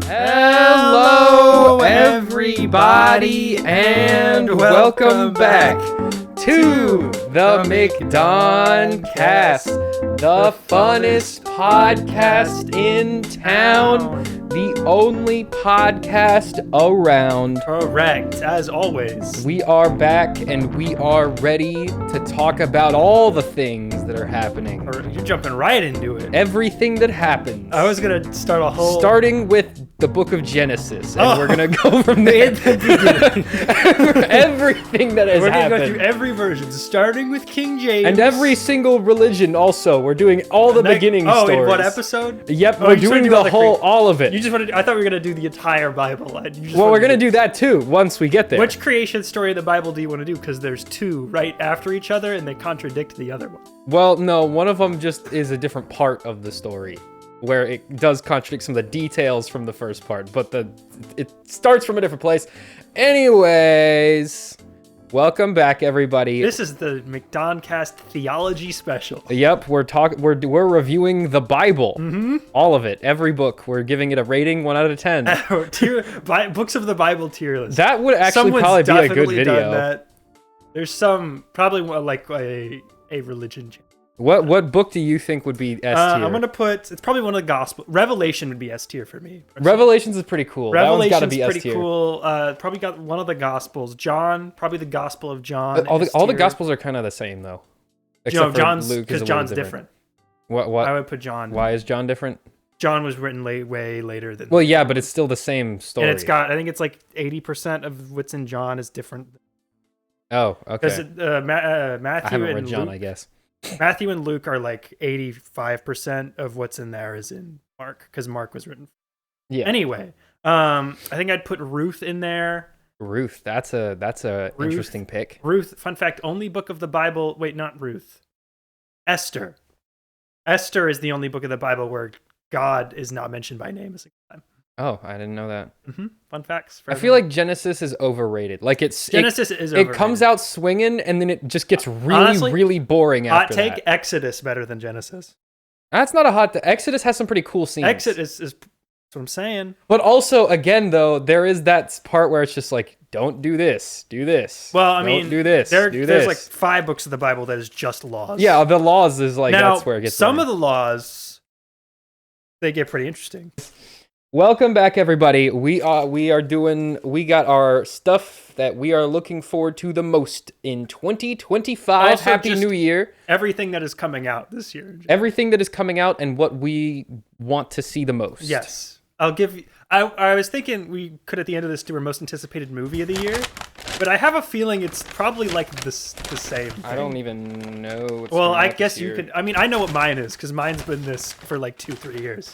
Hello, everybody, and welcome back to the McDonCast, the funnest podcast in town, the only podcast around. Correct, as always. We are back, and we are ready to talk about all the things that are happening. You're jumping right into it. Everything that happens. I was going to start a whole... Starting with the book of Genesis, and we're going to go from there. Everything that has happened. We're going to go through every version, starting with King James. And every single religion also. We're doing all the beginning stories. Oh, in what episode? Yep, we're doing the whole, all of it. You just wanted, I thought we were going to do the entire Bible. Well, we're going to do that too, once we get there. Which creation story of the Bible do you want to do? Because there's two right after each other, and they contradict the other one. Well, no, one of them just is a different part of the story, where it does contradict some of the details from the first part, but it starts from a different place. Anyways, welcome back, everybody. This is the McDonCast Theology Special. Yep, we're reviewing the Bible, all of it, every book. We're giving it a rating 1 out of 10. Books of the Bible tier list. That would actually probably be a good video. Done that. There's some probably like a religion. What book do you think would be S tier? I'm gonna put, it's probably one of the gospel. Revelation would be S tier for me. Revelations is pretty cool. Revelation's that one's gotta be pretty S tier. Cool. Probably got one of the gospels. John, probably the Gospel of John. All the gospels are kind of the same though. Except John's, because John's different. What? I would put John. Why is John different? John was written way later than. Well, yeah, but it's still the same story. And it's got, I think it's like 80% of what's in John is different. Oh, okay. Because Matthew I haven't read and John, Luke, I guess. Matthew and Luke are like 85% of what's in there is in Mark, because Mark was written. Yeah. Anyway, I think I'd put Ruth in there. Ruth, that's a interesting pick. Ruth, fun fact, only book of the Bible. Wait, not Ruth. Esther. Esther is the only book of the Bible where God is not mentioned by name a single time. Oh, I didn't know that. Fun facts. I feel like Genesis is overrated. Like Genesis is overrated. It comes out swinging, and then it just gets really boring after that. Hot take, Exodus better than Genesis. That's not a hot take. Exodus has some pretty cool scenes. Exodus is that's what I'm saying. But also, again, though, there is that part where it's just like, don't do this, do this. Well, I mean, do this, do this. There's like 5 books of the Bible that is just laws. Yeah, the laws is like, now, that's where it gets some of the laws, they get pretty interesting. Welcome back, everybody. We got our stuff that we are looking forward to the most in 2025. Also, Happy New Year. Everything that is coming out this year. Everything that is coming out and what we want to see the most. Yes. I'll give you, I was thinking we could at the end of this do our most anticipated movie of the year, but I have a feeling it's probably like the same thing. I don't even know. Well, I guess you could, I mean, I know what mine is because mine's been this for like 2-3 years.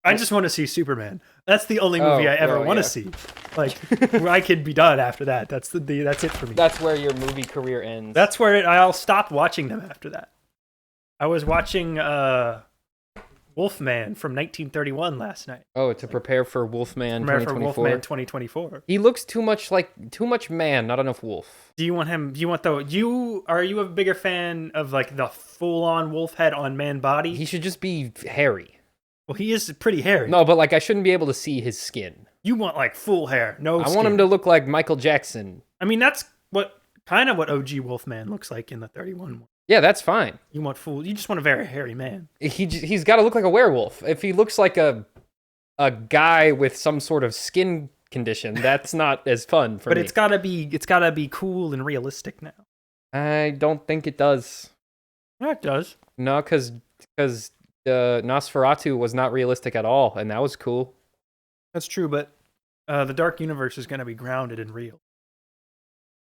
I just want to see Superman. That's the only movie I ever want to see. Like, I could be done after that. That's it for me. That's where your movie career ends. That's where I'll stop watching them after that. I was watching Wolfman from 1931 last night. Oh, to prepare for Wolfman 2024. For Wolfman 2024. He looks too much man, not enough wolf. Are you a bigger fan of like the full-on wolf head on man body? He should just be hairy. Well, he is pretty hairy. No, but like I shouldn't be able to see his skin. You want like full hair, no skin. I want him to look like Michael Jackson. I mean, that's kind of what OG Wolfman looks like in the 31 one. Yeah, that's fine. You just want a very hairy man. He's got to look like a werewolf. If he looks like a guy with some sort of skin condition, that's not as fun for me. But it's gotta be cool and realistic now. I don't think it does. Yeah, it does. No, because Nosferatu was not realistic at all, and that was cool. That's true, but the Dark Universe is going to be grounded and real.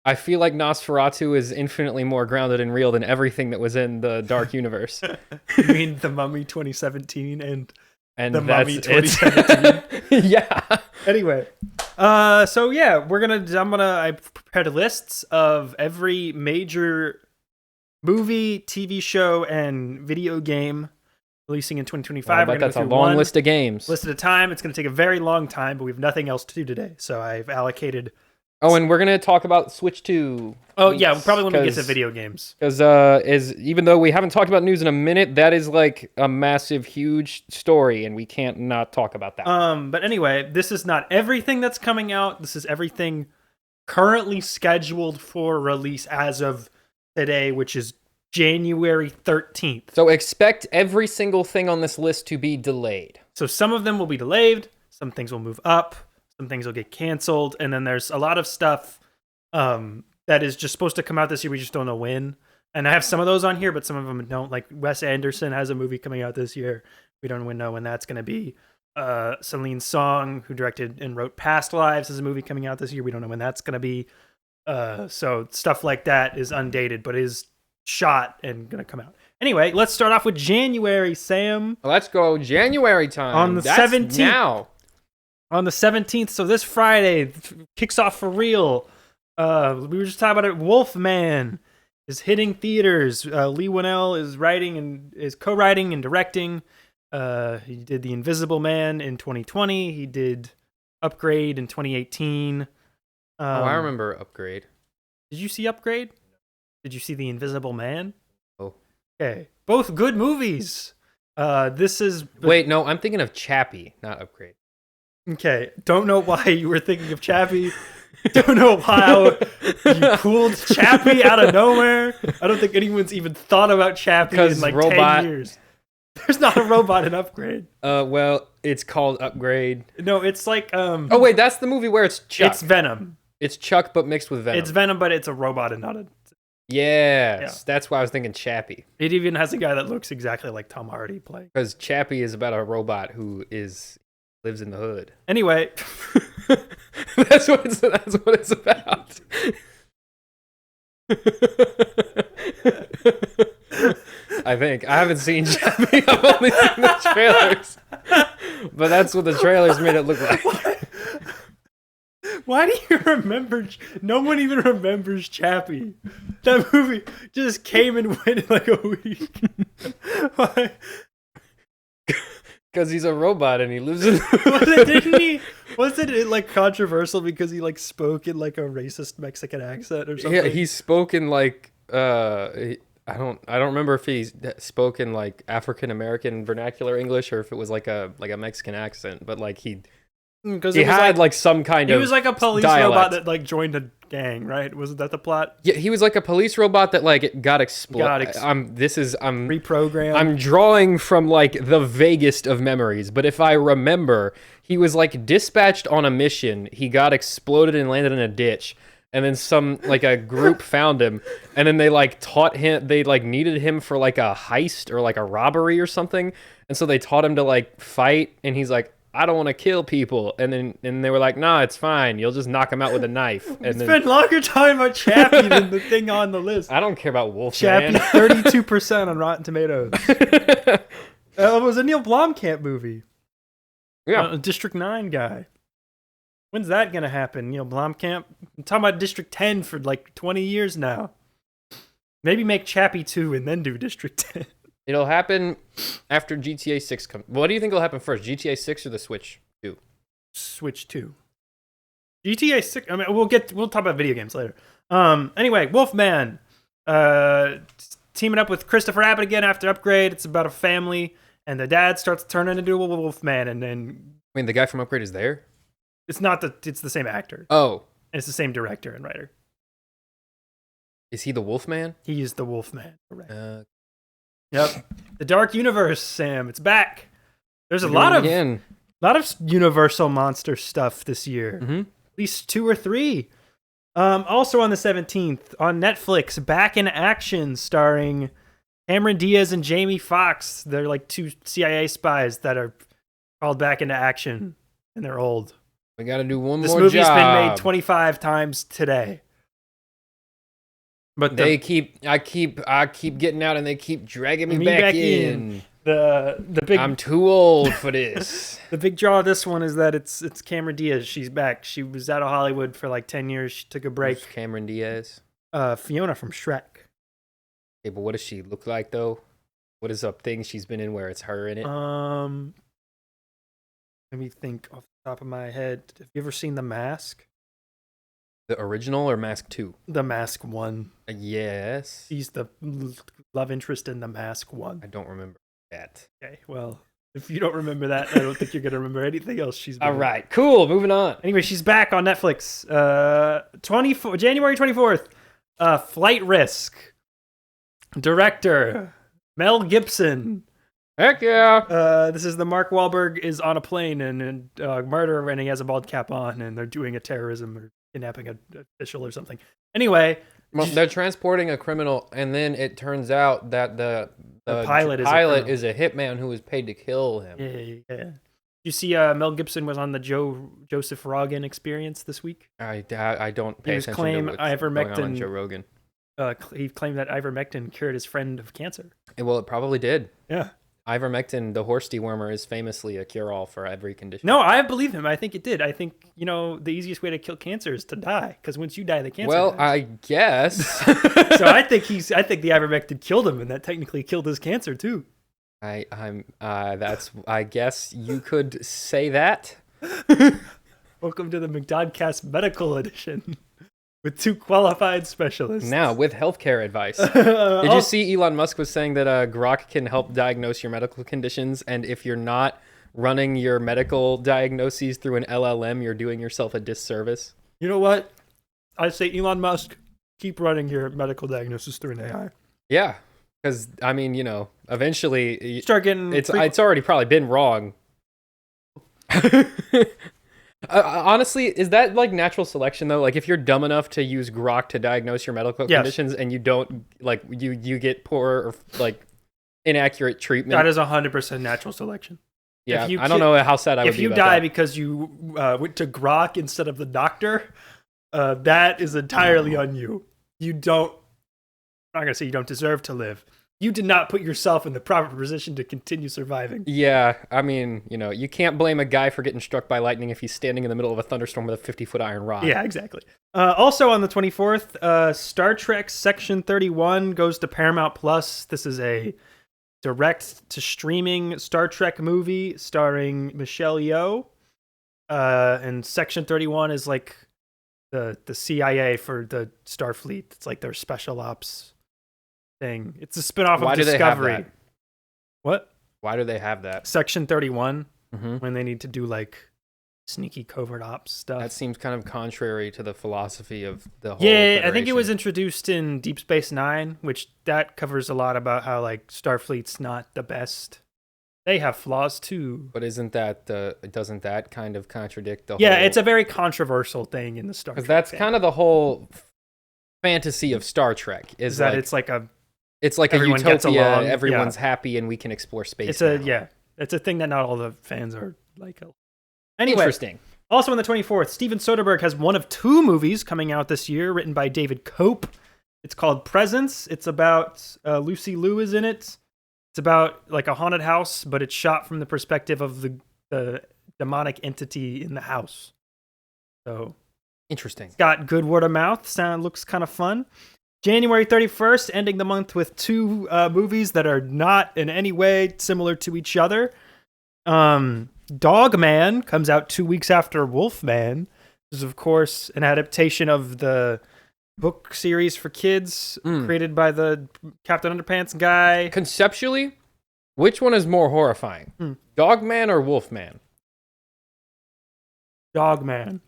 I feel like Nosferatu is infinitely more grounded and real than everything that was in the Dark Universe. You mean The Mummy 2017 and The Mummy 2017? Yeah. Anyway, so yeah, I prepared lists of every major movie, TV show, and video game releasing in 2025. But that's a long list of games. List at a time. It's going to take a very long time, but we have nothing else to do today. So I've allocated Oh, and we're gonna talk about Switch 2. Oh yeah, probably when we get to video games. Because even though we haven't talked about news in a minute, that is like a massive, huge story, and we can't not talk about that. But anyway, this is not everything that's coming out. This is everything currently scheduled for release as of today, which is January 13th. So expect every single thing on this list to be delayed. So some of them will be delayed, some things will move up, some things will get canceled, and then there's a lot of stuff that is just supposed to come out this year. We just don't know when. And I have some of those on here, but some of them don't. Like Wes Anderson has a movie coming out this year. We don't know when that's going to be. Celine Song, who directed and wrote Past Lives, has a movie coming out this year. We don't know when that's going to be. So stuff like that is undated, but is shot and going to come out. Anyway, let's start off with January, Sam. Let's go January time. On the 17th. Now. On the 17th, so this Friday, kicks off for real. We were just talking about it. Wolfman is hitting theaters. Lee Winnell is co-writing and directing. He did The Invisible Man in 2020. He did Upgrade in 2018. I remember Upgrade. Did you see Upgrade? Did you see The Invisible Man? Oh. Okay. Both good movies. This is... Wait, no, I'm thinking of Chappie, not Upgrade. Okay. Don't know why you were thinking of Chappie. Don't know how you pulled Chappie out of nowhere. I don't think anyone's even thought about Chappie in like 10 years. There's not a robot in Upgrade. Well, it's called Upgrade. No, it's like Oh wait, that's the movie where it's Chuck. It's Venom. It's Chuck but mixed with Venom. It's Venom, but it's a robot and not a... Yes, Yeah. That's why I was thinking Chappie. It even has a guy that looks exactly like Tom Hardy playing. Because Chappie is about a robot who lives in the hood. Anyway, that's what it's about. I think. I haven't seen Chappie. I've only seen the trailers. But that's what the trailers made it look like. Why do you remember? No one even remembers Chappie. That movie just came and went in like a week. Why? Because he's a robot and he lives in. Wasn't it like controversial because he like spoke in like a racist Mexican accent or something? Yeah, he spoke in like I don't remember if he spoke in like African American vernacular English or if it was like a Mexican accent, but like he had like some kind of. He was like a police dialect. robot that like joined a gang, right? Wasn't that the plot? Yeah, he was like a police robot that like got exploded. I'm reprogrammed. I'm drawing from like the vaguest of memories, but if I remember, he was like dispatched on a mission. He got exploded and landed in a ditch, and then a group found him, and then they like taught him. They like needed him for like a heist or like a robbery or something, and so they taught him to like fight, and he's like, I don't want to kill people. And they were like, nah, it's fine. You'll just knock him out with a knife. And spend longer time on Chappie than the thing on the list. I don't care about Wolfman. Chappie, 32% on Rotten Tomatoes. It was a Neil Blomkamp movie. Yeah. A District 9 guy. When's that going to happen, Neil Blomkamp? I'm talking about District 10 for like 20 years now. Maybe make Chappie 2 and then do District 10. It'll happen after GTA 6 comes. What do you think will happen first, GTA 6 or the Switch 2? Switch 2. GTA 6. I mean, we'll talk about video games later. Anyway, Wolfman, teaming up with Christopher Abbott again after Upgrade. It's about a family, and the dad starts turning into a Wolfman, and then. I mean, the guy from Upgrade is there. It's not it's the same actor. Oh, and it's the same director and writer. Is he the Wolfman? He is the Wolfman. Correct. Yep. The Dark Universe, Sam. It's back. There's a lot of Universal monster stuff this year. Mm-hmm. At least 2 or 3. Also on the 17th, on Netflix, Back in Action, starring Cameron Diaz and Jamie Foxx. They're like 2 CIA spies that are called back into action, and they're old. We got to do one more job. This movie's been made 25 times today. But I keep getting out, and they keep dragging me back in. The big. I'm too old for this. The big draw of this one is that it's Cameron Diaz. She's back. She was out of Hollywood for like 10 years. She took a break. Who's Cameron Diaz? Fiona from Shrek. Okay, but what does she look like though? What is a thing she's been in where it's her in it? Let me think off the top of my head. Have you ever seen The Mask? The original or Mask 2? The Mask 1. Yes. He's the love interest in The Mask 1. I don't remember that. Okay, well, if you don't remember that, I don't think you're going to remember anything else she's been All right, cool. Moving on. Anyway, she's back on Netflix. January 24th. Flight Risk. Director, Mel Gibson. Heck yeah. This is the Mark Wahlberg is on a plane and murder, and he has a bald cap on, and they're doing a terrorism or kidnapping an official or something. Anyway, Well, they're transporting a criminal, and then it turns out that the pilot is a hitman who was paid to kill him. Yeah. You see, Mel Gibson was on the Joseph Rogan Experience this week. I don't pay attention to what's ivermectin, going on Joe Rogan. He claimed that ivermectin cured his friend of cancer. Well, it probably did. Yeah. Ivermectin, the horse dewormer, is famously a cure-all for every condition. No, I believe him. I think it did. I think, the easiest way to kill cancer is to die, because once you die, the cancer dies. I guess. So I think the ivermectin killed him, and that technically killed his cancer too. I guess you could say that. Welcome to the McDonCast Medical Edition with two qualified specialists. Now, with healthcare advice. Did you see Elon Musk was saying that Grok can help diagnose your medical conditions, and if you're not running your medical diagnoses through an LLM, you're doing yourself a disservice? You know what? I say Elon Musk, keep running your medical diagnosis through an AI. Yeah, because, eventually... Start getting... It's already probably been wrong. Honestly, is that like natural selection though? Like if you're dumb enough to use Grok to diagnose your medical conditions and you don't you get poor or inaccurate treatment. That is 100% natural selection. Yeah, I don't know how sad I would be. If you die because you went to Grok instead of the doctor, that is entirely on you. I'm not gonna say you don't deserve to live. You did not put yourself in the proper position to continue surviving. Yeah, you can't blame a guy for getting struck by lightning if he's standing in the middle of a thunderstorm with a 50-foot iron rod. Yeah, exactly. Also on the 24th, Star Trek Section 31 goes to Paramount Plus. This is a direct-to-streaming Star Trek movie starring Michelle Yeoh. And Section 31 is like the CIA for the Starfleet. It's like their special ops thing. It's a spinoff of Discovery. Do they have that? What? Why do they have that? Section 31, when they need to do sneaky covert ops stuff. That seems kind of contrary to the philosophy of the whole Federation. I think it was introduced in Deep Space Nine, which that covers a lot about how Starfleet's not the best. They have flaws too. But doesn't that kind of contradict the whole... Yeah, it's a very controversial thing in the Star Trek. Because that's kind of the whole fantasy of Star Trek is that it's like a utopia, everyone's happy, and we can explore space. It's a thing that not all the fans are like. Anyway, interesting. Also on the 24th, Steven Soderbergh has one of two movies coming out this year, written by David Cope. It's called Presence. It's about Lucy Liu is in it. It's about a haunted house, but it's shot from the perspective of the demonic entity in the house. So interesting. It's got good word of mouth. Looks kind of fun. January 31st, ending the month with two movies that are not in any way similar to each other. Dogman comes out 2 weeks after Wolfman. This is, of course, an adaptation of the book series for kids created by the Captain Underpants guy. Conceptually, which one is more horrifying? Dogman or Wolfman? Dogman.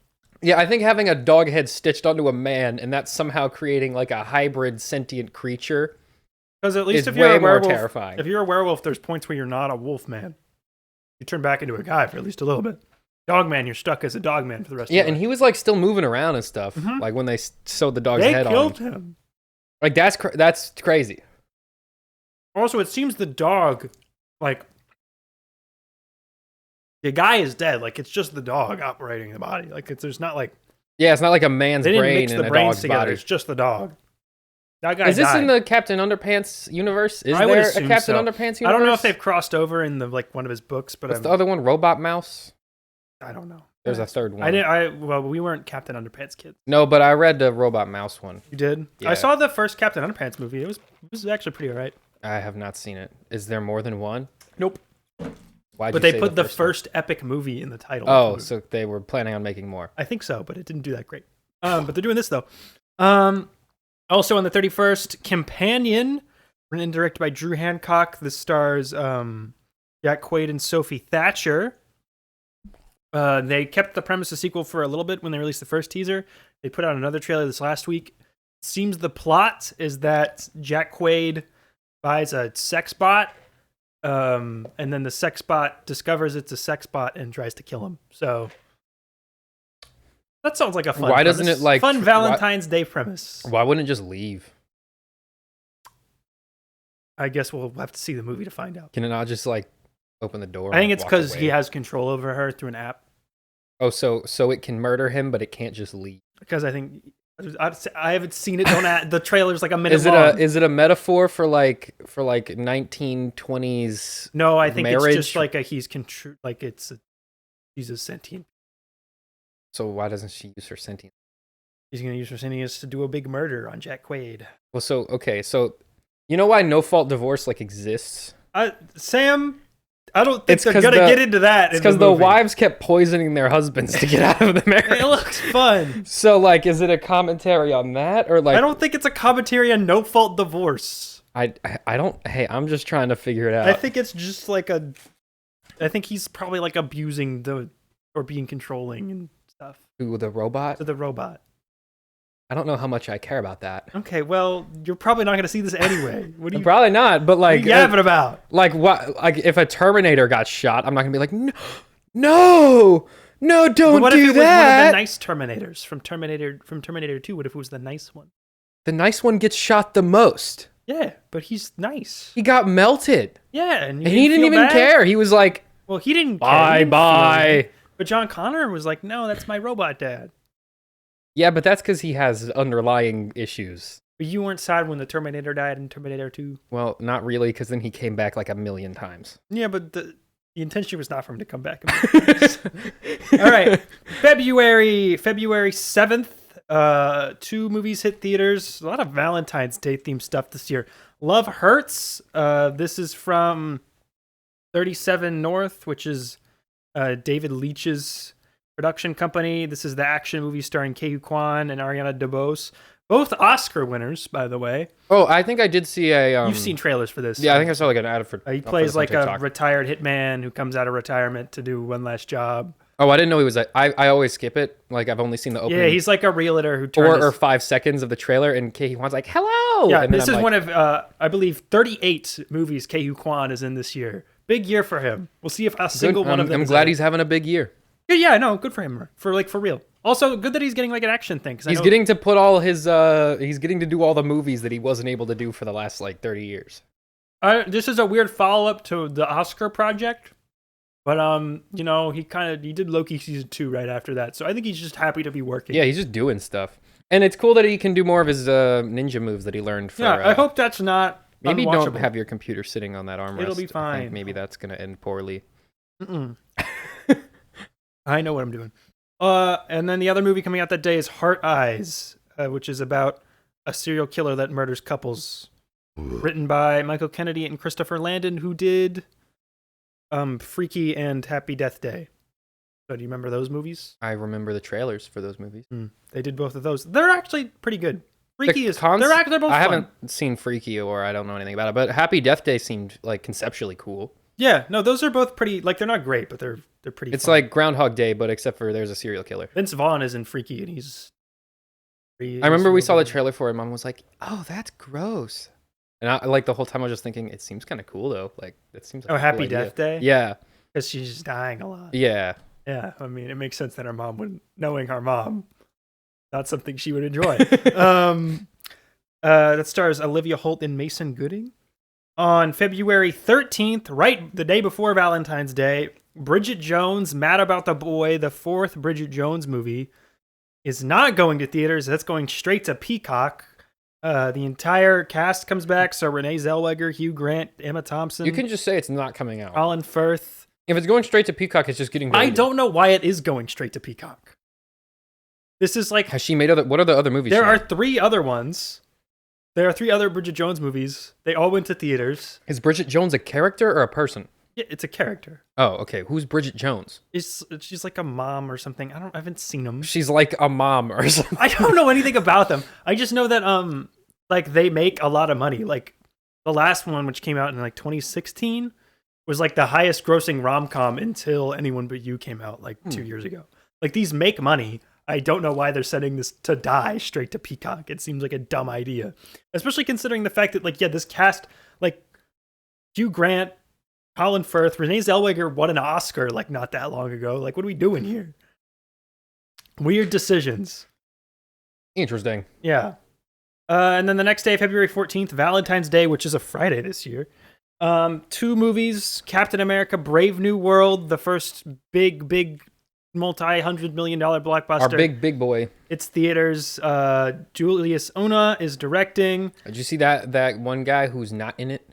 Yeah, I think having a dog head stitched onto a man and that's somehow creating a hybrid sentient creature because at least if you're a werewolf, more terrifying. If you're a werewolf, there's points where you're not a wolf man. You turn back into a guy for at least a little bit. Dogman, you're stuck as a dogman for the rest of your life. Yeah, and he was still moving around and stuff. When they sewed the dog's head on. They killed him. That's crazy. Also, it seems the dog, the guy is dead. It's just the dog operating the body. There's not yeah, it's not like a man's brain mix and the a brains dog's together. body. It's just the dog. That guy is this died. in the Captain Underpants universe? Is there a Captain Underpants universe? I don't know if they've crossed over in the one of his books, but what's the other one? Robot Mouse? I don't know. There's a third one. Well, we weren't Captain Underpants kids. No, but I read the Robot Mouse one. You did? Yeah. I saw the first Captain Underpants movie. It was actually pretty alright. I have not seen it. Is there more than one? Nope. Why'd but you they say put the first epic movie in the title. Oh, so they were planning on making more. I think so, but it didn't do that great. But they're doing this though. Also on the 31st, Companion, written and directed by Drew Hancock. This stars Jack Quaid and Sophie Thatcher. They kept the premise of sequel for a little bit when they released the first teaser. They put out another trailer this last week. It seems the plot is that Jack Quaid buys a sex bot, and then the sex bot discovers it's a sex bot and tries to kill him. So that sounds like a fun Why premise. doesn't it like fun Valentine's Day premise? Why wouldn't it just leave? I guess we'll have to see the movie to find out. Can it not just like open the door? I think it's because he has control over her through an app. Oh, so it can murder him, but it can't just leave. Because I think I haven't seen it. The trailer's like a minute long. Is it a metaphor for like 1920s? No, I think marriage? It's just like she's a sentient. So why doesn't she use her sentience? She's gonna use her sentience to do a big murder on Jack Quaid. Well, so you know why no fault divorce like exists? Sam, I don't think they're gonna get into that. It's because the wives kept poisoning their husbands to get out of the marriage. It looks fun. So like, is it a commentary on that, or like? I don't think it's a commentary on no fault divorce. I don't. Hey, I'm just trying to figure it out. I think it's just like I think he's probably like abusing or being controlling and stuff. To the robot? To the robot. I don't know how much I care about that. Okay, well, you're probably not going to see this anyway. What are you probably not, but like, yapping about? Like what? Like if a Terminator got shot, I'm not gonna be like, no, don't do that. What if it was one of the nice Terminators from Terminator 2? What if it was the nice one? The nice one gets shot the most. Yeah, but he's nice. He got melted. Yeah, and he didn't even care. He was like, well, he didn't. Bye. But John Connor was like, no, that's my robot dad. Yeah, but that's because he has underlying issues. But you weren't sad when the Terminator died in Terminator 2? Well, not really, because then he came back like a million times. Yeah, but the intention was not for him to come back. All right, February 7th, 2 movies hit theaters. A lot of Valentine's Day themed stuff this year. Love Hurts. This is from 37 North, which is David Leitch's production company. This is the action movie starring Ke Huy Quan and Ariana DeBose. Both Oscar winners, by the way. Oh, I think I did see a... You've seen trailers for this. Yeah, I think I saw like an ad for... He plays like a retired hitman who comes out of retirement to do one last job. Oh, I didn't know he was... I always skip it. Like, I've only seen the opening. Yeah, he's like a realtor who... 4 or 5 seconds of the trailer, and Ke Huy Quan's like, hello! Yeah, and this is one of, I believe, 38 movies Ke Huy Quan is in this year. Big year for him. We'll see if a single one of them... I'm glad he's having a big year. Yeah, no, good for him. For real. Also, good that he's getting like an action thing. He's getting to put all his, he's getting to do all the movies that he wasn't able to do for the last, 30 years. This is a weird follow-up to the Oscar project. But, he did Loki season 2 right after that. So I think he's just happy to be working. Yeah, he's just doing stuff. And it's cool that he can do more of his ninja moves that he learned for... Yeah, I hope that's not Maybe don't have your computer sitting on that armrest. It'll be fine. I think maybe that's going to end poorly. I know what I'm doing. And then the other movie coming out that day is Heart Eyes, which is about a serial killer that murders couples. Written by Michael Kennedy and Christopher Landon, who did Freaky and Happy Death Day. So do you remember those movies? I remember the trailers for those movies. They did both of those. They're actually pretty good. Freaky they're both fun. I haven't seen Freaky or I don't know anything about it, but Happy Death Day seemed like conceptually cool. Yeah, no, those are both pretty, they're not great, but they're pretty It's fun. like Groundhog Day, but except for there's a serial killer. Vince Vaughn is in Freaky, and he's... I remember we saw the trailer for it, and Mom was like, oh, that's gross. And I, the whole time I was just thinking, it seems kind of cool, though. Like, it seems like Happy Death Day? Yeah. Because she's dying a lot. Yeah. Yeah, I mean, it makes sense that her mom wouldn't, knowing her mom, not something she would enjoy. That stars Olivia Holt and Mason Gooding. On February 13th, right the day before Valentine's Day, Bridget Jones, Mad About the Boy, the 4th Bridget Jones movie, is not going to theaters. That's going straight to Peacock. The entire cast comes back. So Renee Zellweger, Hugh Grant, Emma Thompson. You can just say it's not coming out. Colin Firth. If it's going straight to Peacock, it's just getting rated. I don't know why it is going straight to Peacock. This is like... Has she made what are the other movies? There are 3 other ones. There are 3 other Bridget Jones movies. They all went to theaters. Is Bridget Jones a character or a person? Yeah, it's a character. Oh, okay. Who's Bridget Jones? She's like a mom or something. I haven't seen them. She's like a mom or something. I don't know anything about them. I just know that like they make a lot of money. Like the last one, which came out in like 2016, was like the highest grossing rom-com until Anyone But You came out like 2 years ago. Like these make money. I don't know why they're sending this to die straight to Peacock. It seems like a dumb idea, especially considering the fact that like, yeah, this cast, like Hugh Grant, Colin Firth, Renee Zellweger won an Oscar like not that long ago. Like, what are we doing here? Weird decisions. Interesting. Yeah. And then the next day, February 14th, Valentine's Day, which is a Friday this year. 2 movies, Captain America, Brave New World, the first big multi-$100 million blockbuster. Our big boy. It's theaters. Julius Ona is directing. Did you see that one guy who's not in it?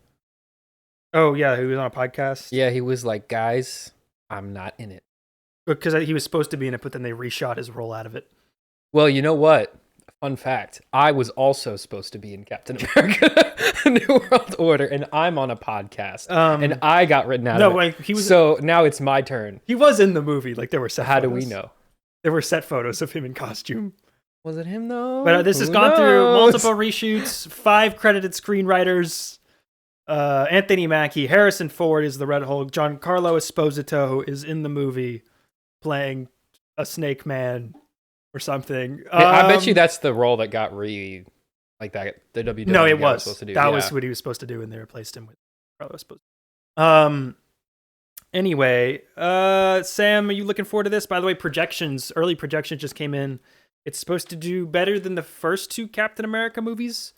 Oh, yeah, he was on a podcast. Yeah, he was like, guys, I'm not in it. Because he was supposed to be in it, but then they reshot his role out of it. Well, you know what? Fun fact. I was also supposed to be in Captain America New World Order, and I'm on a podcast. And I got written out of it. Like, he was, so now it's my turn. He was in the movie. Like, there were set How photos. do we know? There were set photos of him in costume. Was it him, though? But this has gone through multiple reshoots, 5 credited screenwriters. Anthony Mackie, Harrison Ford is the Red Hulk. Giancarlo Esposito is in the movie playing a snake man or something. I bet you that's the role that got the WWE. No, it was was. supposed to do. That was what he was supposed to do, and they replaced him with Carlo Esposito. Anyway, Sam, are you looking forward to this? By the way, early projections just came in. It's supposed to do better than the first 2 Captain America movies.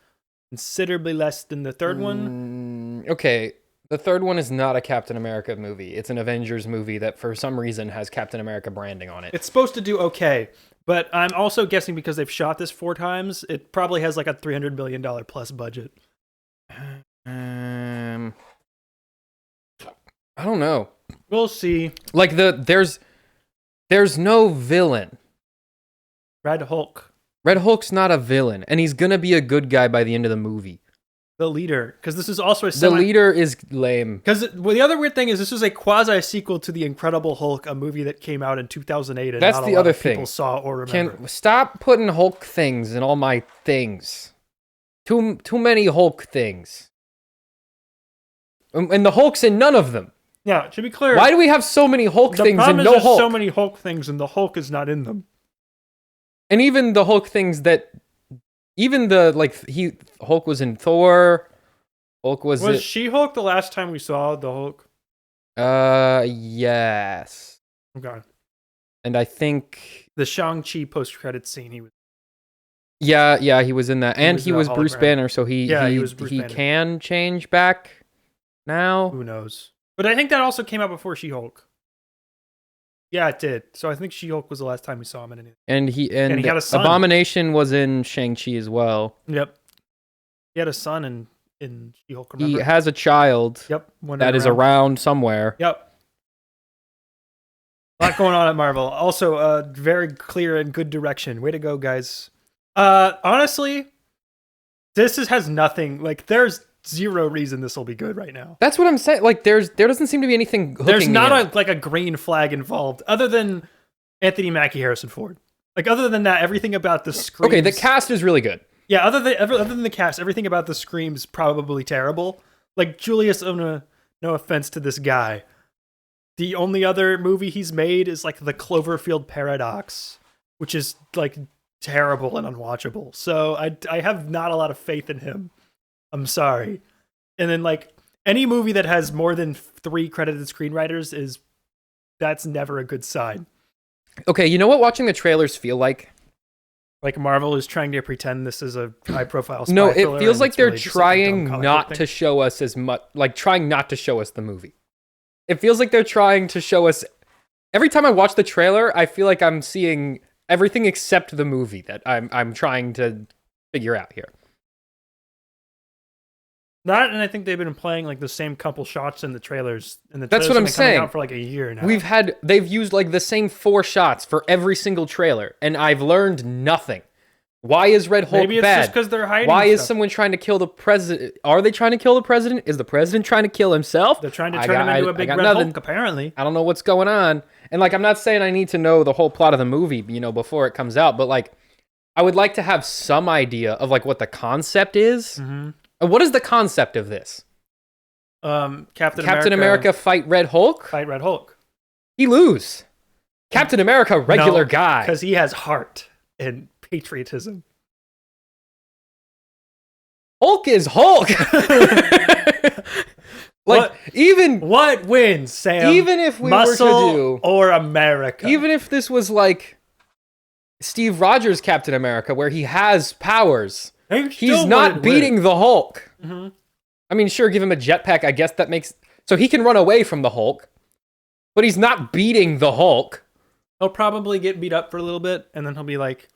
Considerably less than the third one. Okay, the third one is not a Captain America movie. It's an Avengers movie that for some reason has Captain America branding on it. It's supposed to do okay, but I'm also guessing because they've shot this 4 times, it probably has like a $300 million plus budget. I don't know. We'll see. Like there's no villain. Red Hulk. Red Hulk's not a villain, and he's gonna be a good guy by the end of the movie. The leader, because this is also the leader is lame. Because the other weird thing is this is a quasi sequel to The Incredible Hulk, a movie that came out in 2008, and that's not the a lot other of thing. People saw or remember. Stop putting Hulk things in all my things. Too many Hulk things, and the Hulk's in none of them. Yeah, to be clear, why do we have so many Hulk things and no Hulk? So many Hulk things, and the Hulk is not in them. And even the Hulk things Hulk was in Thor. Hulk was She-Hulk the last time we saw the Hulk? Yes. Okay. And I think the Shang-Chi post-credit scene, he was. Yeah, he was in that, and he was Bruce Banner, so he can change back now. Who knows? But I think that also came out before She-Hulk. Yeah, it did. So I think She-Hulk was the last time we saw him in anything. And he had a son. Abomination was in Shang-Chi as well. Yep. He had a son in She-Hulk, remember? He has a child. Yep. That is around somewhere. Yep. A lot going on at Marvel. Also, very clear and good direction. Way to go, guys. Honestly, this has nothing. Like, there's zero reason this will be good right now. That's what I'm saying. Like, there doesn't seem to be anything hooking There's not me a green flag involved, other than Anthony Mackie, Harrison Ford. Like, other than that, everything about the screams... Okay, the cast is really good. Yeah, other than the cast, everything about the screams probably terrible. Like, Julius Ona, no offense to this guy, the only other movie he's made is, like, The Cloverfield Paradox, which is, like, terrible and unwatchable. So I have not a lot of faith in him. I'm sorry. And then, like, any movie that has more than 3 credited screenwriters that's never a good sign. Okay, you know what watching the trailers feel like? Like Marvel is trying to pretend this is a high-profile spy No, thriller, it feels like they're really trying not to show us as much, like trying not to show us the movie. It feels like they're trying to show us. Every time I watch the trailer, I feel like I'm seeing everything except the movie that I'm trying to figure out here. That, and I think they've been playing like the same couple shots in the trailers. That's what I'm saying. Out for like a year now. They've used like the same 4 shots for every single trailer, and I've learned nothing. Why is Red Hulk Maybe it's bad? just because they're hiding Why is stuff. someone trying to kill the president? Are they trying to kill the president? Is the president trying to kill himself? They're trying to turn him into a big Red Hulk, apparently. I don't know what's going on. And, like, I'm not saying I need to know the whole plot of the movie, before it comes out, but, like, I would like to have some idea of, like, what the concept is. Mm-hmm. And what is the concept of this? Captain America fight Red Hulk? Fight Red Hulk. He lose. Captain America, regular guy. Because he has heart and patriotism. Hulk is Hulk. What wins, Sam? Even if we Muscle were to do, or America. even if this was like Steve Rogers' Captain America, where he has powers, he's not beating the Hulk. Mm-hmm. I mean, sure, give him a jetpack. I guess that makes so he can run away from the Hulk, but he's not beating the Hulk. He'll probably get beat up for a little bit, and then he'll be like,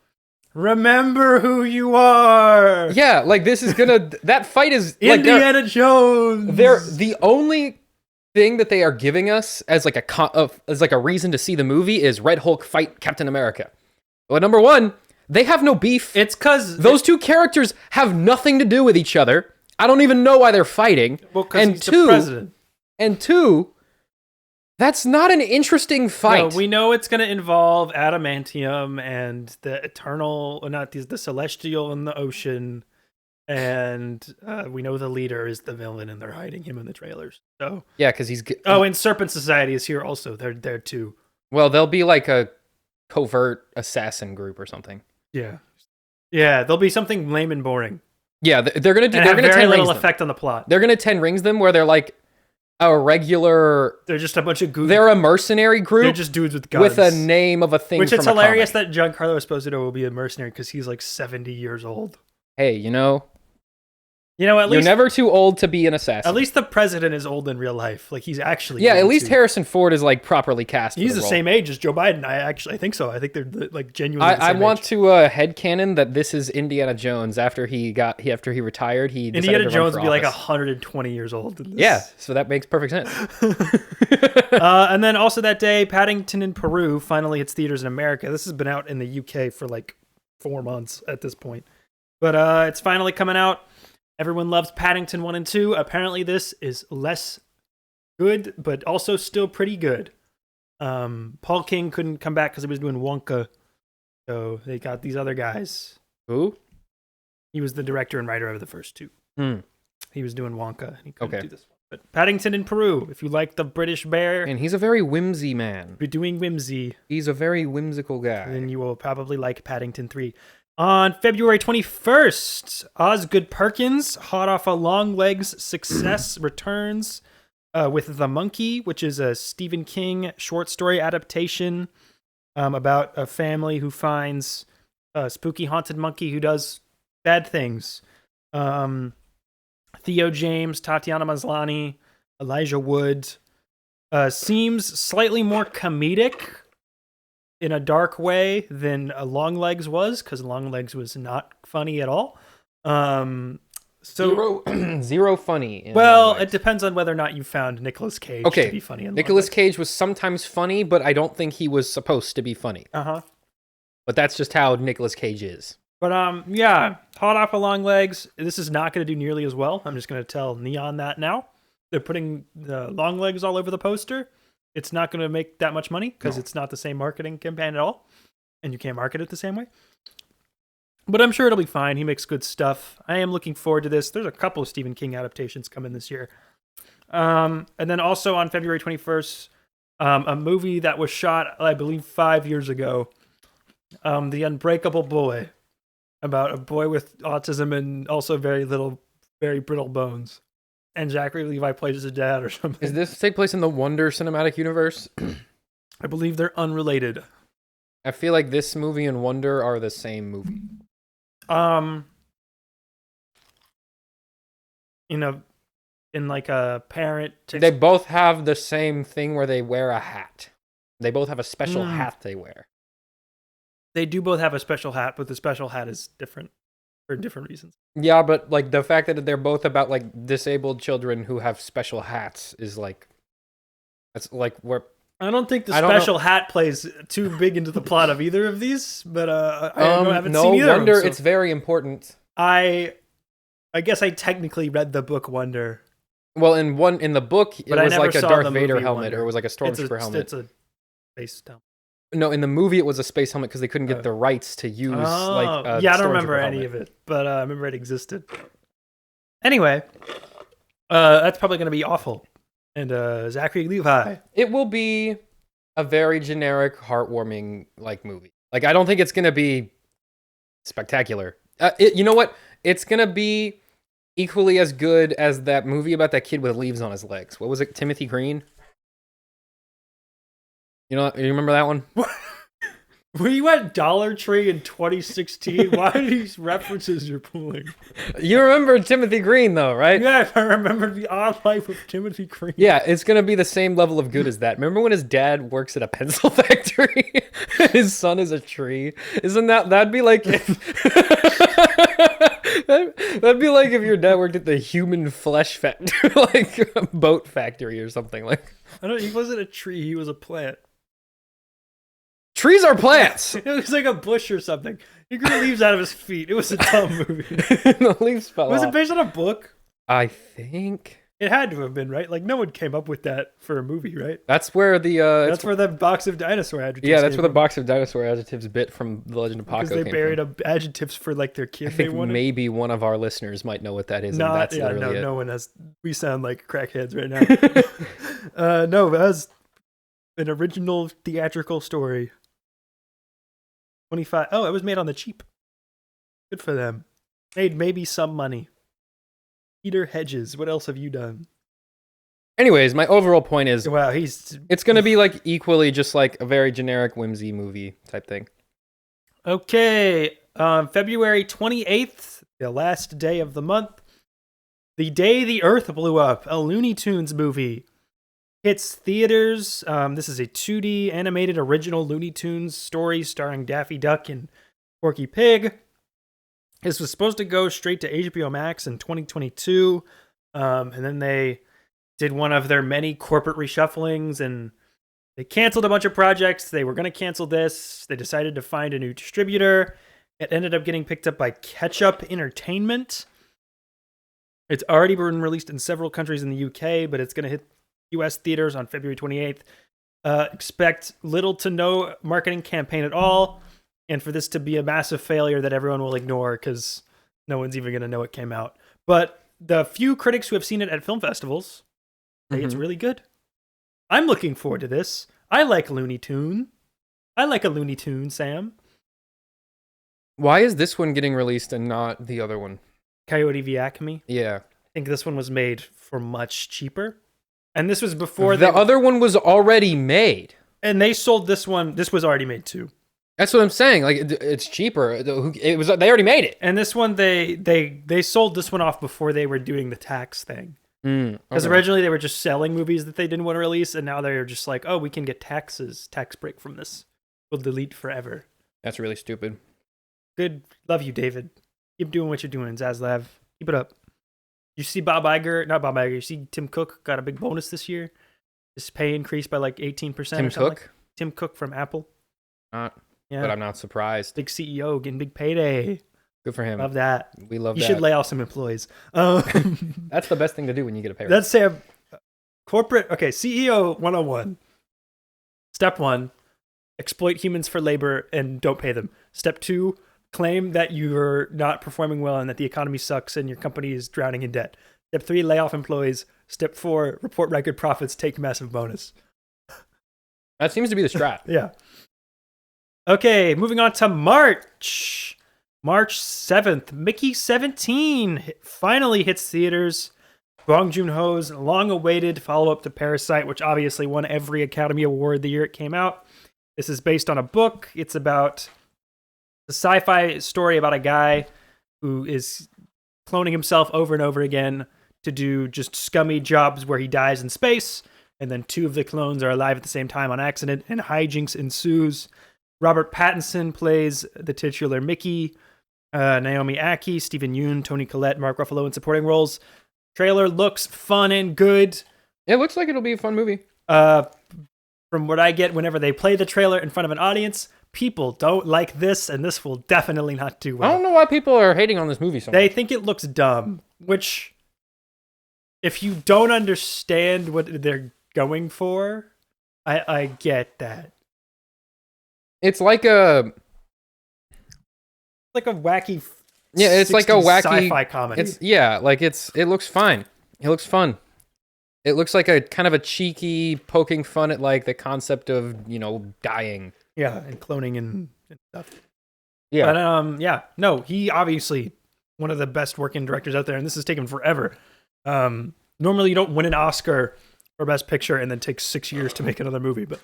"Remember who you are." Yeah, like this is gonna. That fight is Indiana Jones. They're the only thing that they are giving us as like a reason to see the movie is Red Hulk fight Captain America. Well, number one, they have no beef. It's because those two characters have nothing to do with each other. I don't even know why they're fighting. Well, because he's the president. And two, that's not an interesting fight. No, we know it's going to involve adamantium and the eternal, or not the celestial in the ocean, and we know the leader is the villain, and they're hiding him in the trailers. So yeah, because he's and Serpent Society is here also. They're there too. Well, they'll be like a covert assassin group or something. Yeah, there'll be something lame and boring. Yeah, they're gonna do. And They're have gonna very 10 little rings effect on the plot. They're gonna 10 rings them where they're like a regular. They're just a bunch of goons. They're a mercenary group. They're just dudes with guns with a name of a thing. Which from it's a hilarious comic. that Giancarlo Esposito will be a mercenary because he's like 70 years old. Hey, at least you're never too old to be an assassin. At least the president is old in real life. Like he's actually. Yeah, at least Harrison Ford is like properly cast. He's for the the role. same age as Joe Biden. I think so. I think they're like genuinely. I want to headcanon that this is Indiana Jones after he retired. Indiana Jones would be like 120 years old. In this. Yeah, so that makes perfect sense. And then also that day, Paddington in Peru finally hits theaters in America. This has been out in the UK for like 4 months at this point, but it's finally coming out. Everyone loves Paddington 1 and 2. Apparently this is less good, but also still pretty good. Paul King couldn't come back because he was doing Wonka. So they got these other guys. Who? He was the director and writer of the first two. He was doing Wonka. And he couldn't do this one. But Paddington in Peru, if you like the British bear. And he's a very whimsy man. You're doing whimsy. He's a very whimsical guy. Then you will probably like Paddington 3. On February 21st, Osgood Perkins, hot off a long legs success, returns with The Monkey, which is a Stephen King short story adaptation about a family who finds a spooky haunted monkey who does bad things. Theo James, Tatiana Maslany, Elijah Wood. Seems slightly more comedic in a dark way than Longlegs was, because Longlegs was not funny at all. Zero funny. Well, it depends on whether or not you found Nicolas Cage to be funny. Nicolas Cage was sometimes funny, but I don't think he was supposed to be funny. But that's just how Nicolas Cage is. But hot off of Longlegs. This is not going to do nearly as well. I'm just going to tell Neon that now. They're putting the Longlegs all over the poster. It's not going to make that much money because it's not the same marketing campaign at all. And you can't market it the same way. But I'm sure it'll be fine. He makes good stuff. I am looking forward to this. There's a couple of Stephen King adaptations coming this year. And then also on February 21st, a movie that was shot, I believe, 5 years ago. The Unbreakable Boy. About a boy with autism and also very brittle bones. And Zachary Levi plays his dad or something. Does this take place in the Wonder Cinematic Universe? I believe they're unrelated. I feel like this movie and Wonder are the same movie. In like a parent... They both have the same thing where they wear a hat. They both have a special hat they wear. They do both have a special hat, but the special hat is different for different reasons. Yeah, but like the fact that they're both about like disabled children who have special hats is like, that's like where I don't think the special hat plays too big into the plot of either of these, but I haven't seen either. No Wonder, of them, so it's very important. I guess I technically read the book Wonder. Well, in the book, it was like a Darth Vader helmet, Wonder. or it was like a Stormtrooper helmet. It's a space helmet. No, in the movie, it was a space helmet because they couldn't get the rights to use like. I don't remember any of it, but I remember it existed. Anyway, that's probably going to be awful. And Zachary Levi. It will be a very generic, heartwarming like movie. Like I don't think it's going to be spectacular. You know what? It's going to be equally as good as that movie about that kid with leaves on his legs. What was it? Timothy Green? You remember that one? Were you at Dollar Tree in 2016? Why are these references you're pulling? You remember Timothy Green, though, right? Yeah, I remember The Odd Life of Timothy Green. Yeah, it's going to be the same level of good as that. Remember when his dad works at a pencil factory? His son is a tree? That'd be like... That'd be like if your dad worked at the human flesh factory, like a boat factory or something. Like, he wasn't a tree, he was a plant. Trees are plants. It was like a bush or something. He grew leaves out of his feet. It was a dumb movie. The leaves fell Was off. it based on a book? I think it had to have been, right? Like no one came up with that for a movie, right? That's where the that's where the box of dinosaur adjectives. Yeah, that's where the box of dinosaur adjectives bit from The Legend of Paco. Because they buried adjectives for like their kid. I think maybe one of our listeners might know what that is. No one has. We sound like crackheads right now. No, that was an original theatrical story. 25. Oh, it was made on the cheap. Good for them. Made maybe some money. Peter Hedges. What else have you done? Anyways, my overall point is, wow, it's going to be like equally just like a very generic whimsy movie type thing. Okay, February 28th, the last day of the month, the day the Earth blew up, a Looney Tunes movie. Hits theaters. This is a 2D animated original Looney Tunes story starring Daffy Duck and Porky Pig. This was supposed to go straight to HBO Max in 2022, and then they did one of their many corporate reshufflings, and they canceled a bunch of projects. They were going to cancel this. They decided to find a new distributor. It ended up getting picked up by Ketchup Entertainment. It's already been released in several countries in the UK, but it's going to hit US theaters on February 28th. Expect little to no marketing campaign at all, and for this to be a massive failure that everyone will ignore because no one's even going to know it came out. But the few critics who have seen it at film festivals say it's really good. I'm looking forward to this. I like Looney Tune. I like a Looney Tune, Sam. Why is this one getting released and not the other one? Coyote v. Acme? Yeah. I think this one was made for much cheaper. And this was before the other one was already made. And they sold this one. This was already made too. That's what I'm saying. Like it's cheaper. It was. They already made it. And this one, they sold this one off before they were doing the tax thing. Because originally they were just selling movies that they didn't want to release, and now they're just like, oh, we can get tax break from this. We'll delete forever. That's really stupid. Good. Love you, David. Keep doing what you're doing, Zaslav. Keep it up. You see Not Bob Iger, you see Tim Cook got a big bonus this year. His pay increased by like 18%. Tim Cook? Tim Cook from Apple. But I'm not surprised. Big CEO getting big payday. Good for him. Love that. We love that. You should lay off some employees. That's the best thing to do when you get a pay raise. Let's say CEO 101. Step 1, exploit humans for labor and don't pay them. Step 2, claim that you're not performing well and that the economy sucks and your company is drowning in debt. Step 3, lay off employees. Step 4, report record profits, take massive bonus. That seems to be the strat. Yeah. Okay, moving on to March. March 7th, Mickey 17 finally hits theaters. Bong Joon-ho's long-awaited follow-up to Parasite, which obviously won every Academy Award the year it came out. This is based on a book. It's about a sci-fi story about a guy who is cloning himself over and over again to do just scummy jobs where he dies in space, and then 2 of the clones are alive at the same time on accident, and hijinks ensues. Robert Pattinson plays the titular Mickey. Naomi Ackie, Stephen Yeun, Toni Collette, Mark Ruffalo in supporting roles. Trailer looks fun and good. It looks like it'll be a fun movie. From from what I get whenever they play the trailer in front of an audience, people don't like this, and this will definitely not do well. I don't know why people are hating on this movie so much. They think it looks dumb, which, if you don't understand what they're going for, I get that. It's like a wacky, it's like a wacky sci-fi comedy. It looks fine. It looks fun. It looks like a kind of a cheeky poking fun at like the concept of, dying. Yeah, and cloning and stuff. Yeah. But no, he obviously one of the best working directors out there, and this has taken forever. Normally you don't win an Oscar for Best Picture and then take 6 years to make another movie, but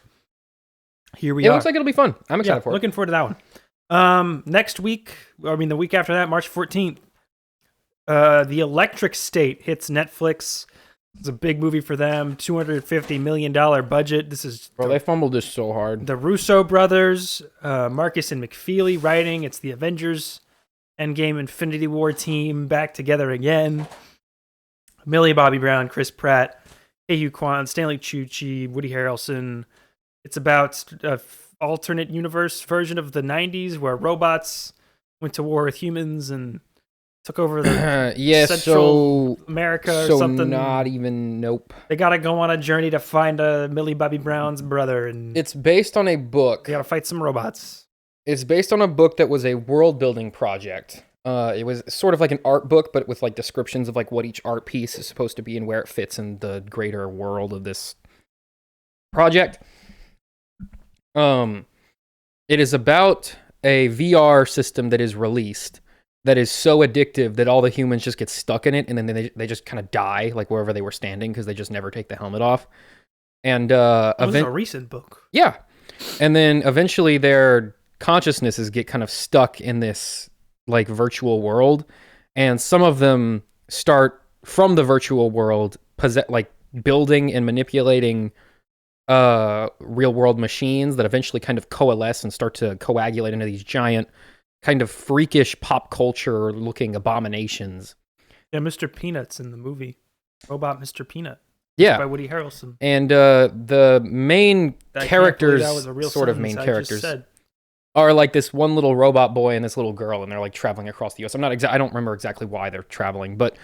here we are. It looks like it'll be fun. I'm excited for it. Looking forward to that one. Next week, the week after that, March 14th, The Electric State hits Netflix. It's a big movie for them. $250 million budget. This is they fumbled this so hard. The Russo brothers, Marcus and McFeely writing. It's the Avengers Endgame Infinity War team back together again. Millie Bobby Brown, Chris Pratt, Hee Kwan, Stanley Tucci, Woody Harrelson. It's about an alternate universe version of the 90s where robots went to war with humans and took over the Central America or something. Not even, nope. They got to go on a journey to find Millie Bobby Brown's brother. And it's based on a book. They got to fight some robots. It's based on a book that was a world-building project. It was sort of like an art book, but with like descriptions of like what each art piece is supposed to be and where it fits in the greater world of this project. It is about a VR system that is released that is so addictive that all the humans just get stuck in it, and then they just kind of die like wherever they were standing because they just never take the helmet off. And this is a recent book. Yeah, and then eventually their consciousnesses get kind of stuck in this like virtual world, and some of them start from the virtual world building and manipulating real world machines that eventually kind of coalesce and start to coagulate into these giant kind of freakish pop culture looking abominations. Yeah, Mr. Peanut's in the movie. Robot Mr. Peanut. Yeah. By Woody Harrelson. And the main characters, sort of main characters, are like this one little robot boy and this little girl, and they're like traveling across the US. I don't remember exactly why they're traveling, but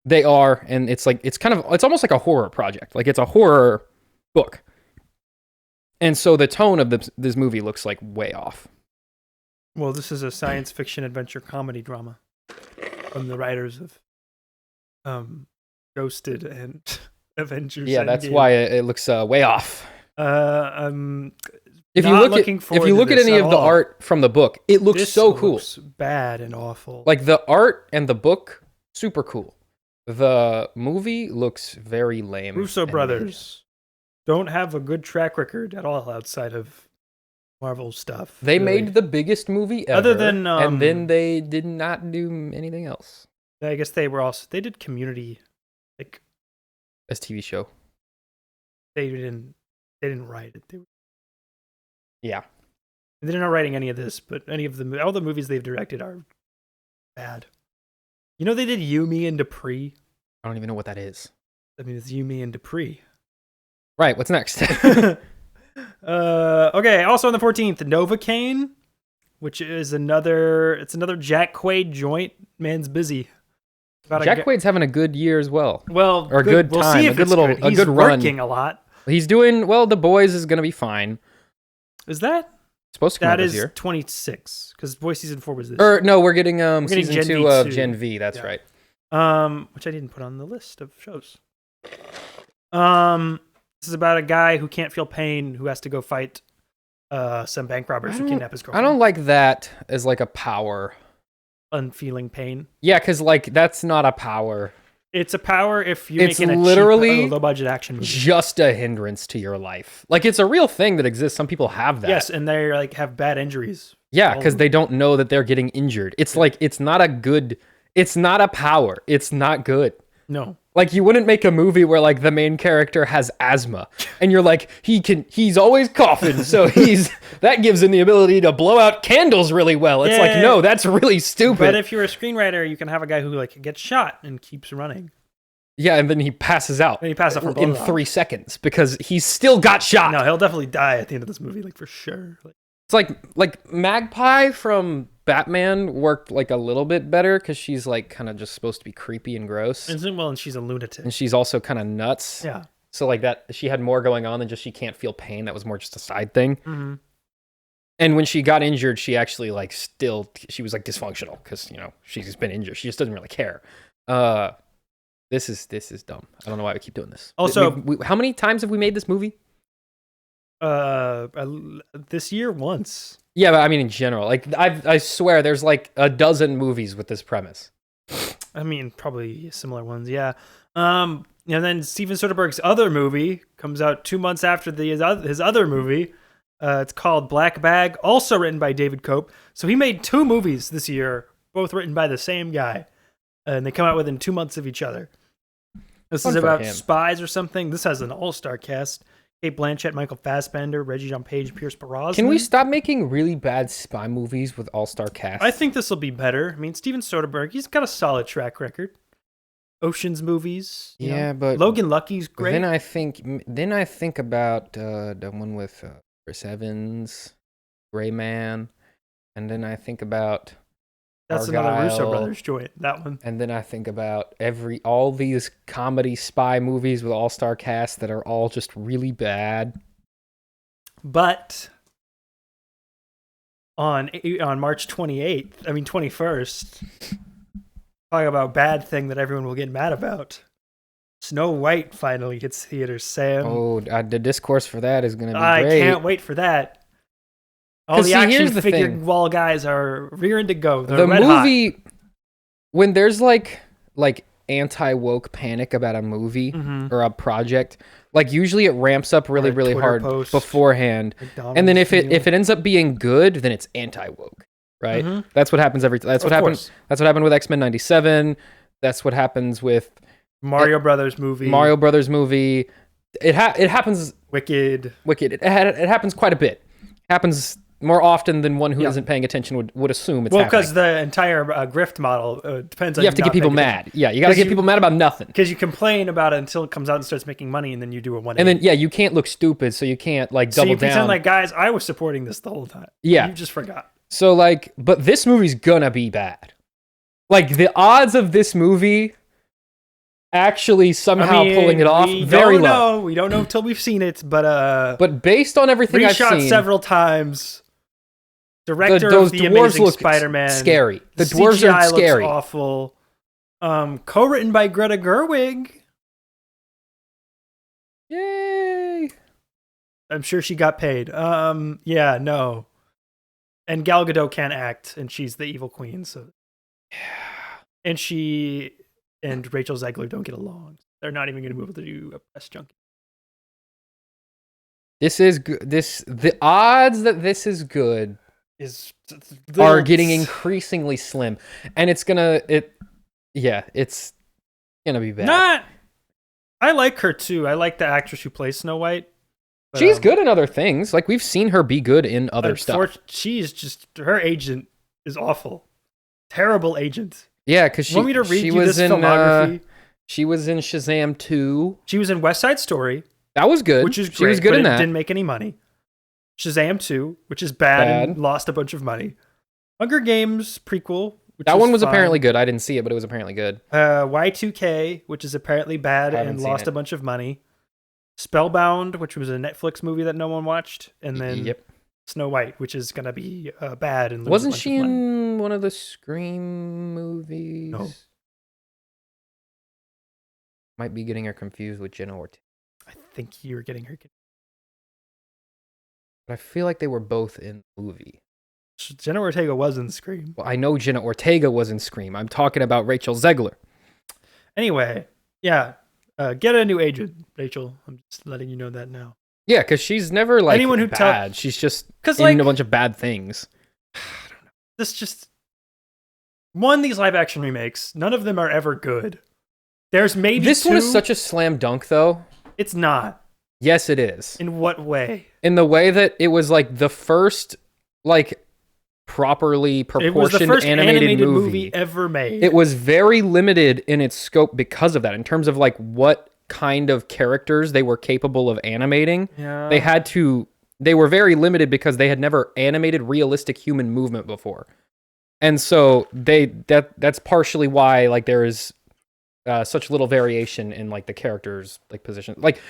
they are, and it's almost like a horror project. Like it's a horror book. And so the tone of this movie looks like way off. Well, this is a science fiction adventure comedy drama from the writers of Ghosted and Avengers. Yeah, that's why it looks way off. If you look at any of the art from the book, it looks so cool. Looks bad and awful. Like the art and the book, super cool. The movie looks very lame. Russo brothers don't have a good track record at all outside of Marvel stuff. They made the biggest movie ever, other than and then they did not do anything else. I guess they did Community, like as TV show. They didn't write it. Yeah. They're not writing any of this, but all the movies they've directed are bad. You know, they did Yumi and Dupree. I don't even know what that is. I mean, it's Yumi and Dupree. Right. What's next? Okay. Also on the 14th, Novocaine, which is another Jack Quaid joint. Man's busy. Jack Quaid's having a good year as well. Well, or a good time. We'll see if a good run. He's working a lot. He's doing well. The Boys is going to be fine. Is that supposed to come out this year? That is 26 because Boys season 4 was this. No, we're getting season 2 of Gen V. That's right. Which I didn't put on the list of shows. This is about a guy who can't feel pain who has to go fight some bank robbers who kidnap his girlfriend. I don't like that as like a power. Unfeeling pain. Yeah, because like that's not a power. It's a power if you're making a cheap, low-budget action movie. Just a hindrance to your life. Like, it's a real thing that exists. Some people have that. Yes, and they like have bad injuries. Yeah, because they don't know that they're getting injured. It's like, it's not a power. It's not good. No. Like, you wouldn't make a movie where, like, the main character has asthma. And you're like, he's always coughing, so that gives him the ability to blow out candles really well. It's like, no, that's really stupid. But if you're a screenwriter, you can have a guy who, like, gets shot and keeps running. Yeah, and then he passes out. And he passes out in 3 seconds because he's still got shot. No, he'll definitely die at the end of this movie, like for sure. It's like Magpie from Batman worked like a little bit better because she's like kind of just supposed to be creepy and gross. And she's a lunatic. And she's also kind of nuts. Yeah. So like that, she had more going on than just she can't feel pain. That was more just a side thing. Mm-hmm. And when she got injured, she actually like she was like dysfunctional because she's been injured. She just doesn't really care. This is dumb. I don't know why we keep doing this. Also, how many times have we made this movie? This year once. Yeah, but I mean in general, like I swear there's like a dozen movies with this premise. I mean, probably similar ones, yeah. And then Steven Soderbergh's other movie comes out 2 months after his other movie. It's called Black Bag, also written by David Koepp. So he made 2 movies this year, both written by the same guy, and they come out within 2 months of each other. This is about spies or something. This has an all-star cast. Kate Blanchett, Michael Fassbender, Reggie-Jean Page, Pierce Brosnan. Can we stop making really bad spy movies with all-star cast? I think this will be better. I mean, Steven Soderbergh, he's got a solid track record. Ocean's movies. But Logan Lucky's great. Then I think about the one with Chris Evans, Gray Man, and then I think about that's Argyle, another Russo brothers joint. That one. And then I think about all these comedy spy movies with all-star casts that are all just really bad. But on March 21st, talk about bad thing that everyone will get mad about. Snow White finally hits theaters, Sam. Oh, the discourse for that is going to be great. I can't wait for that. All the action figure wall guys are rearing to go. They're the red movie, hot. When there's like anti-woke panic about a movie or a project, like usually it ramps up really hard beforehand, and then if it ends up being good, then it's anti-woke, right? Mm-hmm. That's what happens That's what happened with X-Men '97. That's what happens with Mario Brothers movie. It happens. Wicked. It happens quite a bit. Happens more often than one who isn't paying attention would assume it's happening. Well, because the entire grift model depends on you have to get people mad. Yeah, you got to get people mad about nothing. Because you complain about it until it comes out and starts making money, and then you do a 180. And then, you can't look stupid, so you can't, double down. So you pretend like, guys, I was supporting this the whole time. Yeah. You just forgot. So, but this movie's gonna be bad. Like, the odds of this movie actually somehow pulling it off, very low. We don't know until we've seen it, but based on everything I've seen... Reshot several times... Director of The Amazing Spider-Man. Scary. The dwarves CGI are scary. Looks awful. Co-written by Greta Gerwig. Yay! I'm sure she got paid. Yeah, no. And Gal Gadot can't act, and she's the evil queen. So, and she and Rachel Zegler don't get along. They're not even going to be able to do a press junket. This is good. The odds that this is good are getting increasingly slim, and it's gonna be bad. I like her too. I like the actress who plays Snow White. But, she's good in other things. Like, we've seen her be good in other stuff. She's just, her agent is awful, terrible agent. Yeah, because want me to read you this filmography? She was in Shazam 2. She was in West Side Story. That was good. Which is great. She was good in that. It didn't make any money. Shazam 2, which is bad and lost a bunch of money. Hunger Games prequel. That one was apparently good. I didn't see it, but it was apparently good. Y2K, which is apparently bad and lost a bunch of money. Spellbound, which was a Netflix movie that no one watched. And then Snow White, which is going to be bad. And wasn't she in one of the Scream movies? No. Might be getting her confused with Jenna Ortega. I think you're getting her confused. But I feel like they were both in the movie. Jenna Ortega was in Scream. Well, I know Jenna Ortega was in Scream. I'm talking about Rachel Zegler. Anyway, yeah. Get a new agent, Rachel. I'm just letting you know that now. Yeah, because she's never anyone who bad. She's just in a bunch of bad things. I don't know. These live action remakes, none of them are ever good. There's maybe this one is such a slam dunk, though. It's not. Yes, it is. In what way? In the way that it was the first properly It proportioned was the first animated movie ever made. It was very limited in its scope because of that, in terms of like what kind of characters they were capable of animating. Yeah. They were very limited because they had never animated realistic human movement before. And so that's partially why like there is such little variation in like the characters like position. Like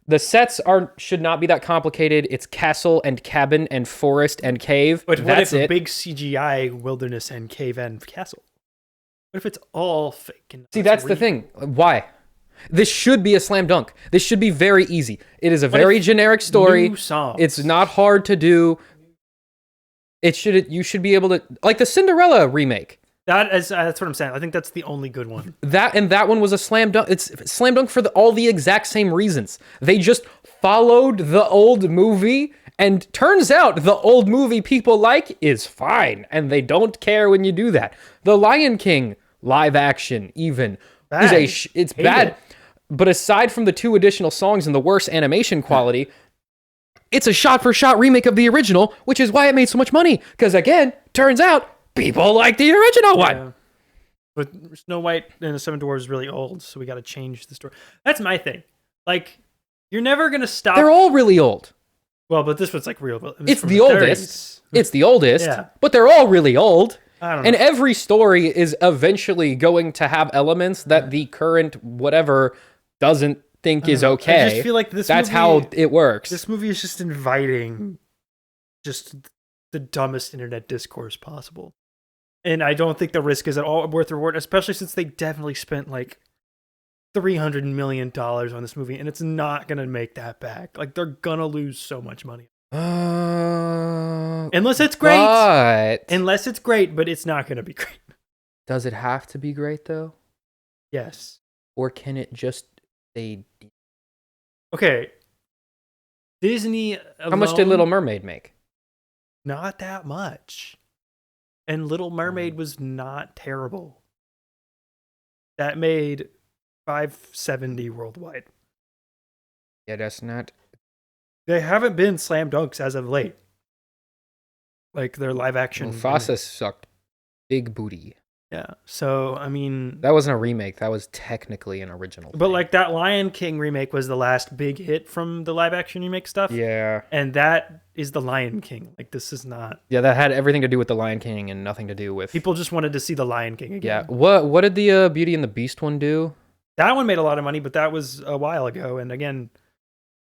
the sets should not be that complicated. It's castle and cabin and forest and cave. But what that's if it. a big CGI wilderness and cave and castle? What if it's all fake? And See, that's the thing. Why? This should be a slam dunk. This should be very easy. It is a very generic story. New songs. It's not hard to do. You should be able to, like the Cinderella remake. That's what I'm saying. I think that's the only good one. That one was a slam dunk. It's slam dunk for all the exact same reasons. They just followed the old movie, and turns out the old movie people like is fine, and they don't care when you do that. The Lion King live action even it's bad. But aside from the 2 additional songs and the worse animation quality, it's a shot-for-shot remake of the original, which is why it made so much money. Because again, turns out people like the original one. Yeah. But Snow White and the Seven Dwarfs is really old, so we got to change the story. That's my thing. Like, you're never gonna stop. They're all really old. Well, but this one's like real. It's the oldest. It's the oldest. Yeah. But they're all really old. I don't know. And every story is eventually going to have elements that the current whatever doesn't think is okay. I just feel like that's how it works. This movie is just inviting just the dumbest internet discourse possible. And I don't think the risk is at all worth the reward, especially since they definitely spent like $300 million on this movie, and it's not going to make that back. Like, they're going to lose so much money. Unless it's great. Unless it's great, but it's not going to be great. Does it have to be great, though? Yes. Or can it just stay... Okay. Disney alone, how much did Little Mermaid make? Not that much. And Little Mermaid was not terrible. That made $570 worldwide. Yeah, that's not... They haven't been slam dunks as of late. Like, their live action... Mufasa sucked big booty. Yeah, so, I mean... That wasn't a remake. That was technically an original But, thing. like, that Lion King remake was the last big hit from the live action remake stuff. Yeah. And that is the Lion King. Like, this is not... Yeah, that had everything to do with the Lion King and nothing to do with... People just wanted to see the Lion King again. Yeah. What did the Beauty and the Beast one do? That one made a lot of money, but that was a while ago. And again,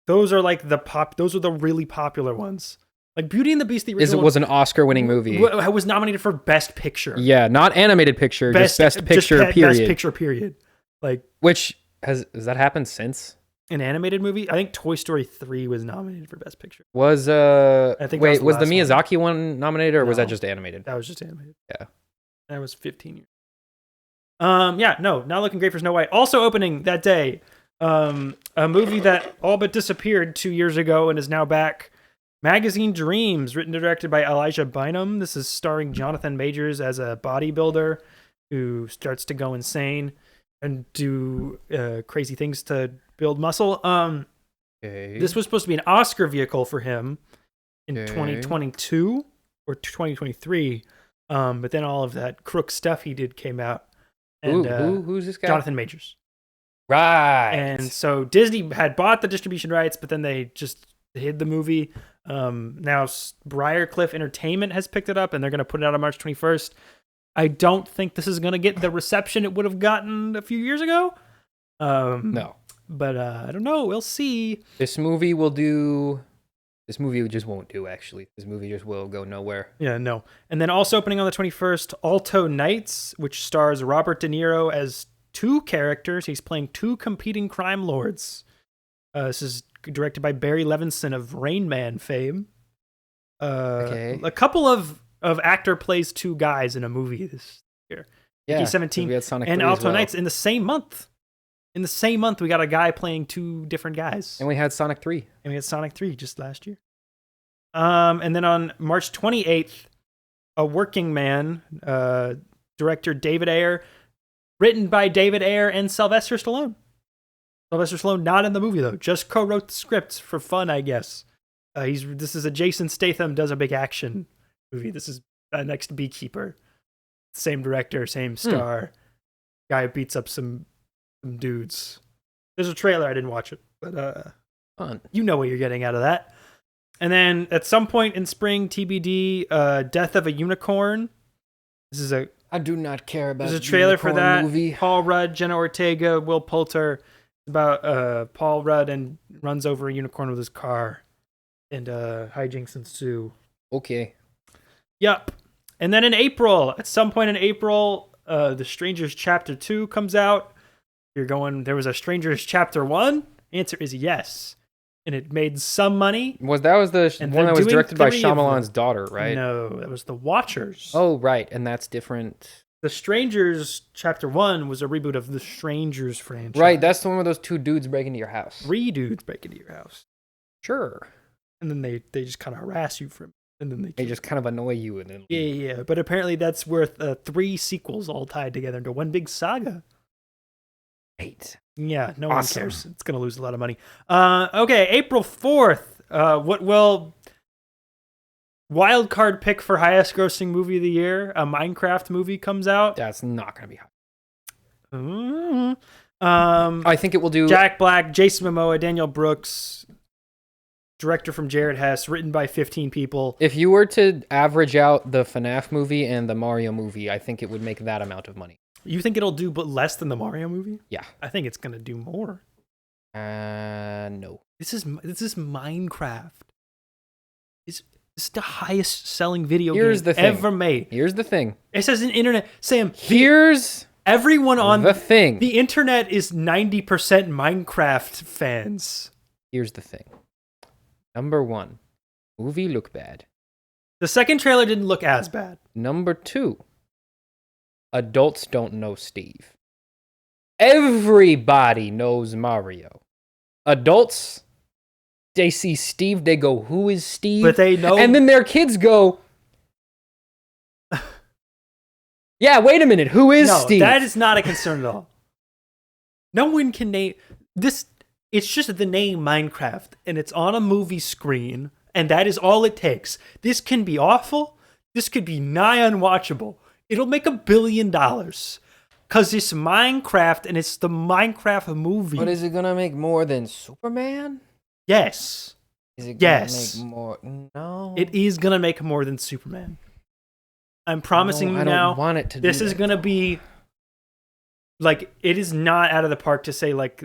those are like those are the really popular ones. Like Beauty and the Beast, the original was an Oscar-winning movie. Was nominated for Best Picture. Yeah, not animated picture, just Best Picture, period. Best Picture, period. Like, which has that happened since? An animated movie? I think Toy Story 3 was nominated for Best Picture. Was I think was the Miyazaki one nominated, or was that just animated? That was just animated. Yeah. That was 15 years. Not looking great for Snow White. Also opening that day, a movie that all but disappeared 2 years ago and is now back. Magazine Dreams, written and directed by Elijah Bynum. This is starring Jonathan Majors as a bodybuilder who starts to go insane and do crazy things to build muscle. This was supposed to be an Oscar vehicle for him in 2022 or 2023, but then all of that crook stuff he did came out. And who's this guy? Jonathan Majors. Right. And so Disney had bought the distribution rights, but then they just hid the movie. Now Briarcliff Entertainment has picked it up, and they're going to put it out on March 21st. I don't think this is going to get the reception it would have gotten a few years ago. No. But I don't know. We'll see. This movie just won't do, actually. This movie just will go nowhere. Yeah, no. And then also opening on the 21st, Alto Knights, which stars Robert De Niro as 2 characters. He's playing 2 competing crime lords. This is directed by Barry Levinson of Rain Man fame. A couple of actor plays 2 guys in a movie this year. Yeah, 17 and Alto Knights in the same month. In the same month, we got a guy playing 2 different guys. And we had Sonic 3. And we had Sonic 3 just last year. And then on March 28th, A Working Man, director David Ayer, written by David Ayer and Sylvester Stallone. Sylvester Stallone not in the movie, though. Just co-wrote the script for fun, I guess. This is a Jason Statham does a big action movie. This is next Beekeeper. Same director, same star. Guy beats up some dudes. There's a trailer. I didn't watch it, but Fun. You know what you're getting out of that. And then at some point in spring, TBD, Death of a Unicorn. I do not care about. There's a trailer for that. Movie. Paul Rudd, Jenna Ortega, Will Poulter. It's about Paul Rudd and runs over a unicorn with his car, and hijinks ensue. Okay. Yep. And then in April, at some point in April, The Strangers Chapter 2 comes out. There was a Strangers Chapter 1? Answer is yes. And it made some money. That was the one that was directed by Shyamalan's daughter, right? No, that was The Watchers. Oh, right. And that's different. The Strangers Chapter 1 was a reboot of the Strangers franchise. Right, that's the one where those 2 dudes break into your house. 3 dudes break into your house. Sure. And then they just kind of harass you and then they just kind of annoy you and then Yeah. But apparently that's worth 3 sequels all tied together into one big saga. Great. Yeah, no one cares. It's going to lose a lot of money. Okay, April 4th. Wild card pick for highest grossing movie of the year. A Minecraft movie comes out. That's not going to be high. Mm-hmm. I think it will do Jack Black, Jason Momoa, Daniel Brooks, director from Jared Hess, written by 15 people. If you were to average out the FNAF movie and the Mario movie, I think it would make that amount of money. You think it'll do but less than the Mario movie? Yeah. I think it's going to do more. No. This is Minecraft. This is the highest selling video game ever made. Here's the thing. It says in internet, Sam. Everyone on the thing. The internet is 90% Minecraft fans. Here's the thing. Number 1, movie look bad. The second trailer didn't look as bad. Number 2, adults don't know Steve. Everybody knows Mario. Adults, they see Steve, they go, who is Steve? But they know. And then their kids go, yeah, wait a minute, who is Steve? That is not a concern at all. No one can name this. It's just the name Minecraft, and it's on a movie screen, and that is all it takes. This can be awful. This could be nigh unwatchable. It'll make $1 billion. Because it's Minecraft, and it's the Minecraft movie. But is it going to make more than Superman? Yes. Is it going to make more? No. It is going to make more than Superman. I'm promising you now. I don't want it to. This is going to be, like, it is not out of the park to say, like,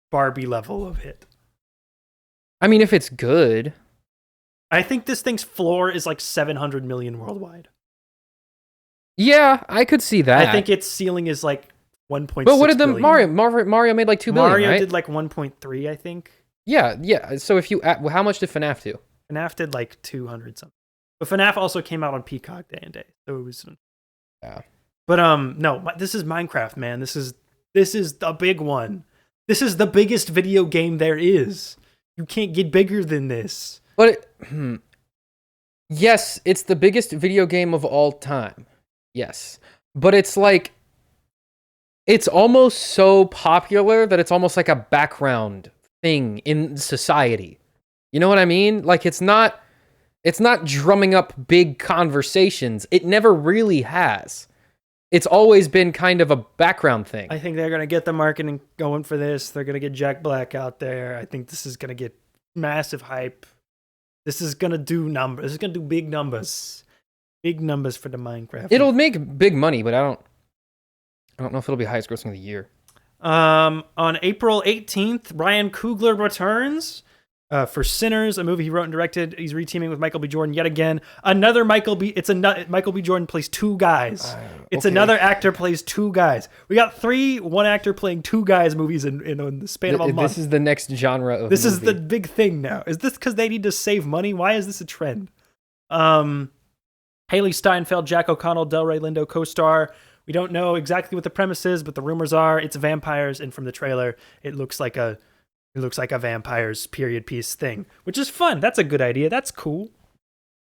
Barbie level of hit. I mean, if it's good. I think this thing's floor is like 700 million worldwide. Yeah, I could see that. I think its ceiling is like 1.6 But what did the billion. Mario made like $2 billion, Mario right? did like 1.3, I think. Yeah. So if you how much did FNAF do? FNAF did like 200 something. But FNAF also came out on Peacock day and day. So it was Yeah. But no, this is Minecraft, man. This is the big one. This is the biggest video game there is. You can't get bigger than this. But yes, it's the biggest video game of all time. Yes. But it's like it's almost so popular that it's almost like a background thing in society. You know what I mean? Like it's not drumming up big conversations. It never really has. It's always been kind of a background thing. I think they're going to get the marketing going for this. They're going to get Jack Black out there. I think this is going to get massive hype. This is going to do numbers. This is going to do big numbers. Big numbers for the Minecraft. It'll make big money, but I don't know if it'll be highest grossing of the year. On April 18th, Ryan Coogler returns for Sinners, a movie he wrote and directed. He's reteaming with Michael B. Jordan yet again. Another Michael B. Michael B. Jordan plays 2 guys. It's another actor plays 2 guys. We got 3 one actor playing 2 guys movies in the span of a month. This is the next genre of This movie. is the big thing now. Is this because they need to save money? Why is this a trend? Haley Steinfeld, Jack O'Connell, Delray Lindo co-star. We don't know exactly what the premise is, but the rumors are it's vampires, and from the trailer, it looks like a vampires period piece thing, which is fun. That's a good idea. That's cool.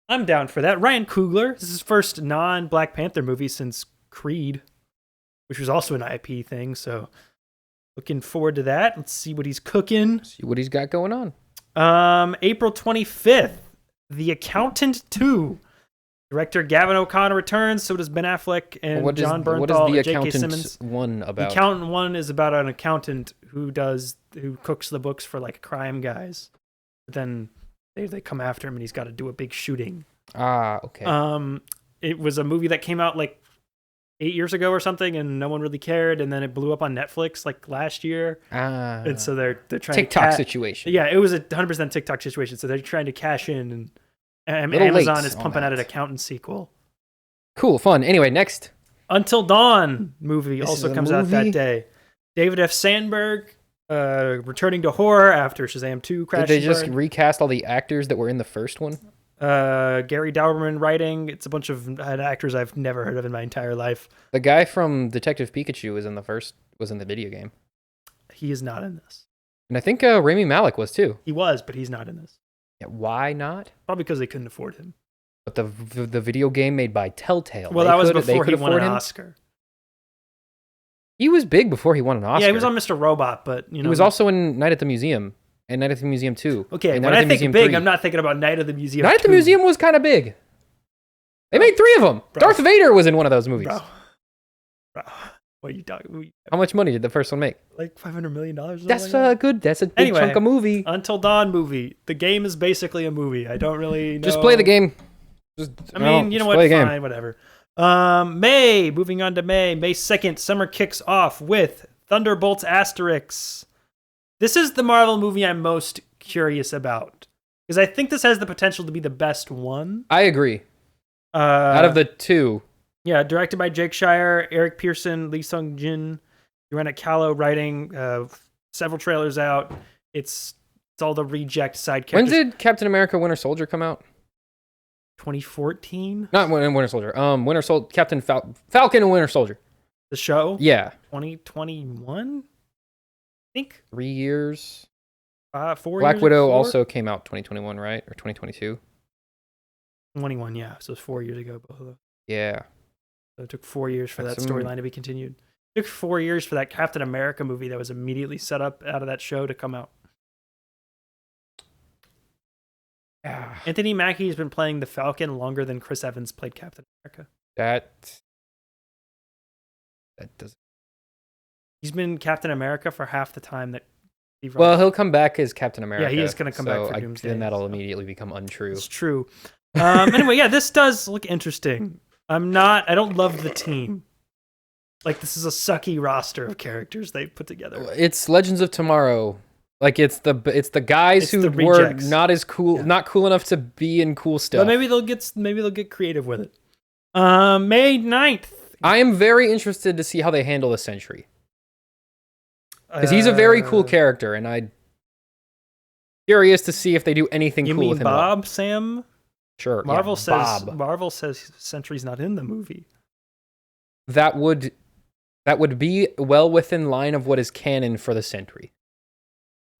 I'm down for that. Ryan Coogler, this is his first non-Black Panther movie since Creed, which was also an IP thing, so looking forward to that. Let's see what he's cooking. See what he's got going on. April 25th, The Accountant 2. Director Gavin O'Connor returns. So does Ben Affleck and John Bernthal what is the and J.K. Accountant Simmons. one about? The Accountant one is about an accountant who cooks the books for like crime guys. But then they come after him and he's got to do a big shooting. Okay. It was a movie that came out like 8 years ago or something, and no one really cared. And then it blew up on Netflix like last year. And so they're trying TikTok situation. Yeah, it was a 100% TikTok situation. So they're trying to cash in, and Amazon is pumping out an accountant sequel. Cool, fun. Anyway, next. Until Dawn movie also comes out that day. David F. Sandberg returning to horror after Shazam 2 crashed. Did they just recast all the actors that were in the first one? Gary Dauberman writing. It's a bunch of actors I've never heard of in my entire life. The guy from Detective Pikachu was in the video game. He is not in this. And I think Rami Malek was too. He was, but he's not in this. Yeah, why not? Probably because they couldn't afford him. But the video game made by Telltale. Well, that was before he won an Oscar. He was big before he won an Oscar. Yeah, he was on Mr. Robot, but he was also in Night at the Museum and Night at the Museum 2. Okay, when I think big, I'm not thinking about Night at the Museum. Night at the Museum was kind of big. They made 3 of them. Bro. Darth Vader was in one of those movies. Bro. What are you talking? How much money did the first one make? Like $500 million. That's good. That's a big chunk of movie. Until Dawn movie. The game is basically a movie. I don't really know. Just play the game. You know what? Fine, whatever. Moving on to May 2nd, summer kicks off with Thunderbolts Asterix. This is the Marvel movie I'm most curious about, because I think this has the potential to be the best one. I agree. Out of the 2. Yeah, directed by Jake Shire, Eric Pearson, Lee Sung Jin, Joanna Callow writing, several trailers out. It's all the reject side characters. When did Captain America Winter Soldier come out? 2014? Not Winter Soldier. Captain Falcon and Winter Soldier. The show? Yeah. 2021? I think. 3 years. 4 years. Black Widow also came out 2021, right? Or 2022? 21, yeah. So it's 4 years ago, both of those. Yeah. So it took 4 years for that storyline to be continued. It took 4 years for that Captain America movie that was immediately set up out of that show to come out. Yeah. Anthony Mackie has been playing the Falcon longer than Chris Evans played Captain America. That doesn't. He's been Captain America for half the time that Steve Well, he'll come back as Captain America. Yeah, he is going to come back for Doomsday. Then that'll immediately become untrue. It's true. Anyway, yeah, this does look interesting. I don't love the team. Like, this is a sucky roster of characters they put together. It's Legends of Tomorrow. Like, it's the guys who were not as cool, not cool enough to be in cool stuff. But maybe they'll get creative with it. May 9th. I am very interested to see how they handle the Sentry. Because he's a very cool character, and I'm curious to see if they do anything cool with him. You mean Bob, Sam? Sure. Marvel says Sentry's not in the movie. That would be well within line of what is canon for the Sentry.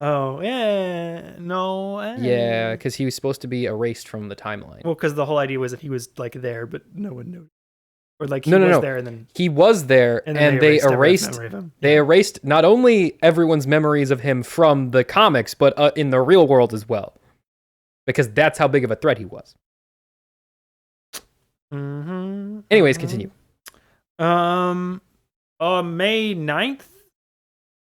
Oh, yeah. No. Yeah, because he was supposed to be erased from the timeline. Well, because the whole idea was that he was like there, but no one knew. Or like he was there and then he was there and they erased not only everyone's memories of him from the comics, but in the real world as well. Because that's how big of a threat he was. Mm-hmm. Anyways, continue. May 9th,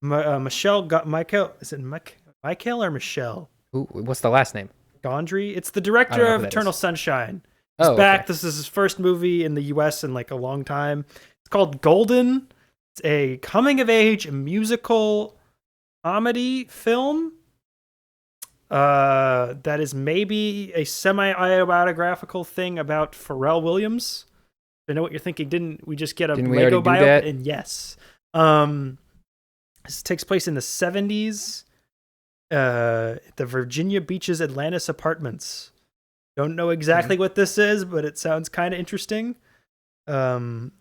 Michael, is it Michael or Michelle? Ooh, what's the last name? Gondry. It's the director of Eternal Sunshine. He's back. Okay. This is his first movie in the U.S. in like a long time. It's called Golden. It's a coming-of-age musical comedy film. That is maybe a semi-autobiographical thing about Pharrell Williams. I know what you're thinking. Didn't we just get a Lego biopic? And yes. This takes place in the 70s. The Virginia Beaches Atlantis apartments. Don't know exactly what this is, but it sounds kind of interesting. Cast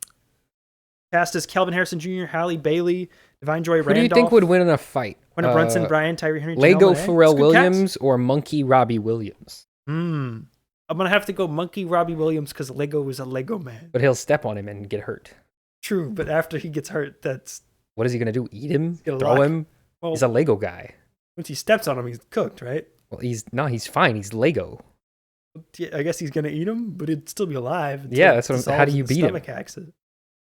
as Kelvin Harrison Jr., Halle Bailey, Divine Joy Randolph. Who do you think would win in a fight? Quentin Brunson, Brian Tyree Henry, Lego Pharrell Williams or Monkey Robbie Williams? I'm going to have to go Monkey Robbie Williams because Lego is a Lego man. But he'll step on him and get hurt. True, but after he gets hurt, that's... What is he going to do? Eat him? Throw him? Well, he's a Lego guy. Once he steps on him, he's cooked, right? Well, he's fine. He's Lego. I guess he's gonna eat him, but it'd still be alive. Yeah, that's what. How do you beat him? Accident.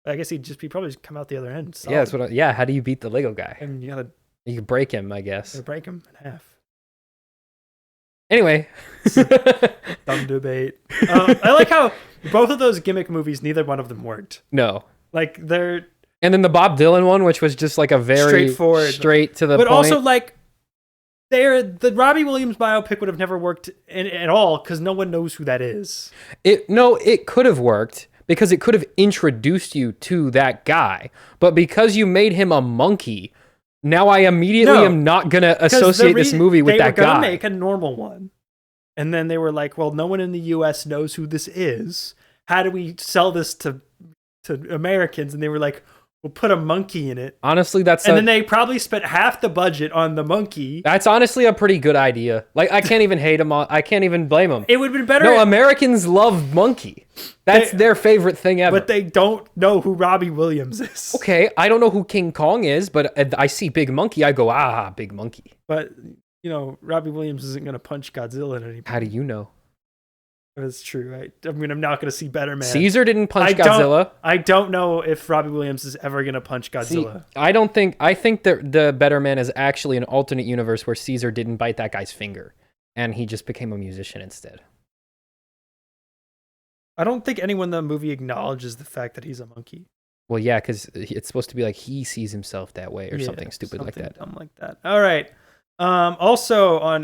I guess he'd probably just come out the other end. Solid. Yeah, that's what. Yeah, how do you beat the Lego guy? And you can break him, I guess. Break him in half. Anyway, dumb debate. I like how both of those gimmick movies, neither one of them worked. No, like they're. And then the Bob Dylan one, which was just like a very straightforward, straight to the point. But also like. The Robbie Williams biopic would have never worked at all because no one knows who that is. It could have worked because it could have introduced you to that guy. But because you made him a monkey, now I immediately am not going to associate this movie with that guy. They were going to make a normal one. And then they were like, well, no one in the U.S. knows who this is. How do we sell this to Americans? And they were like, we'll put a monkey in it. Honestly, then they probably spent half the budget on the monkey. That's honestly a pretty good idea. Like, I can't even hate them. I can't even blame them. It would have been better. No, Americans love monkey. That's their favorite thing ever. But they don't know who Robbie Williams is. Okay, I don't know who King Kong is, but I see Big Monkey. I go, Big Monkey. But, Robbie Williams isn't going to punch Godzilla at any point. How do you know? That's true, right? I mean, I'm not going to see Better Man. Caesar didn't punch Godzilla. I don't know if Robbie Williams is ever going to punch Godzilla. See, I think that the Better Man is actually an alternate universe where Caesar didn't bite that guy's finger, and he just became a musician instead. I don't think anyone in the movie acknowledges the fact that he's a monkey. Well, yeah, because it's supposed to be like he sees himself that way or something stupid like that. Dumb like that. All right. Also on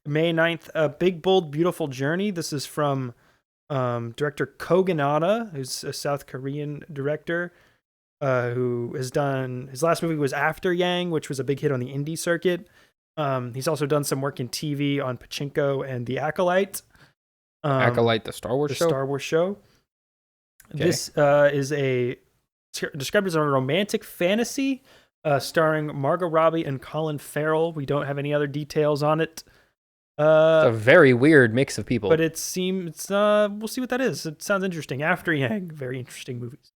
May 9th, Big, Bold, Beautiful Journey. This is from director Ko Ganada, who's a South Korean director who has done... His last movie was After Yang, which was a big hit on the indie circuit. He's also done some work in TV on Pachinko and The Acolyte. Acolyte, the Star Wars show? The Star Wars show. Okay. This is described as a romantic fantasy starring Margot Robbie and Colin Farrell. We don't have any other details on it. It's a very weird mix of people. But it seems, we'll see what that is. It sounds interesting. After Yang, very interesting movies.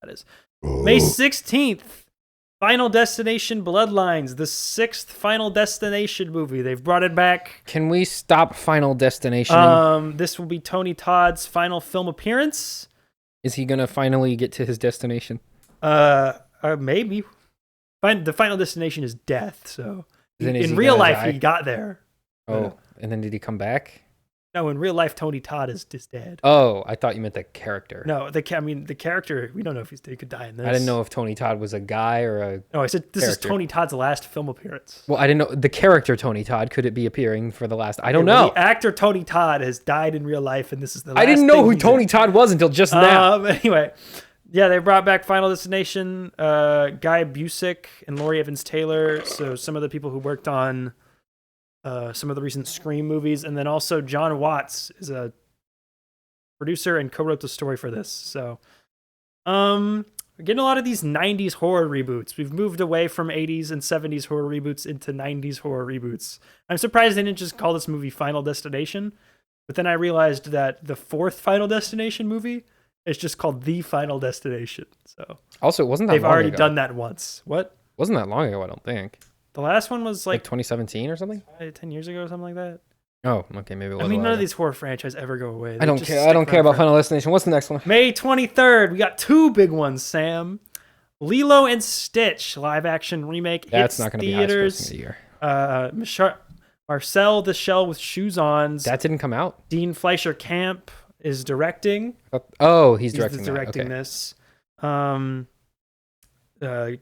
That is. May 16th, Final Destination Bloodlines, the 6th Final Destination movie. They've brought it back. Can we stop Final Destination? This will be Tony Todd's final film appearance. Is he going to finally get to his destination? Maybe. The final destination is death, so in real life he got there. Oh, and then did he come back? No, in real life Tony Todd is dead. Oh, I thought you meant the character. No, the character, we don't know if he could die in this. I didn't know if Tony Todd was a guy or a No, I said this character. Is Tony Todd's last film appearance. Well, I didn't know the character Tony Todd. Could it be appearing for the last? I don't know. The actor Tony Todd has died in real life, and this is the last I didn't know who Tony Todd was until just now. Anyway, yeah, they brought back Final Destination, Guy Busick and Laurie Evans Taylor. So some of the people who worked on some of the recent Scream movies, and then also John Watts is a producer and co-wrote the story for this. So we're getting a lot of these 90s horror reboots. We've moved away from 80s and 70s horror reboots into 90s horror reboots. I'm surprised they didn't just call this movie Final Destination, but then I realized that the 4th Final Destination movie is just called The Final Destination. So also, it wasn't that they've long already ago. Done that once. What? Wasn't that long ago, I don't think. The last one was like 2017 or something? 10 years ago or something like that. Oh, okay, maybe it was. I mean, none of these horror franchises ever go away. I don't care. I don't care about Final Destination. What's the next one? May 23rd. We got 2 big ones, Sam. Lilo and Stitch live action remake. That's not going to be high grossing of the year. Marcel the Shell with Shoes On. That didn't come out. Dean Fleischer Camp is directing. Oh, he's directing this.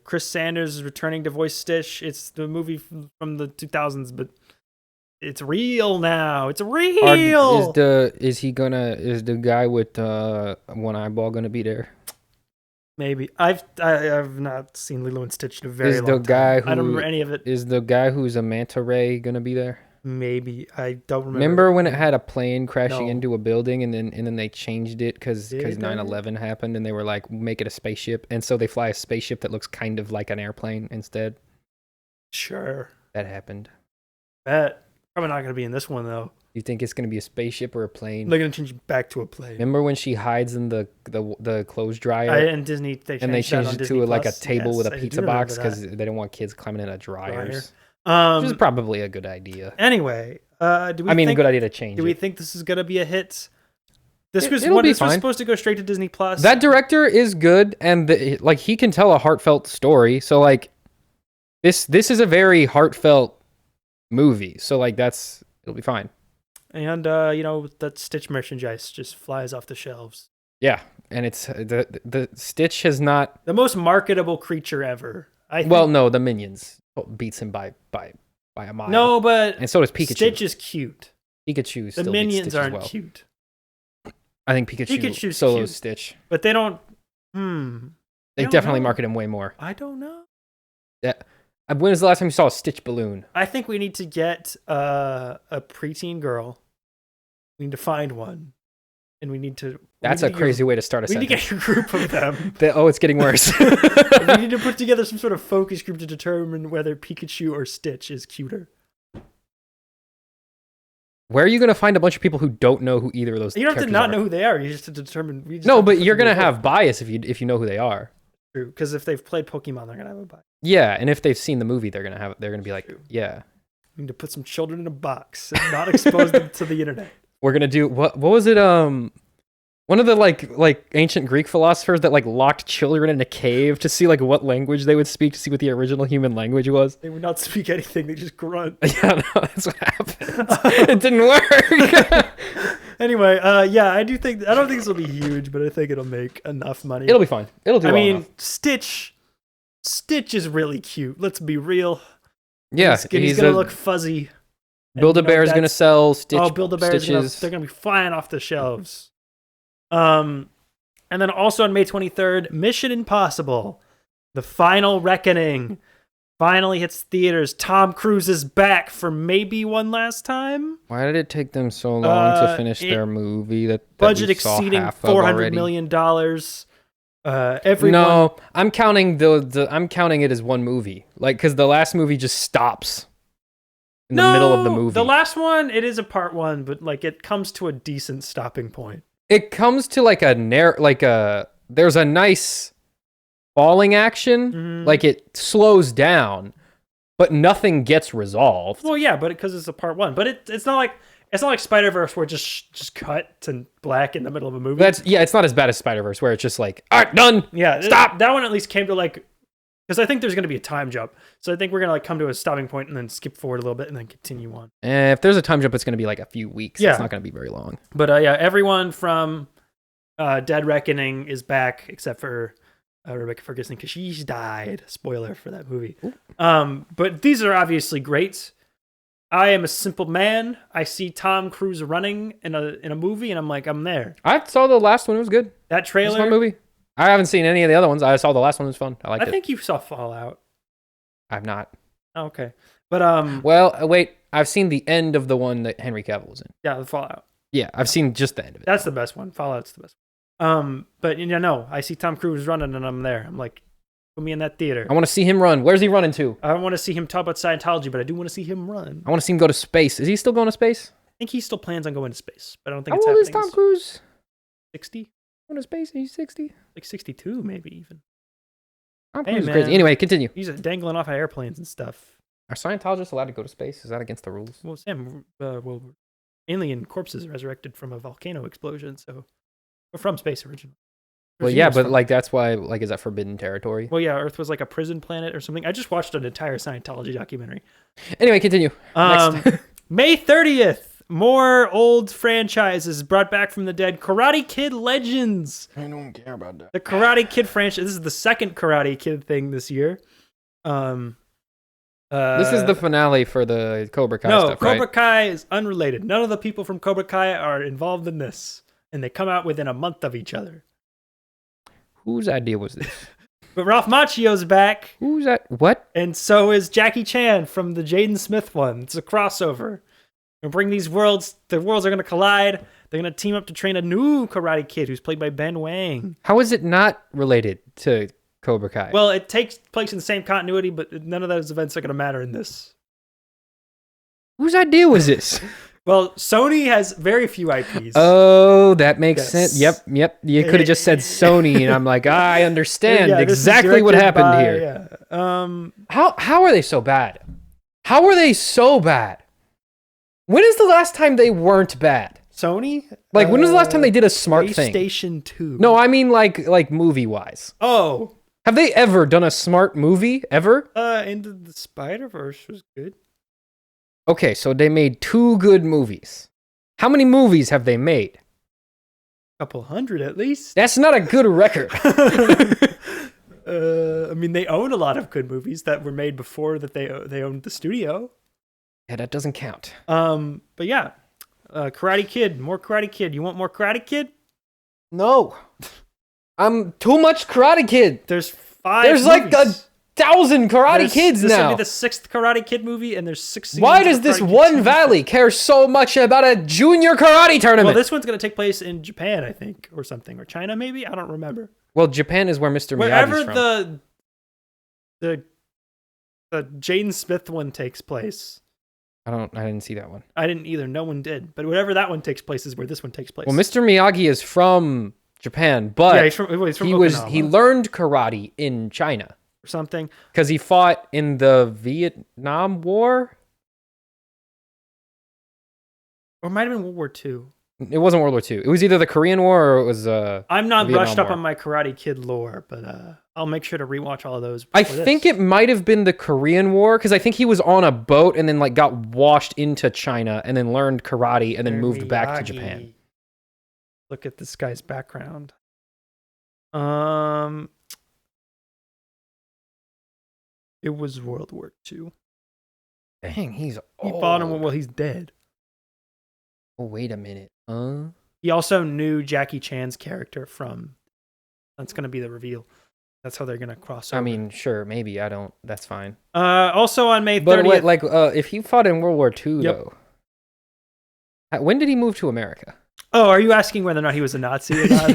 Chris Sanders is returning to voice Stitch. It's the movie from the 2000s, but it's real now. It's real. Is the guy with one eyeball gonna be there? Maybe. I've not seen Lilo and Stitch in a very long time. I don't remember any of it. Is the guy who's a manta ray gonna be there? Maybe. I don't remember. Remember when it had a plane crashing into a building and then they changed it because 9/11 happened and they were like, make it a spaceship, and so they fly a spaceship that looks kind of like an airplane instead. Sure. That happened. Bet. Probably not going to be in this one though. You think it's going to be a spaceship or a plane? They're going to change it back to a plane. Remember when she hides in the clothes dryer? And Disney they changed it to like a table with a pizza box because they don't want kids climbing in a dryers. Which is probably a good idea. Anyway, Do we I mean, think, a good idea to change Do we it. think this is gonna be a hit? This was It'll be this was fine. supposed to go straight to Disney Plus. That director is good, and like he can tell a heartfelt story. So like, this is a very heartfelt movie. So like, it'll be fine. And that Stitch merchandise just flies off the shelves. Yeah, and it's the Stitch has not The most marketable creature ever. no, the Minions beats him by a mile. No, but and so does Pikachu. Stitch is cute. Pikachu The still Minions beats Stitch aren't as well. cute, I think Pikachu's Pikachu's solos cute. Stitch. but they don't. They don't definitely know. market him way more. I don't know. Yeah. When was the last time you saw a Stitch balloon? I think we need to get a preteen girl. We need to find one, and we need to. That's a crazy way to start a We need to sentence. get a group of them. It's getting worse. We need to put together some sort of focus group to determine whether Pikachu or Stitch is cuter. Where are you going to find a bunch of people who don't know who either of those You don't have to characters not are? know who they are. You just have to determine. No, but you're going to have bias if you know who they are. True, because if they've played Pokemon, they're gonna have a bias. Yeah, and if they've seen the movie, they're gonna be like, True. yeah. We need to put some children in a box and not expose them to the internet. We're gonna do what was it? One of the like ancient Greek philosophers that like locked children in a cave to see like what language they would speak to see what the original human language was. They would not speak anything. They just grunt. Yeah, no, that's what happened. It didn't work. Anyway, yeah, I don't think this will be huge, but I think it'll make enough money. It'll be fine. It'll do. I well mean, enough. Stitch is really cute. Let's be real. Yeah, he's gonna look fuzzy. Build-A-Bear's gonna sell Build-A-Bear's Stitches. they're gonna be flying off the shelves. And then also on May 23rd, Mission Impossible: The Final Reckoning finally hits theaters. Tom Cruise is back for maybe one last time. Why did it take them so long to finish their movie? That Budget we saw exceeding half of $400 already? million. Everyone. No, I'm counting I'm counting it as one movie. Like, because the last movie just stops in the middle of the movie. The last one, it is a part one, but like it comes to a decent stopping point. It comes to like there's a nice falling action. Mhm. Like it slows down, but nothing gets resolved. Well, yeah, but because it's a part one, but it's not like Spider-Verse where it just cut to black in the middle of a movie. It's not as bad as Spider-Verse where it's just like, all right, done. Yeah, Stop. That one at least came to like, because I think there's going to be a time jump, so I think we're gonna like come to a stopping point and then skip forward a little bit and then continue on. If there's a time jump, it's going to be like a few weeks. Yeah. It's not going to be very long. But yeah, everyone from Dead Reckoning is back except for Rebecca Ferguson because she's died. Spoiler for that movie. But these are obviously great. I am a simple man. I see Tom Cruise running in a movie, and I'm like, I'm there. I saw the last one. It was good. That It was a trailer. fun movie. I haven't seen any of the other ones. I saw the last one. It was fun. I liked I it. think you saw Fallout. I've not. Oh, okay, but Well, wait. I've seen the end of the one that Henry Cavill was in. yeah, the Fallout. Yeah, I've seen just the end of it. That's the best one. Fallout's the best one. But no, I see Tom Cruise running, and I'm there. I'm like, put me in that theater. I want to see him run. Where's he running to? I don't want to see him talk about Scientology, but I do want to see him run. I want to see him go to space. Is he still going to space? I think he still plans on going to space, but I don't think How it's old happening. is Tom Cruise? 60? Going to space? He's 60? Like 62, maybe even. Tom Hey, Cruise is man. crazy. Anyway, continue. He's dangling off of airplanes and stuff. Are Scientologists allowed to go to space? Is that against the rules? Well, Sam, alien corpses resurrected from a volcano explosion, so we're from space originally. Well, yeah, but like that's why, like, is that forbidden territory? Well, yeah, Earth was like a prison planet or something. I just watched an entire Scientology documentary. Anyway, continue. Next. May 30th, more old franchises brought back from the dead. Karate Kid Legends. I don't care about that. The Karate Kid franchise. This is the second Karate Kid thing this year. This is the finale for the Cobra Kai no, stuff, right? Cobra Kai is unrelated. None of the people from Cobra Kai are involved in this, and they come out within a month of each other. Whose idea was this? But Ralph Macchio's back, Who's that? What? and so is Jackie Chan from the Jaden Smith one. It's a crossover. We'll bring these worlds. The worlds are going to collide. They're going to team up to train a new Karate Kid who's played by Ben Wang. How is it not related to Cobra Kai? Well, it takes place in the same continuity, but none of those events are going to matter in this. Whose idea was this? Well, Sony has very few IPs. Oh, that makes Yes. sense. Yep. You could have just said Sony, and I'm like, I understand Yeah, this is exactly what directed happened by- here. Yeah. How are they so bad? How are they so bad? When is the last time they weren't bad? Sony? Like, when was the last time they did a smart thing? PlayStation 2. No, I mean like movie-wise. Oh. Have they ever done a smart movie, ever? Into the Spider-Verse was good. Okay, so they made 2 good movies. How many movies have they made? Couple hundred at least. That's not a good record. I mean, they own a lot of good movies that were made before that they owned the studio. Yeah, that doesn't count. But yeah, Karate Kid, more Karate Kid. You want more Karate Kid? No. I'm too much Karate Kid. There's 5 There's movies. like 1,000 Karate Kids this now. This will be the 6th Karate Kid movie, and there's 6 seasons. Why does this one valley care so much about a junior karate tournament? Well, this one's going to take place in Japan, I think, or something. Or China, maybe? I don't remember. Well, Japan is where Mr. Miyagi's Wherever from. the Jaden Smith one takes place. I didn't see that one. I didn't either. No one did. But wherever that one takes place is where this one takes place. Well, Mr. Miyagi is from Japan, but yeah, he's from Okinawa. he learned karate in China or something because he fought in the Vietnam War. Or it might have been World War II. It wasn't World War II. It was either the Korean War or it was I'm not the brushed Vietnam up War. on my Karate Kid lore, but I'll make sure to rewatch all of those. I think it might have been the Korean War because I think he was on a boat and then like got washed into China and then learned karate and then moved back to Japan. Look at this guy's background. It was World War II. Dang, he's He old. fought him. Well, he's dead. Oh, wait a minute. He also knew Jackie Chan's character from. That's going to be the reveal. That's how they're going to cross over. I mean, sure, maybe. I don't. That's fine. Also on May 30th. But wait, like, if he fought in World War II, Yep. though, when did he move to America? Oh, are you asking whether or not he was a Nazi or not?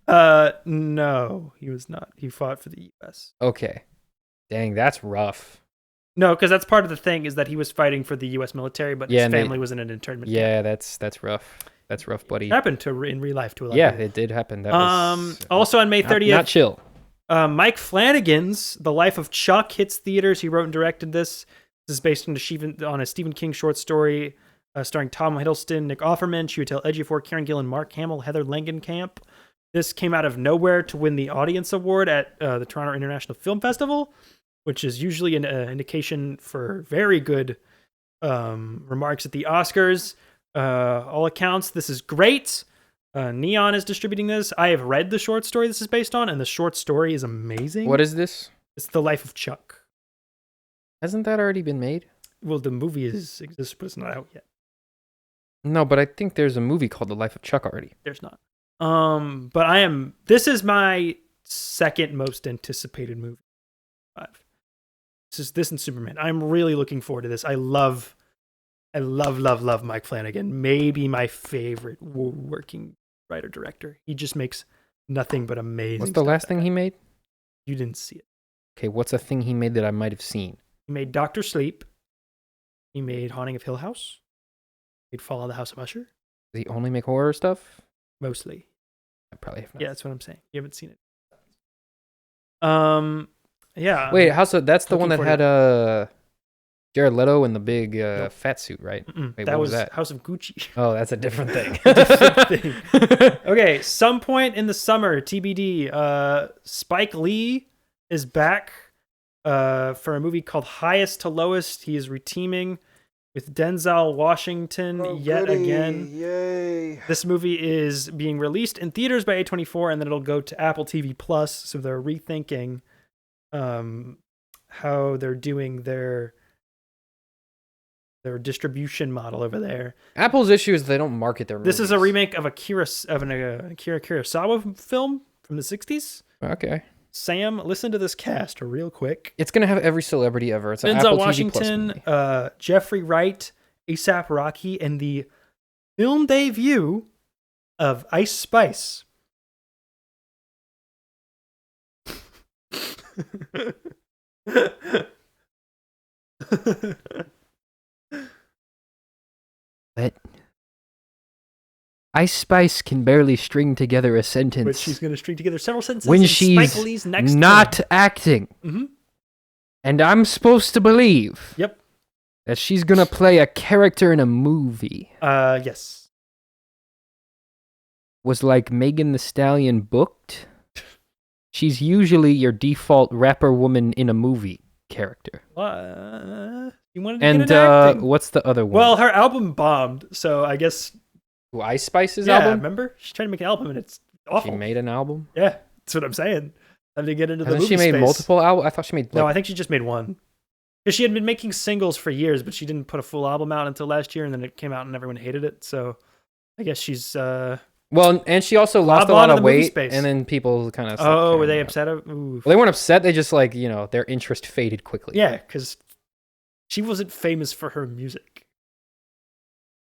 Yeah. No, he was not. He fought for the U.S. Okay. Dang, that's rough. No, because that's part of the thing is that he was fighting for the U.S. military, but his family was in an internment camp. Yeah, that's rough. That's rough, buddy. It happened in real life to a lot Yeah, of people. it did happen. That was also on May 30th, not chill. Mike Flanagan's The Life of Chuck hits theaters. He wrote and directed this. This is based on a Stephen King short story starring Tom Hiddleston, Nick Offerman, Chiwetel Ejiofor, Karen Gillan, Mark Hamill, Heather Langenkamp. This came out of nowhere to win the Audience Award at the Toronto International Film Festival, which is usually an indication for very good remarks at the Oscars. All accounts, this is great. Neon is distributing this. I have read the short story this is based on, and the short story is amazing. What is this? It's The Life of Chuck. Hasn't that already been made? Well, the movie exists, but it's not out yet. No, but I think there's a movie called The Life of Chuck already. There's not. But this is my second most anticipated movie. This and Superman. I'm really looking forward to this. I love Mike Flanagan. Maybe my favorite working writer director. He just makes nothing but amazing. What's the last thing he made? You didn't see it. Okay, what's a thing he made that I might have seen? He made Doctor Sleep. He made Haunting of Hill House. He'd Fall of the House of Usher. Does he only make horror stuff? Mostly. I probably have not. Yeah, that's what I'm saying. You haven't seen it. Yeah. Wait, that's the one that forward had Jared Leto in the big fat suit, right? Wait, that what was that? House of Gucci. Oh, that's a different thing. Okay, some point in the summer, TBD. Spike Lee is back for a movie called Highest to Lowest. He is reteaming with Denzel Washington again. Yay. This movie is being released in theaters by A24, and then it'll go to Apple TV Plus. So they're rethinking how they're doing their distribution model over there. Apple's issue is they don't market their movies. This is a remake of an Akira Kurosawa film from the 60s. Okay. Sam, listen to this cast real quick. It's going to have every celebrity ever. It's an Denzel Apple Washington, TV Plus movie. Jeffrey Wright, A$AP Rocky, and the film debut of Ice Spice. But Ice Spice can barely string together a sentence. But she's going to string together several sentences when in she's Spike Lee's next not film. acting. Mm-hmm. And I'm supposed to believe Yep. That she's gonna play a character in a movie. Yes. Was like Megan Thee Stallion booked? She's usually your default rapper woman in a movie character. You wanted to get into acting. What's the other one? Well, her album bombed, so I guess... Ice Spice's album? Remember? She's trying to make an album, and it's awful. She made an album? Yeah, that's what I'm saying. Time to get into the Hasn't movie she made space. multiple albums? I thought she made... No, I think she just made one. Because she had been making singles for years, but she didn't put a full album out until last year, and then it came out and everyone hated it, so I guess she's... Well, and she also lost a lot of weight, and then people kind of... Oh, were they upset? Well, they weren't upset, they just like, their interest faded quickly. Yeah, because she wasn't famous for her music.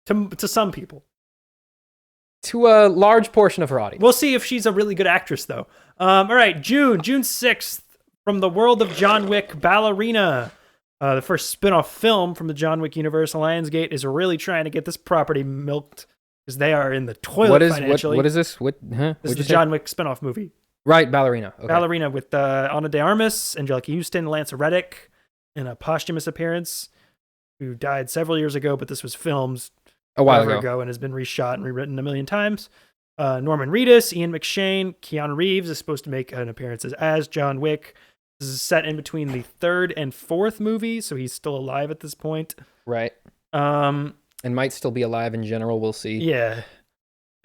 To some people. To a large portion of her audience. We'll see if she's a really good actress, though. All right, June 6th, from the world of John Wick, Ballerina. The first spin-off film from the John Wick universe. Lionsgate is really trying to get this property milked because they are in the toilet financially. What is this? This is the John Wick spin-off movie. Right, Ballerina. Okay. Ballerina with Ana de Armas, Angelica Houston, Lance Reddick in a posthumous appearance, who died several years ago, but this was filmed a while ago and has been reshot and rewritten a million times. Norman Reedus, Ian McShane, Keanu Reeves is supposed to make an appearance as John Wick. This is set in between the third and fourth movie, so he's still alive at this point. Right. And might still be alive in general, we'll see. Yeah.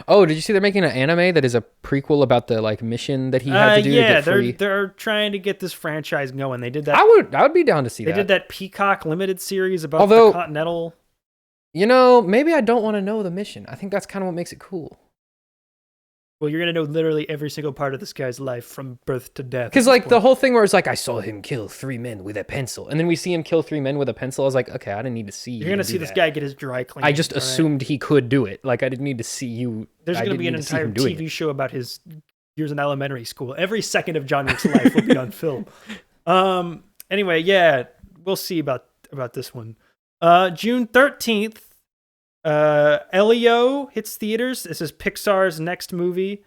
Oh, did you see they're making an anime that is a prequel about the mission that he had to do to get free? They're trying to get this franchise going. They did that. I would be down to see that. They did that Peacock limited series about the Continental. Maybe I don't want to know the mission. I think that's kind of what makes it cool. Well, you're going to know literally every single part of this guy's life from birth to death. Because, the whole thing where it's like, I saw him kill 3 men with a pencil. And then we see him kill 3 men with a pencil. I was like, okay, I didn't need to see you. You're going to see this guy get his dry cleaned. I just assumed he could do it. I didn't need to see you. There's going to be an entire TV show about his years in elementary school. Every second of John Wick's life will be on film. Anyway, yeah, we'll see about this one. June 13th. Elio hits theaters. This is Pixar's next movie.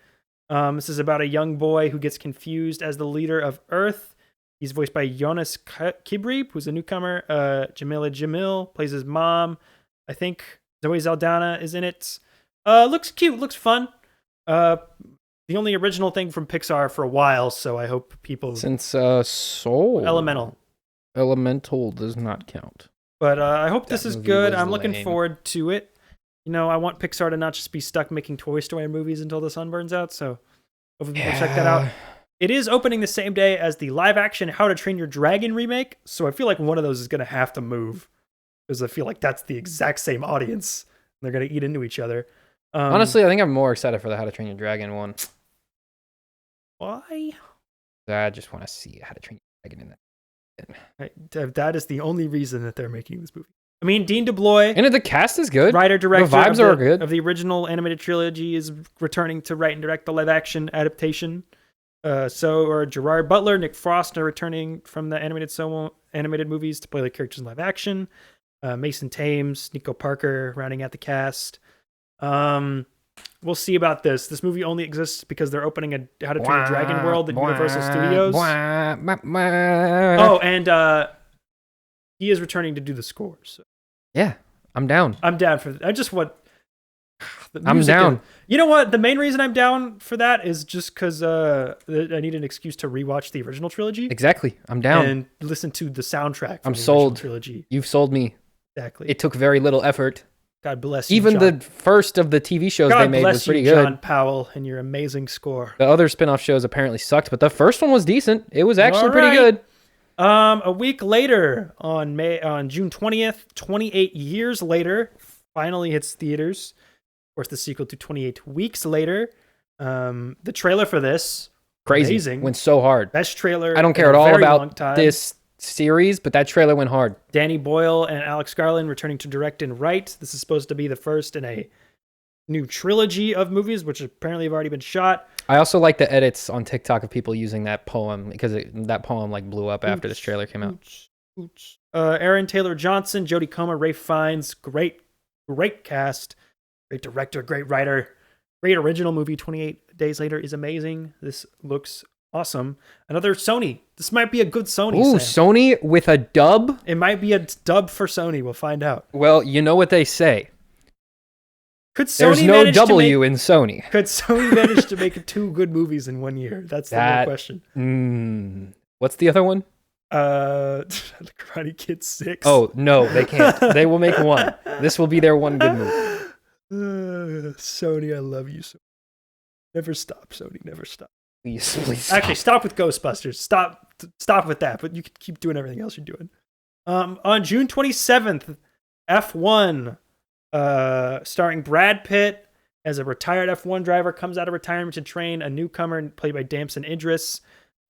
This is about a young boy who gets confused as the leader of Earth. He's voiced by Jonas Kibri, who's a newcomer. Jamila Jamil plays his mom. I think Zoe Saldana is in it. Looks cute, looks fun. The only original thing from Pixar for a while, so I hope people... Since Soul. Elemental does not count. But I hope this is good. I'm looking forward to it. I want Pixar to not just be stuck making Toy Story movies until the sun burns out, so hopefully people check that out. It is opening the same day as the live-action How to Train Your Dragon remake, so I feel like one of those is going to have to move, because I feel like that's the exact same audience. They're going to eat into each other. Honestly, I think I'm more excited for the How to Train Your Dragon one. Why? I just want to see How to Train Your Dragon in that. That is the only reason that they're making this movie. I mean, Dean DeBlois, and the cast is good. Writer director, the vibes are good of the original animated trilogy, is returning to write and direct the live action adaptation. So are Gerard Butler, Nick Frost are returning from the animated movies to play the characters in live action. Mason Thames, Nico Parker rounding out the cast. We'll see about this. This movie only exists because they're opening a How to Train Your Dragon world at Universal Studios. Oh, and he is returning to do the scores. So. Yeah, I'm down. I'm down for that. I just want the music. I'm down. You know what? The main reason I'm down for that is just because I need an excuse to rewatch the original trilogy. Exactly. I'm down. And listen to the soundtrack from I'm sold. Trilogy. You've sold me. Exactly. It took very little effort. God bless you, Even John. The first of the TV shows God they made was pretty good. John Powell, and your amazing score. The other spin-off shows apparently sucked, but the first one was decent. It was actually pretty good. A week later, on June 20th, 28 years later, finally hits theaters. Of course, the sequel to 28 weeks later. The trailer for this, crazy, amazing. Went so hard. Best trailer. I don't care at all about this series, but that trailer went hard. Danny Boyle and Alex Garland returning to direct and write. This is supposed to be the first in a new trilogy of movies, which apparently have already been shot. I also like the edits on TikTok of people using that poem because that poem blew up after this trailer came out. Aaron Taylor Johnson, Jodie Comer, Ralph Fiennes, great cast, great director, great writer, great original movie. 28 Days Later is amazing. This looks Awesome. Another Sony. This might be a good Sony. Ooh, Sam. Sony with a dub? It might be a dub for Sony. We'll find out. Well, you know what they say. Could Sony There's no W in Sony. Could Sony manage to make 2 good movies in 1 year? That's the real question. What's the other one? The Karate Kid 6. Oh, no, they can't. They will make 1. This will be their one good movie. Sony, I love you so. Never stop, Sony. Never stop. Please stop. Actually, stop with Ghostbusters. Stop with that. But you can keep doing everything else you're doing. On June 27th, F1, starring Brad Pitt as a retired F1 driver, comes out of retirement to train a newcomer played by Damson Idris,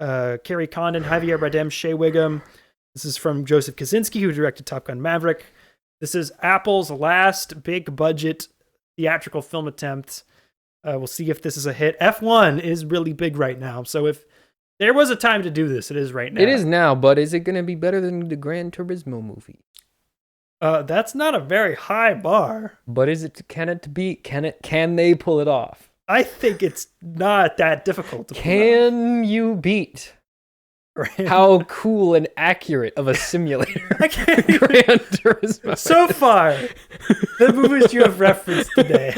Kerry Condon, Javier Bardem, Shea Wiggum. This is from Joseph Kosinski, who directed Top Gun Maverick. This is Apple's last big budget theatrical film attempt. We'll see if this is a hit. F1 is really big right now. So if there was a time to do this, it is right now. It is now, but is it going to be better than the Gran Turismo movie? That's not a very high bar. But can they pull it off? I think it's not that difficult to pull Can you beat how cool and accurate of a simulator I can't Gran Turismo So far, the movies you have referenced today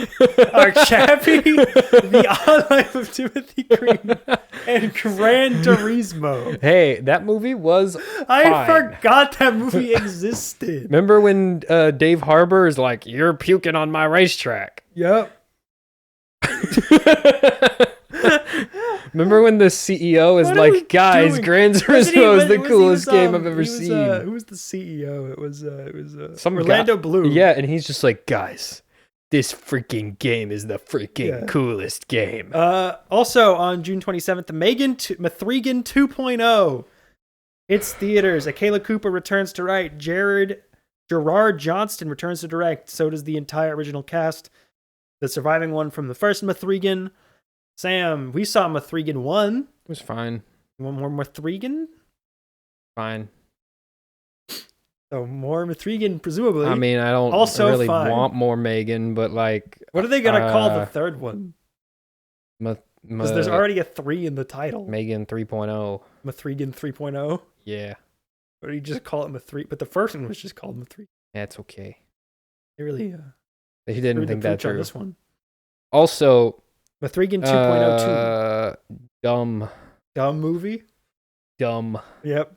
are Chappie, The Odd Life of Timothy Green, and Gran Turismo. Hey, that movie was I forgot that movie existed. Remember when Dave Harbour is like, "You're puking on my racetrack"? Yep. Remember when the CEO is like, "Guys, Gran Turismo is the coolest game I've ever seen." Who was the CEO? It was some Orlando Bloom. Yeah, and he's just like, "Guys, this freaking game is the freaking coolest game." Also on June 27th, Mithrigan 2.0 hits theaters. Akela Cooper returns to write. Gerard Johnston returns to direct. So does the entire original cast. The surviving one from the first Mithrigan. Sam, we saw Mithrigan 1. It was fine. You want more Mithrigan? Fine. So more Mithrigan, presumably. I mean, I don't also really fine. want more Megan, but like... What are they going to call the third one? Because there's already a 3 in the title. Megan 3.0. Mithrigan 3.0? Yeah. Or you just call it Mithrigan? But the first one was just called Mithrigan. That's okay. They really... They didn't think that through. This one. Also... Mithrigan 2.02. Dumb. Dumb movie? Dumb. Yep.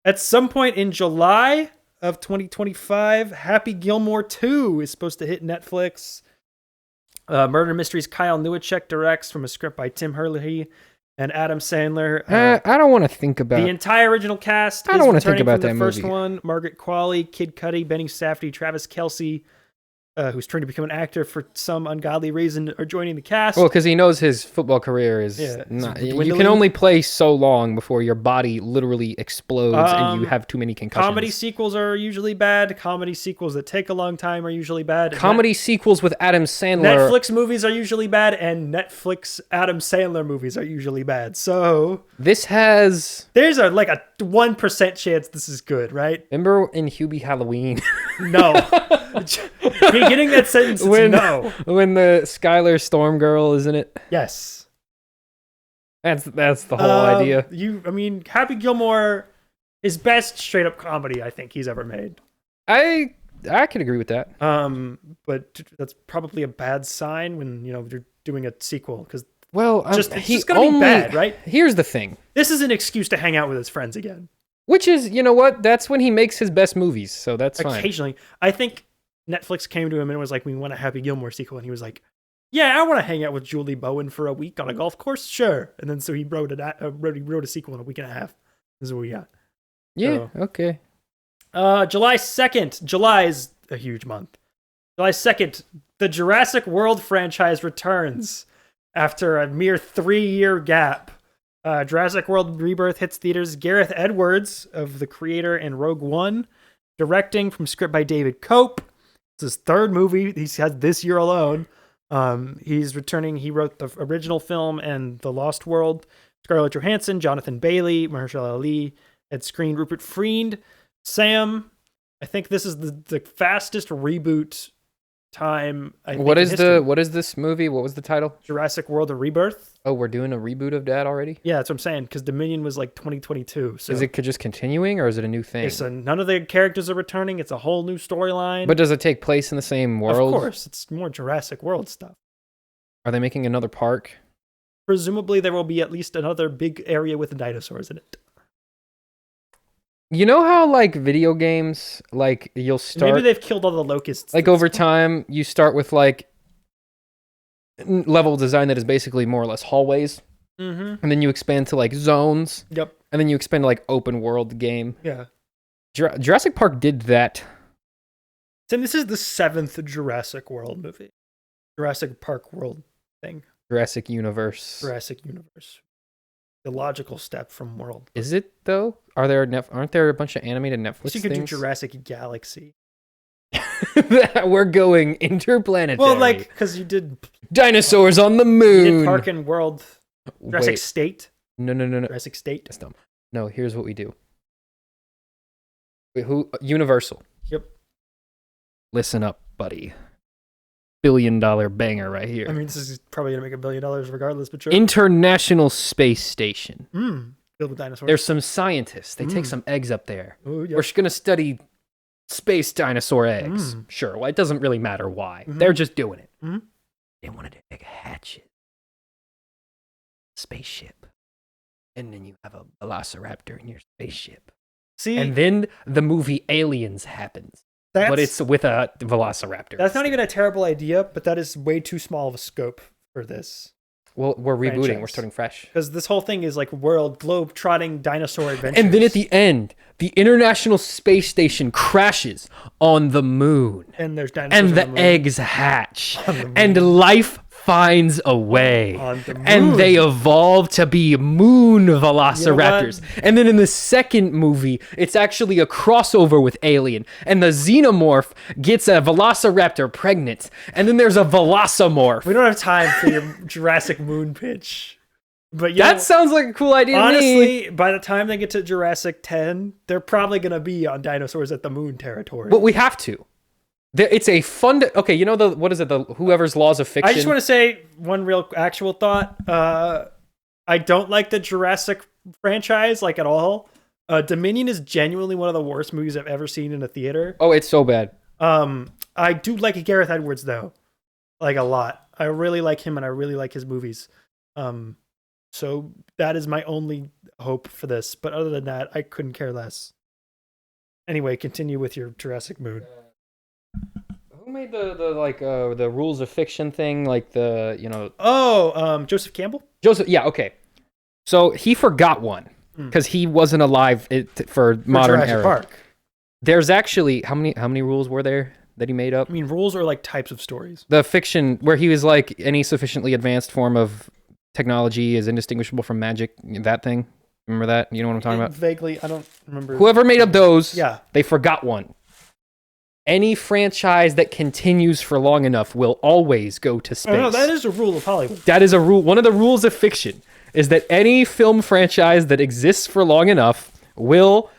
At some point in July of 2025, Happy Gilmore 2 is supposed to hit Netflix. Murder Mysteries Kyle Newacek directs from a script by Tim Herlihy and Adam Sandler. I don't want to think about the entire original cast. I don't want to think about that movie. The first one, Margaret Qualley, Kid Cudi, Benny Safdie, Travis Kelce, who's trying to become an actor for some ungodly reason, are joining the cast. Well, because he knows his football career is not... You can only play so long before your body literally explodes and you have too many concussions. Comedy sequels are usually bad. Comedy sequels that take a long time are usually bad. Comedy sequels with Adam Sandler... Netflix movies are usually bad, and Netflix Adam Sandler movies are usually bad. So... This has... There's a 1% chance this is good, right? Remember in Hubie Halloween? No. Beginning that sentence, no. When the Skylar Storm girl is in it? Yes. That's the whole idea. Happy Gilmore is best straight up comedy I think he's ever made. I can agree with that. But that's probably a bad sign when you're doing a sequel because it's just gonna be bad, right? Here's the thing. This is an excuse to hang out with his friends again. Which is, you know what? That's when he makes his best movies, so that's fine. Occasionally, I think Netflix came to him and was like, "We want a Happy Gilmore sequel," and he was like, "Yeah, I want to hang out with Julie Bowen for a week on a golf course, sure." And then so he wrote a sequel in a week and a half. This is what we got. Yeah. Okay. July 2nd. July is a huge month. July 2nd, the Jurassic World franchise returns after a mere 3-year gap. Jurassic World Rebirth hits theaters. Gareth Edwards, of the creator and Rogue One, directing from script by David Cope. It's his 3rd movie he's had this year alone. He's returning. He wrote the original film and The Lost World. Scarlett Johansson, Jonathan Bailey, Mahershala Ali, Ed Skrein, Rupert Friend. Sam, I think this is the fastest reboot time. What is this movie? What was the title? Jurassic World: A Rebirth. Oh, we're doing a reboot of that already? Yeah, that's what I'm saying, because Dominion was like 2022. So Is it just continuing, or is it a new thing? none of the characters are returning. It's a whole new storyline. But does it take place in the same world? Of course, it's more Jurassic World stuff. Are they making another park? Presumably, there will be at least another big area with dinosaurs in it. You know how, like, video games, like, you'll start... Maybe they've killed all the locusts. Like, over time, you start with, like, level design that is basically more or less hallways. Mm-hmm. And then you expand to, like, zones. Yep. And then you expand to, like, open world game. Yeah. Jurassic Park did that. Tim, this is the 7th Jurassic World movie. Jurassic Park World thing. Jurassic Universe. Jurassic Universe. The logical step from World. Is it, though? Aren't there a bunch of animated Netflix You could things? do Jurassic Galaxy. We're going interplanetary. Well, like, because you did... Dinosaurs on the You moon. did Park and World. Jurassic Wait. State. No. Jurassic State. That's dumb. No, here's what we do. Wait, Universal. Yep. Listen up, buddy. $1 billion banger right here. I mean, this is probably going to make $1 billion regardless, but sure. International Space Station. Filled with dinosaurs. There's some scientists. They take some eggs up there. Ooh, yep. We're going to study space dinosaur eggs. Sure. Well, it doesn't really matter why. They're just doing it. They wanted to make a hatchet. Spaceship. And then you have a velociraptor in your spaceship. See? And then the movie Aliens happens. But it's with a velociraptor. That's not even a terrible idea, but that is way too small of a scope for this. Well, we're rebooting. franchise. We're starting fresh. Because this whole thing is like world globe-trotting dinosaur adventures. And then at the end, the International Space Station crashes on the moon. And there's dinosaurs And on the moon. eggs hatch. On the moon. And life finds a way. On the moon. And they evolve to be moon velociraptors. And then in the second movie, it's actually a crossover with Alien. And the xenomorph gets a velociraptor pregnant. And then there's a velocimorph. We don't have time for your Jurassic Moon pitch. But yeah, That sounds like a cool idea to me. honestly, by the time they get to Jurassic 10, they're probably going to be on dinosaurs at the moon territory. But we have to. It's a fun... Okay, you know what is it? The whoever's laws of fiction? I just want to say one real actual thought. I don't like the Jurassic franchise, like, at all. Dominion is genuinely one of the worst movies I've ever seen in a theater. Oh, it's so bad. I do like Gareth Edwards, though. Like, a lot. I really like him, and I really like his movies. So that is my only hope for this. But other than that, I couldn't care less. Anyway, continue with your Jurassic Moon. Who made the rules of fiction thing? Like Joseph Campbell? Joseph. Yeah, okay. So he forgot one because he wasn't alive for modern Jurassic era. Park. There's actually how many rules were there that he made up? I mean, rules are like types of stories. The fiction where he was like any sufficiently advanced form of technology is indistinguishable from magic. That thing. Remember that? You know what I'm talking about? Vaguely, I don't remember. Whoever made up those, Yeah. they forgot one. Any franchise that continues for long enough will always go to space. Oh, no, that is a rule of Hollywood. That is a rule. One of the rules of fiction is that any film franchise that exists for long enough will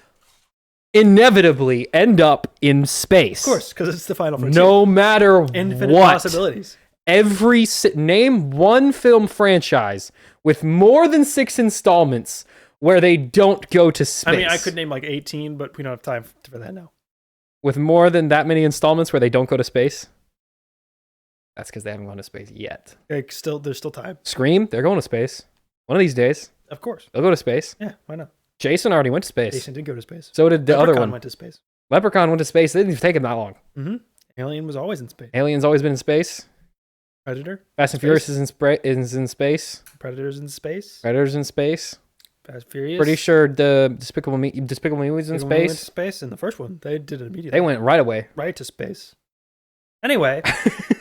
inevitably end up in space. Of course, because it's the final frontier. No matter Infinite what. possibilities. Name one film franchise with more than 6 installments where they don't go to space. I mean, I could name like 18, but we don't have time for that now. With more than that many installments where they don't go to space? That's because they haven't gone to space yet. Like, there's still time. Scream, they're going to space. One of these days, Of course. they'll go to space. Yeah, why not? Jason already went to space. Jason did go to space. So did the other Leprechaun one. went to space. Leprechaun went to space. They didn't take him that long. Mm-hmm. Alien was always in space. Alien's always been in space. Predator. Fast and Furious is in space. Predators in space. Predators in space. Fast Furious. Pretty sure the Despicable Me was in They went to space. space in the first one. They did it immediately. They went right away. Right to space. Anyway,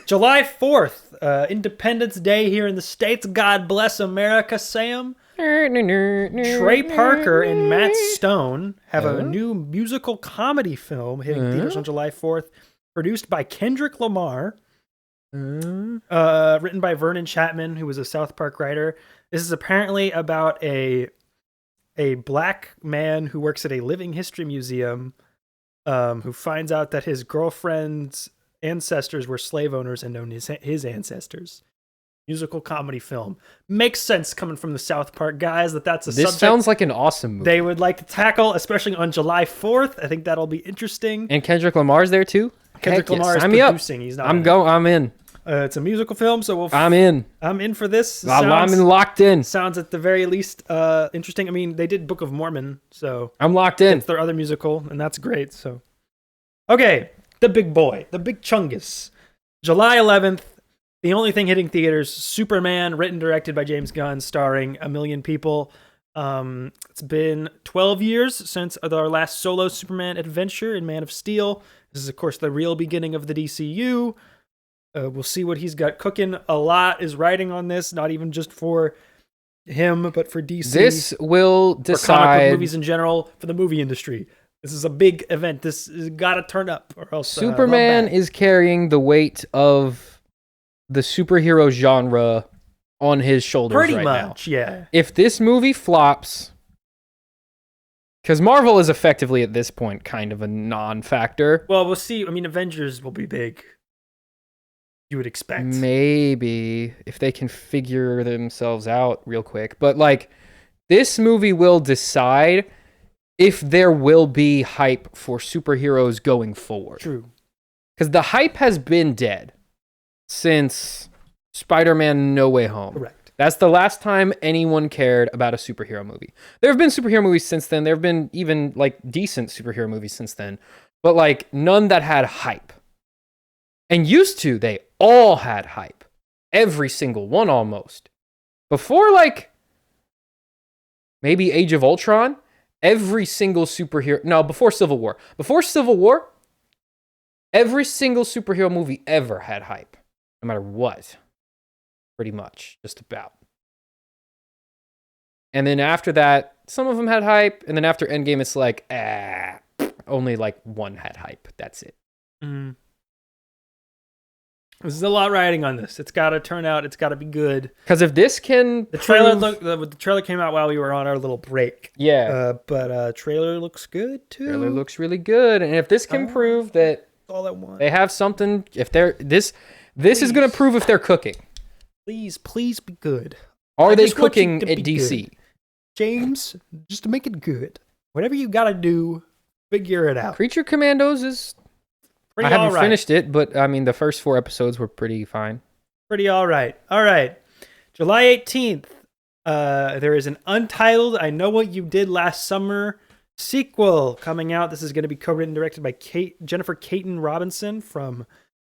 July 4th, Independence Day here in the States. God bless America, Sam. Trey Parker and Matt Stone have a new musical comedy film hitting theaters on July 4th, produced by Kendrick Lamar, written by Vernon Chapman, who was a South Park writer. This is apparently about a black man who works at a living history museum, who finds out that his girlfriend's ancestors were slave owners and known his ancestors. musical comedy film. Makes sense coming from the South Park guys that's a subject sounds like an awesome movie. they would like to tackle, especially on July 4th. I think that'll be interesting. And Kendrick Lamar's there too? Kendrick Lamar is Sign me producing. up. He's not. I'm in. It's a musical film, so I'm in. I'm in for this. I'm locked in. Sounds at the very least interesting. I mean, they did Book of Mormon, so I'm locked in. it's their other musical, and that's great. So, okay, the big boy, the big chungus, July 11th. The only thing hitting theaters: Superman, written directed by James Gunn, starring a million people. It's been 12 years since our last solo Superman adventure in Man of Steel. This is, of course, the real beginning of the DCU. We'll see what he's got cooking. A lot is riding on this, not even just for him, but for DC. This will decide. For comic book movies in general, for the movie industry. This is a big event. This has got to turn up, or else Superman is carrying the weight of the superhero genre on his shoulders pretty right much, now. Yeah. If this movie flops, because Marvel is effectively at this point kind of a non-factor. Well, we'll see. I mean, Avengers will be big. You would expect. Maybe if they can figure themselves out real quick. But like, this movie will decide if there will be hype for superheroes going forward. True. Because the hype has been dead since Spider-Man No Way Home. Correct. That's the last time anyone cared about a superhero movie. There have been superhero movies since then. There have been even like decent superhero movies since then. But like none that had hype. And used to, they all had hype. Every single one almost. Before like maybe Age of Ultron, every single superhero... No, before Civil War. Before Civil War, every single superhero movie ever had hype. No matter what. Pretty much. Just about. And then after that, some of them had hype. And then after Endgame, it's like, only like one had hype. That's it. Mm. There's a lot riding on this. It's got to turn out. It's got to be good. Because if this can... The trailer came out while we were on our little break. Yeah. But trailer looks good, too. Trailer looks really good. And if this can prove that all I want. They have something... If they're... This is going to prove if they're cooking. Please be good. Are they cooking at DC? Good. James, just to make it good. Whatever you got to do, figure it out. Creature Commandos is... Pretty I haven't right. finished it, but I mean, the first 4 episodes were pretty fine. Pretty all right. All right. July 18th, there is an untitled I Know What You Did Last Summer sequel coming out. This is going to be co-written and directed by Jennifer Caton Robinson from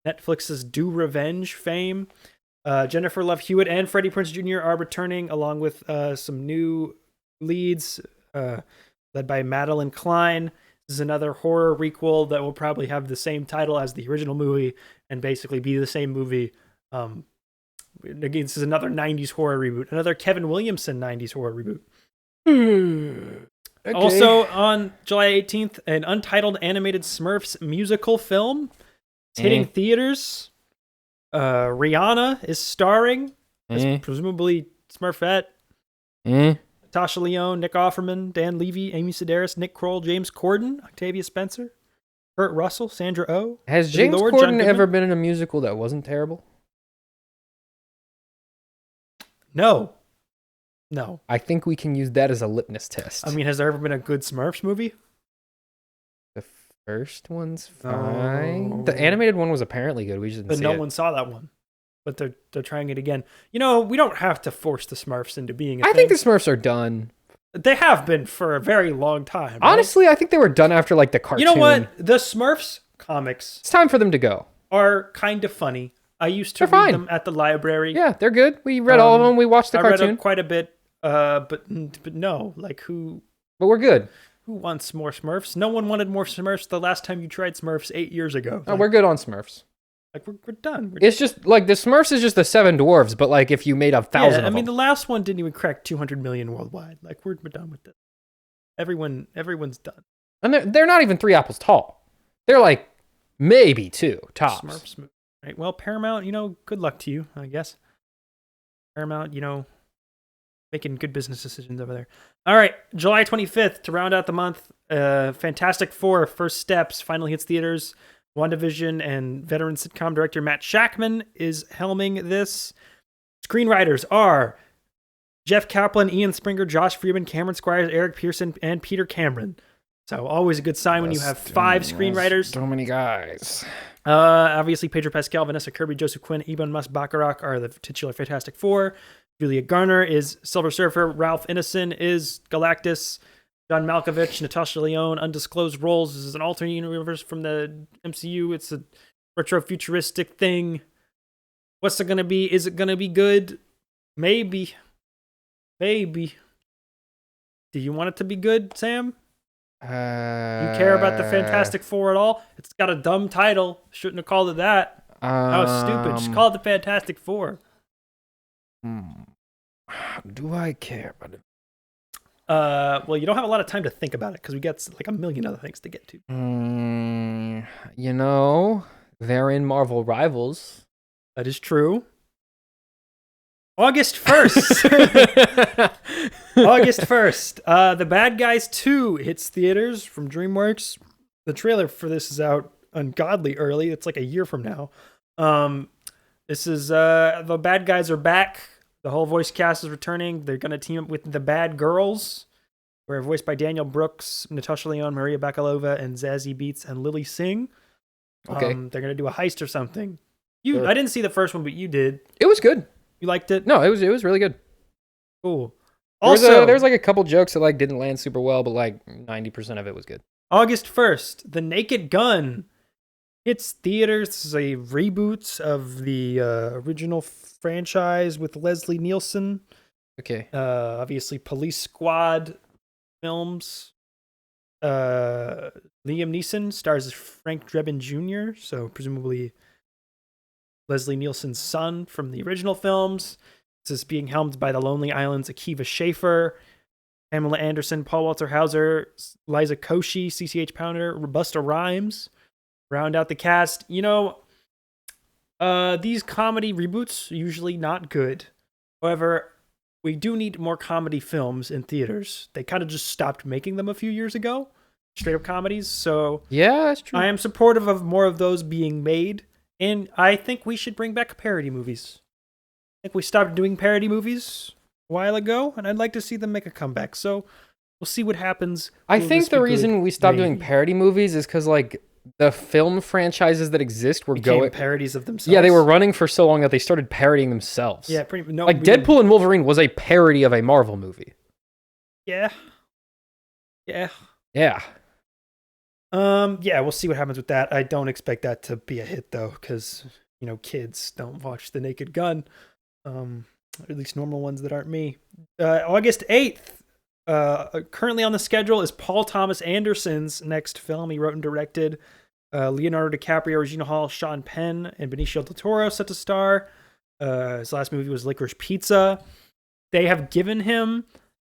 Netflix's Do Revenge fame. Jennifer Love Hewitt and Freddie Prinze Jr. are returning, along with some new leads led by Madeline Klein. This is another horror requel that will probably have the same title as the original movie and basically be the same movie. Again, this is another 90s horror reboot. Another Kevin Williamson 90s horror reboot. Okay. Also on July 18th, an untitled animated Smurfs musical film. It's hitting theaters. Rihanna is starring as presumably Smurfette. Tasha Leone, Nick Offerman, Dan Levy, Amy Sedaris, Nick Kroll, James Corden, Octavia Spencer, Kurt Russell, Sandra Oh. Has James Corden ever been in a musical that wasn't terrible? No. I think we can use that as a litmus test. I mean, has there ever been a good Smurfs movie? The first one's fine. Oh. The animated one was apparently good. We just didn't see it. But no one saw that one. But they're trying it again. You know, we don't have to force the Smurfs into being a thing. I think the Smurfs are done. They have been for a very long time. Right? Honestly, I think they were done after like the cartoon. You know what? The Smurfs comics... It's time for them to go. ...are kind of funny. I used to read them at the library. Yeah, they're good. We read all of them. We watched the cartoon. I read quite a bit. But no, like who... But we're good. Who wants more Smurfs? No one wanted more Smurfs the last time you tried Smurfs 8 years ago. Oh, we're good on Smurfs. Like, we're done. It's just, like, the Smurfs is just the 7 dwarves, but, like, if you made 1,000 of them. I mean, the last one didn't even crack 200 million worldwide. Like, we're done with this. Everyone's done. And they're not even 3 apples tall. They're, like, maybe 2 tops. Smurfs. Right. Well, Paramount, good luck to you, I guess. Paramount, making good business decisions over there. All right, July 25th, to round out the month, Fantastic Four, First Steps, finally hits theaters. WandaVision and veteran sitcom director Matt Shakman is helming this. Screenwriters are Jeff Kaplan, Ian Springer, Josh Freeman, Cameron Squires, Eric Pearson, and Peter Cameron. So always a good sign when you have 5 screenwriters. So many guys. Obviously, Pedro Pascal, Vanessa Kirby, Joseph Quinn, Ebon Moss-Bacharach are the titular Fantastic Four. Julia Garner is Silver Surfer. Ralph Ineson is Galactus. John Malkovich, Natasha Lyonne, undisclosed roles. This is an alternate universe from the MCU. It's a retro-futuristic thing. What's it going to be? Is it going to be good? Maybe. Maybe. Do you want it to be good, Sam? You care about the Fantastic Four at all? It's got a dumb title. Shouldn't have called it that. That was stupid. Just call it the Fantastic Four. Do I care about it? Well, you don't have a lot of time to think about it because we got like a million other things to get to. You know, they're in Marvel Rivals. That is true. August 1st. August 1st. The Bad Guys 2 hits theaters from DreamWorks. The trailer for this is out ungodly early. It's like a year from now. This is the bad guys are back. The whole voice cast is returning. They're going to team up with the Bad Girls, who are voiced by Daniel Brooks, Natasha Lyonne, Maria Bakalova, and Zazie Beetz and Lily Singh. Okay. They're going to do a heist or something. Sure. I didn't see the first one, but you did. It was good. You liked it? No, it was really good. Cool. Also, there's like a couple jokes that like didn't land super well, but like 90% of it was good. August 1st, The Naked Gun hits theaters. This is a reboot of the original franchise with Leslie Nielsen. Okay. Obviously, Police Squad films. Liam Neeson stars as Frank Drebin Jr., so presumably Leslie Nielsen's son from the original films. This is being helmed by the Lonely Island's Akiva Schaffer, Pamela Anderson, Paul Walter Hauser, Liza Koshy, CCH Pounder, Robusta Rhymes. Round out the cast. You know, these comedy reboots are usually not good. However, we do need more comedy films in theaters. They kind of just stopped making them a few years ago. Straight up comedies. So yeah, that's true. I am supportive of more of those being made. And I think we should bring back parody movies. I think we stopped doing parody movies a while ago, and I'd like to see them make a comeback. So we'll see what happens. I think the reason we stopped doing parody movies is because like the film franchises that exist were going parodies of themselves. Yeah, they were running for so long that they started parodying themselves. Yeah, like Deadpool and Wolverine was a parody of a Marvel movie. Yeah. Yeah. Yeah, we'll see what happens with that. I don't expect that to be a hit though, because you know kids don't watch The Naked Gun. At least normal ones that aren't me. August 8th. Currently on the schedule is Paul Thomas Anderson's next film. He wrote and directed. Leonardo DiCaprio, Regina Hall, Sean Penn, and Benicio del Toro set to star. His last movie was Licorice Pizza. They have given him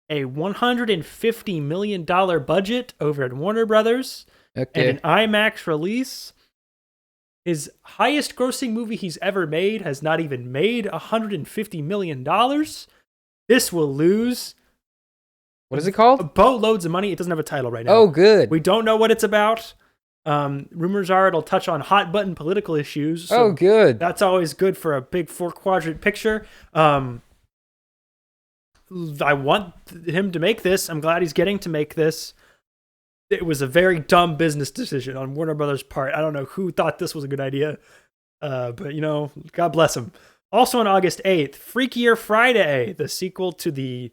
a $150 million budget over at Warner Brothers. Okay. And an IMAX release. His highest grossing movie he's ever made has not even made $150 million. This will lose. What is it called? Boatloads of money. It doesn't have a title right now. Oh, good. We don't know what it's about. Rumors are it'll touch on hot button political issues. So oh, good. That's always good for a big 4-quadrant picture. I want him to make this. I'm glad he's getting to make this. It was a very dumb business decision on Warner Brothers' part. I don't know who thought this was a good idea. But, you know, God bless him. Also on August 8th, Freakier Friday, the sequel to the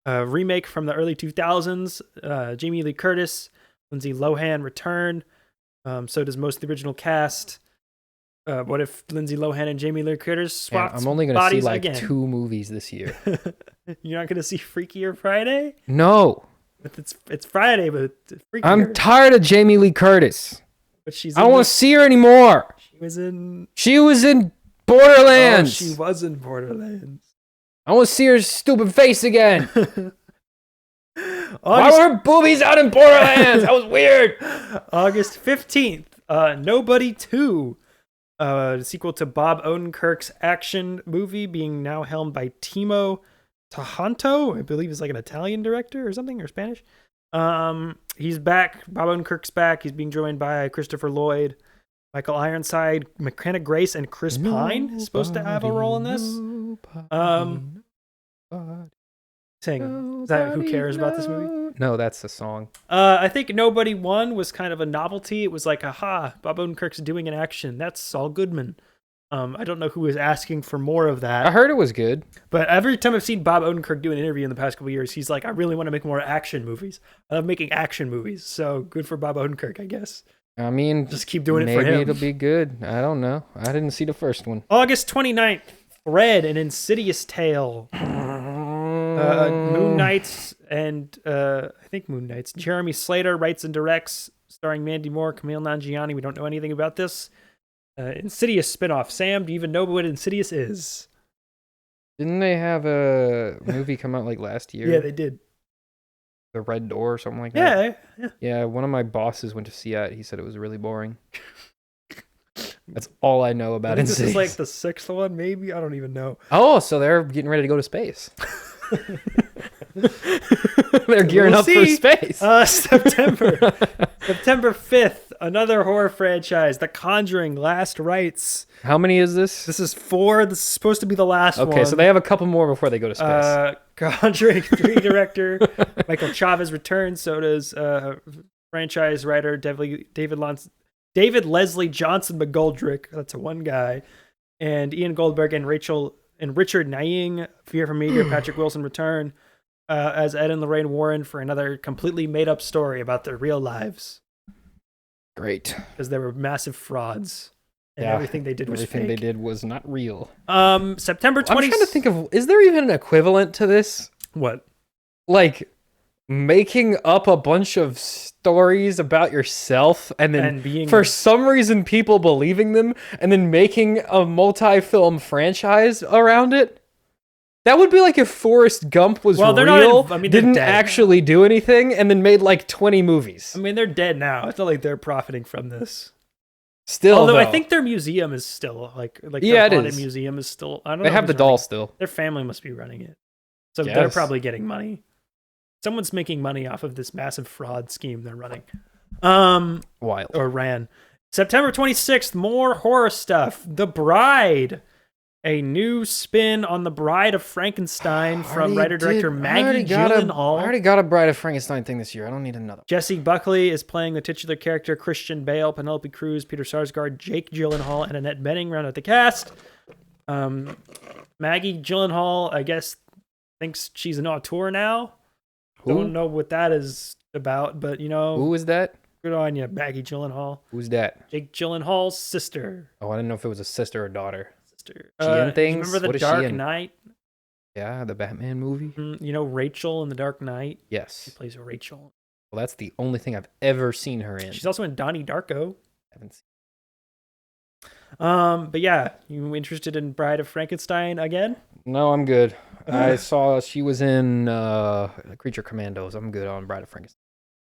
remake from the early 2000s. Jamie Lee Curtis, Lindsay Lohan return. So does most of the original cast. What if Lindsay Lohan and Jamie Lee Curtis swap bodies? I'm only going to see like again? 2 movies this year. You're not going to see Freakier Friday? No. It's Friday, but it's freakier. I'm tired of Jamie Lee Curtis. But I don't want to see her anymore. She was in Borderlands. Oh, she was in Borderlands. I want to see her stupid face again. Why were her boobies out in Borderlands? That was weird. August 15th, Nobody 2. The sequel to Bob Odenkirk's action movie being now helmed by Timo Tahanto, I believe is like an Italian director or something, or Spanish. He's back. Bob Odenkirk's back. He's being joined by Christopher Lloyd. Michael Ironside, McKenna Grace, and Chris Pine is supposed to have a role in this. Saying, is that Who Cares About This movie? No, that's the song. I think Nobody Won was kind of a novelty. It was like, aha, Bob Odenkirk's doing an action. That's Saul Goodman. I don't know who was asking for more of that. I heard it was good. But every time I've seen Bob Odenkirk do an interview in the past couple of years, he's like, I really want to make more action movies. I love making action movies. So good for Bob Odenkirk, I guess. I mean, just keep doing it for him. Maybe it'll be good. I don't know. I didn't see the first one. August 29th, Thread, an Insidious Tale. Moon Knights and I think Moon Knights. Jeremy Slater writes and directs, starring Mandy Moore, Camille Nanjiani. We don't know anything about this. Insidious spinoff. Sam, do you even know what Insidious is? Didn't they have a movie come out like last year? Yeah, they did. The Red Door or something like that? Yeah. Yeah, one of my bosses went to see it. He said it was really boring. That's all I know about Insidious. This is like the sixth one, maybe? I don't even know. Oh, so they're getting ready to go to space. They're gearing up for space. September 5th, another horror franchise, The Conjuring: Last Rites. How many is this? This is 4. This is supposed to be the last one. Okay, so they have a couple more before they go to space. Conjuring 3 director Michael Chavez returns. So does franchise writer David Leslie Johnson McGoldrick. That's one guy. And Ian Goldberg and Richard Nying, Fear from Meteor, Patrick Wilson return as Ed and Lorraine Warren for another completely made-up story about their real lives. Great. Because they were massive frauds. And everything they did was fake. Everything they did was not real. September 20th. I'm trying to think of, is there even an equivalent to this? What? Like, making up a bunch of stories about yourself and then for some reason people believing them and then making a multi-film franchise around it? That would be like if Forrest Gump was real, didn't actually do anything, and then made like 20 movies. I mean, they're dead now. It's not like they're profiting from this. Still, although I think their museum is still like yeah, their it is. Museum is still. I don't know. They have the doll still. Their family must be running it, so they're probably getting money. Someone's making money off of this massive fraud scheme they're running. Wild. Or ran. September 26th, more horror stuff. The Bride. A new spin on The Bride of Frankenstein from writer-director Maggie Gyllenhaal. I already got a Bride of Frankenstein thing this year. I don't need another. Jesse Buckley is playing the titular character. Christian Bale, Penelope Cruz, Peter Sarsgaard, Jake Gyllenhaal, and Annette Bening round out the cast. Maggie Gyllenhaal, I guess, thinks she's an auteur now. Don't know what that is about, but you know. Who is that? Good on you, Maggie Gyllenhaal. Who's that? Jake Gyllenhaal's sister. Oh, I didn't know if it was a sister or daughter. Sister. She in things? Remember what The is she Dark in? Knight? Yeah, the Batman movie. You know Rachel in The Dark Knight? Yes. She plays Rachel. Well, that's the only thing I've ever seen her in. She's also in Donnie Darko. Haven't seen. But yeah, you interested in Bride of Frankenstein again? No, I'm good. I saw she was in Creature Commandos. I'm good on Bride of Frankenstein.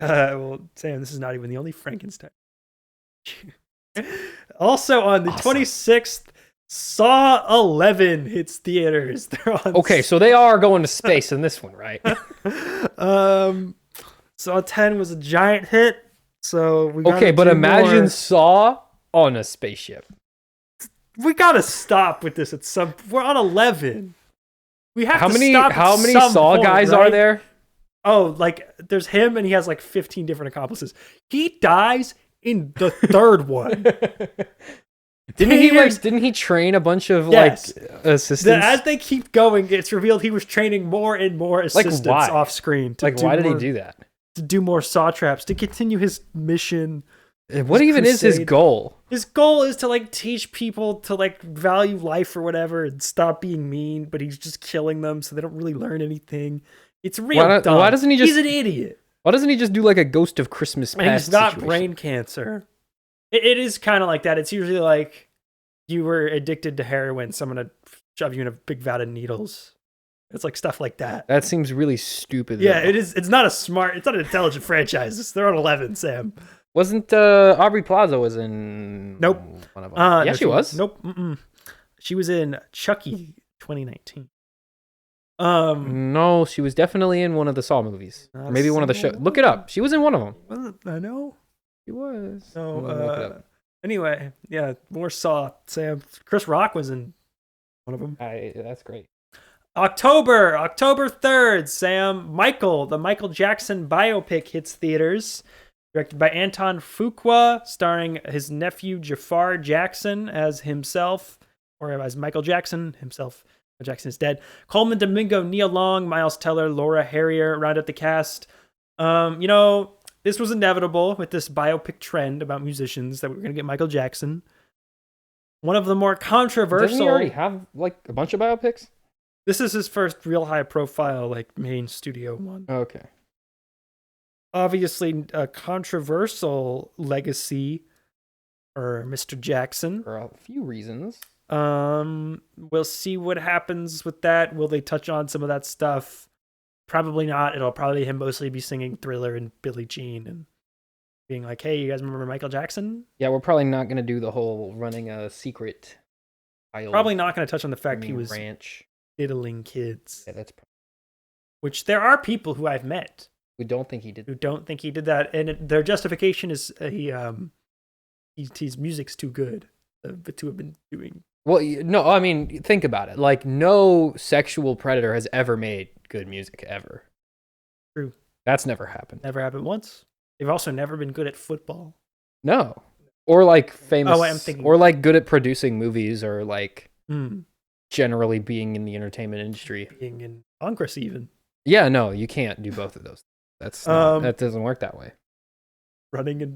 Well, Sam, this is not even the only Frankenstein. Also on the 26th, Saw 11 hits theaters. Okay, so they are going to space in this one, right? Saw 10 was a giant hit. So we okay, but imagine Saw on a spaceship. We gotta stop with this at some. We're on 11. We have how to many, stop. How many some Saw point, guys right? are there? Oh, like there's him, and he has like 15 different accomplices. He dies in the third one. Didn't he train a bunch of like assistants? As they keep going, it's revealed he was training more and more assistants off screen. Why did he do that? To do more saw traps, to continue his mission. What even is his goal? His goal is to like teach people to like value life or whatever and stop being mean, but he's just killing them so they don't really learn anything. It's real dumb. Why doesn't he just? He's an idiot. Why doesn't he just do like a Ghost of Christmas Past? He's not situation? brain cancer. It is kind of like that. It's usually like you were addicted to heroin, someone would shove you in a big vat of needles. It's like stuff like that. That seems really stupid. Yeah, it is. It's not an intelligent franchise. They're on 11, Sam. Wasn't Aubrey Plaza was in? Nope. One of them. Yeah, she was. Nope. She was in Chucky 2019. No, she was definitely in one of the Saw movies. Maybe one of the shows. Look it up. She was in one of them. I know. She was. So, Anyway, yeah, more Saw. Sam. Chris Rock was in one of them. That's great. October 3rd, Sam. The Michael Jackson biopic hits theaters. Directed by Anton Fuqua, starring his nephew Jafar Jackson as himself, or as Michael Jackson himself. Michael Jackson is dead. Coleman Domingo, Nia Long, Miles Teller, Laura Harrier round out the cast. This was inevitable with this biopic trend about musicians that we were going to get Michael Jackson. One of the more controversial. Doesn't he already have like a bunch of biopics? This is his first real high profile, like main studio one. Okay. Obviously, a controversial legacy for Mr. Jackson. For a few reasons. We'll see what happens with that. Will they touch on some of that stuff? Probably not. It'll probably him mostly be singing Thriller and Billie Jean and being like, hey, you guys remember Michael Jackson? Yeah, we're probably not going to do the whole running a secret. Probably not going to touch on the fact he was diddling kids. Yeah, that's which there are people who I've met who don't think he did. Who don't think he did that, and their justification is his music's too good to have been doing. Well, no, I mean, think about it. Like, no sexual predator has ever made good music ever. True. That's never happened. Never happened once. They've also never been good at football. No. Or like famous. Oh, I'm thinking. Or like good at producing movies, or like generally being in the entertainment industry. Being in Congress, even. Yeah, no, you can't do both of those. That doesn't work that way. Running a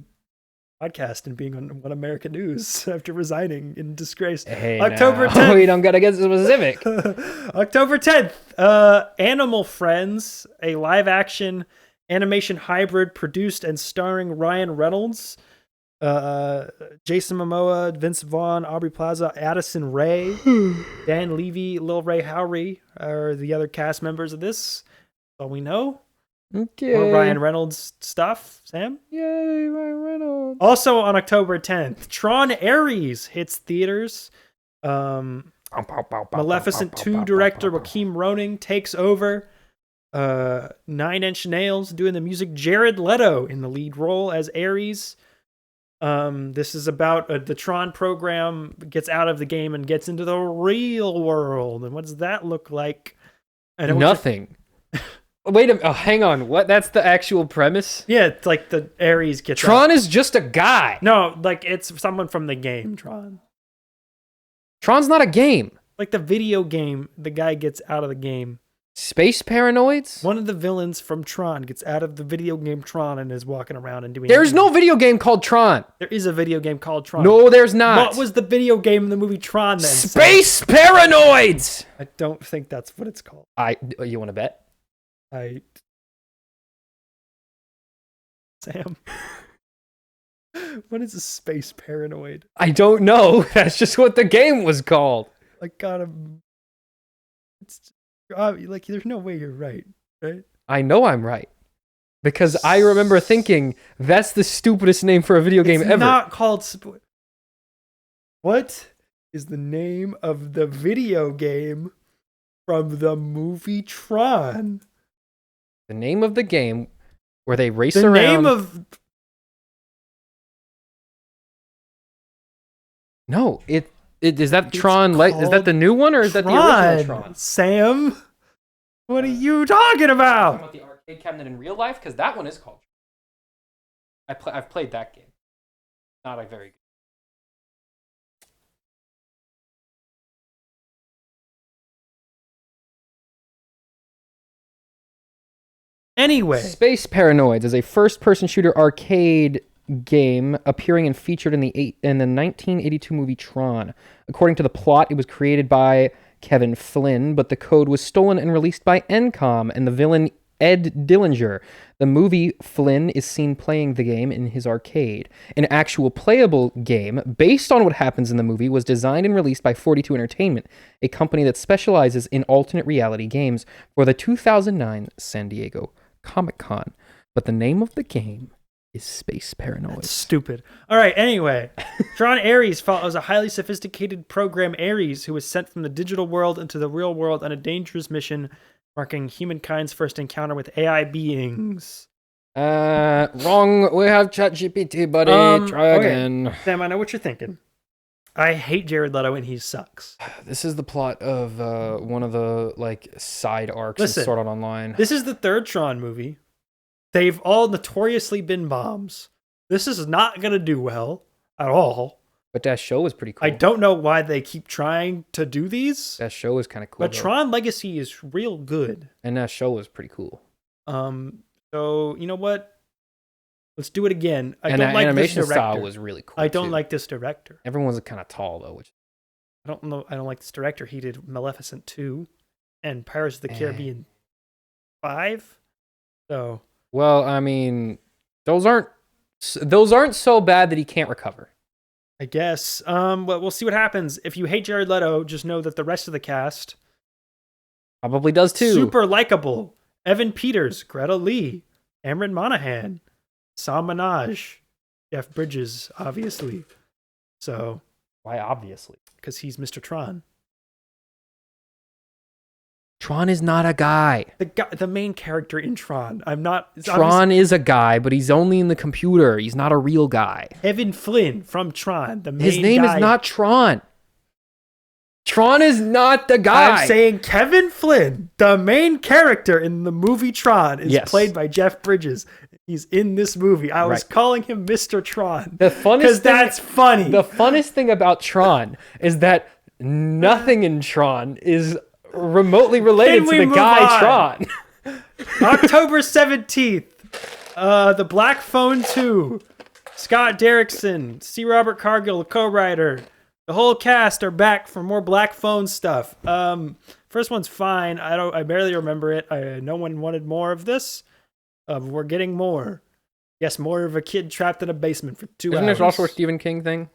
podcast and being on One American News after resigning in disgrace. Hey, October 10th. We don't gotta get specific. October 10th. Animal Friends, a live action animation hybrid produced and starring Ryan Reynolds, Jason Momoa, Vince Vaughn, Aubrey Plaza, Addison Rae, Dan Levy, Lil Ray Howery are the other cast members of this. All we know. Okay. More Ryan Reynolds stuff, Sam? Yay, Ryan Reynolds. Also on October 10th, Tron Ares hits theaters. Maleficent 2 director Joaquin Roning takes over. 9 Inch Nails doing the music. Jared Leto in the lead role as Ares. This is about the Tron program gets out of the game and gets into the real world. And what does that look like? Nothing. Wait a minute. Oh, hang on. What? That's the actual premise? Yeah, it's like the Ares gets Tron out. Is just a guy. No, like it's someone from the game, Tron. Tron's not a game. Like the video game, the guy gets out of the game. Space Paranoids? One of the villains from Tron gets out of the video game Tron and is walking around and doing... There's no video game called Tron. There is a video game called Tron. No, there's not. What was the video game in the movie Tron then? Space Paranoids! I don't think that's what it's called. You want to bet? Sam. What is a space paranoid? I don't know. That's just what the game was called. Like, it's like there's no way you're right? I know I'm right. Because I remember thinking, that's the stupidest name for a video game ever. It's not called... What is the name of the video game from the movie Tron? The name of the game where they race around... The name of... No, is that Tron? Is that the new one, or is that the original Tron? Sam, what are you talking about? Talking about the arcade cabinet in real life, because that one is called. I've played that game. Not a very good. Anyway, Space Paranoids is a first-person shooter arcade game appearing and featured in the 1982 movie Tron. According to the plot, it was created by Kevin Flynn, but the code was stolen and released by Encom and the villain Ed Dillinger. The movie, Flynn is seen playing the game in his arcade. An actual playable game based on what happens in the movie was designed and released by 42 Entertainment, a company that specializes in alternate reality games, for the 2009 San Diego Comic-Con. But the name of the game is Space Paranoid. That's stupid. All right, anyway. Tron Ares follows a highly sophisticated program, Ares, who was sent from the digital world into the real world on a dangerous mission, marking humankind's first encounter with AI beings. Wrong. We have ChatGPT, buddy. Try again. Sam, I know what you're thinking. I hate Jared Leto and he sucks. This is the plot of one of the like side arcs in Sword Art Online. This is the third Tron movie. They've all notoriously been bombs. This is not gonna do well at all. But that show was pretty cool. I don't know why they keep trying to do these. That show is kind of cool. But Tron Legacy is real good. And that show was pretty cool. So you know what? Let's do it again. And that animation style was really cool. I don't like this director. Everyone's kind of tall though, which I don't know. I don't like this director. He did Maleficent 2 and Pirates of the Caribbean 5. So, well, I mean, those aren't so bad that he can't recover. I guess. But we'll see what happens. If you hate Jared Leto, just know that the rest of the cast probably does too. Super likable. Evan Peters, Greta Lee, Cameron Monaghan, Sam Minaj, Jeff Bridges, obviously. So why obviously? Because he's Mr. Tron. Tron is not a guy. The main character in Tron. Tron is a guy, but he's only in the computer. He's not a real guy. Kevin Flynn from Tron. His name is not Tron. Tron is not the guy. I'm saying Kevin Flynn, the main character in the movie Tron, is played by Jeff Bridges. He's in this movie. I was calling him Mr. Tron. Because that's funny. The funnest thing about Tron is that nothing in Tron is remotely related to the guy Tron. October 17th, The Black Phone 2. Scott Derrickson, C. Robert Cargill, the co-writer. The whole cast are back for more Black Phone stuff. First one's fine. I barely remember it. No one wanted more of this. We're getting more. Yes, more of a kid trapped in a basement for 2 hours. Isn't this also a Stephen King thing?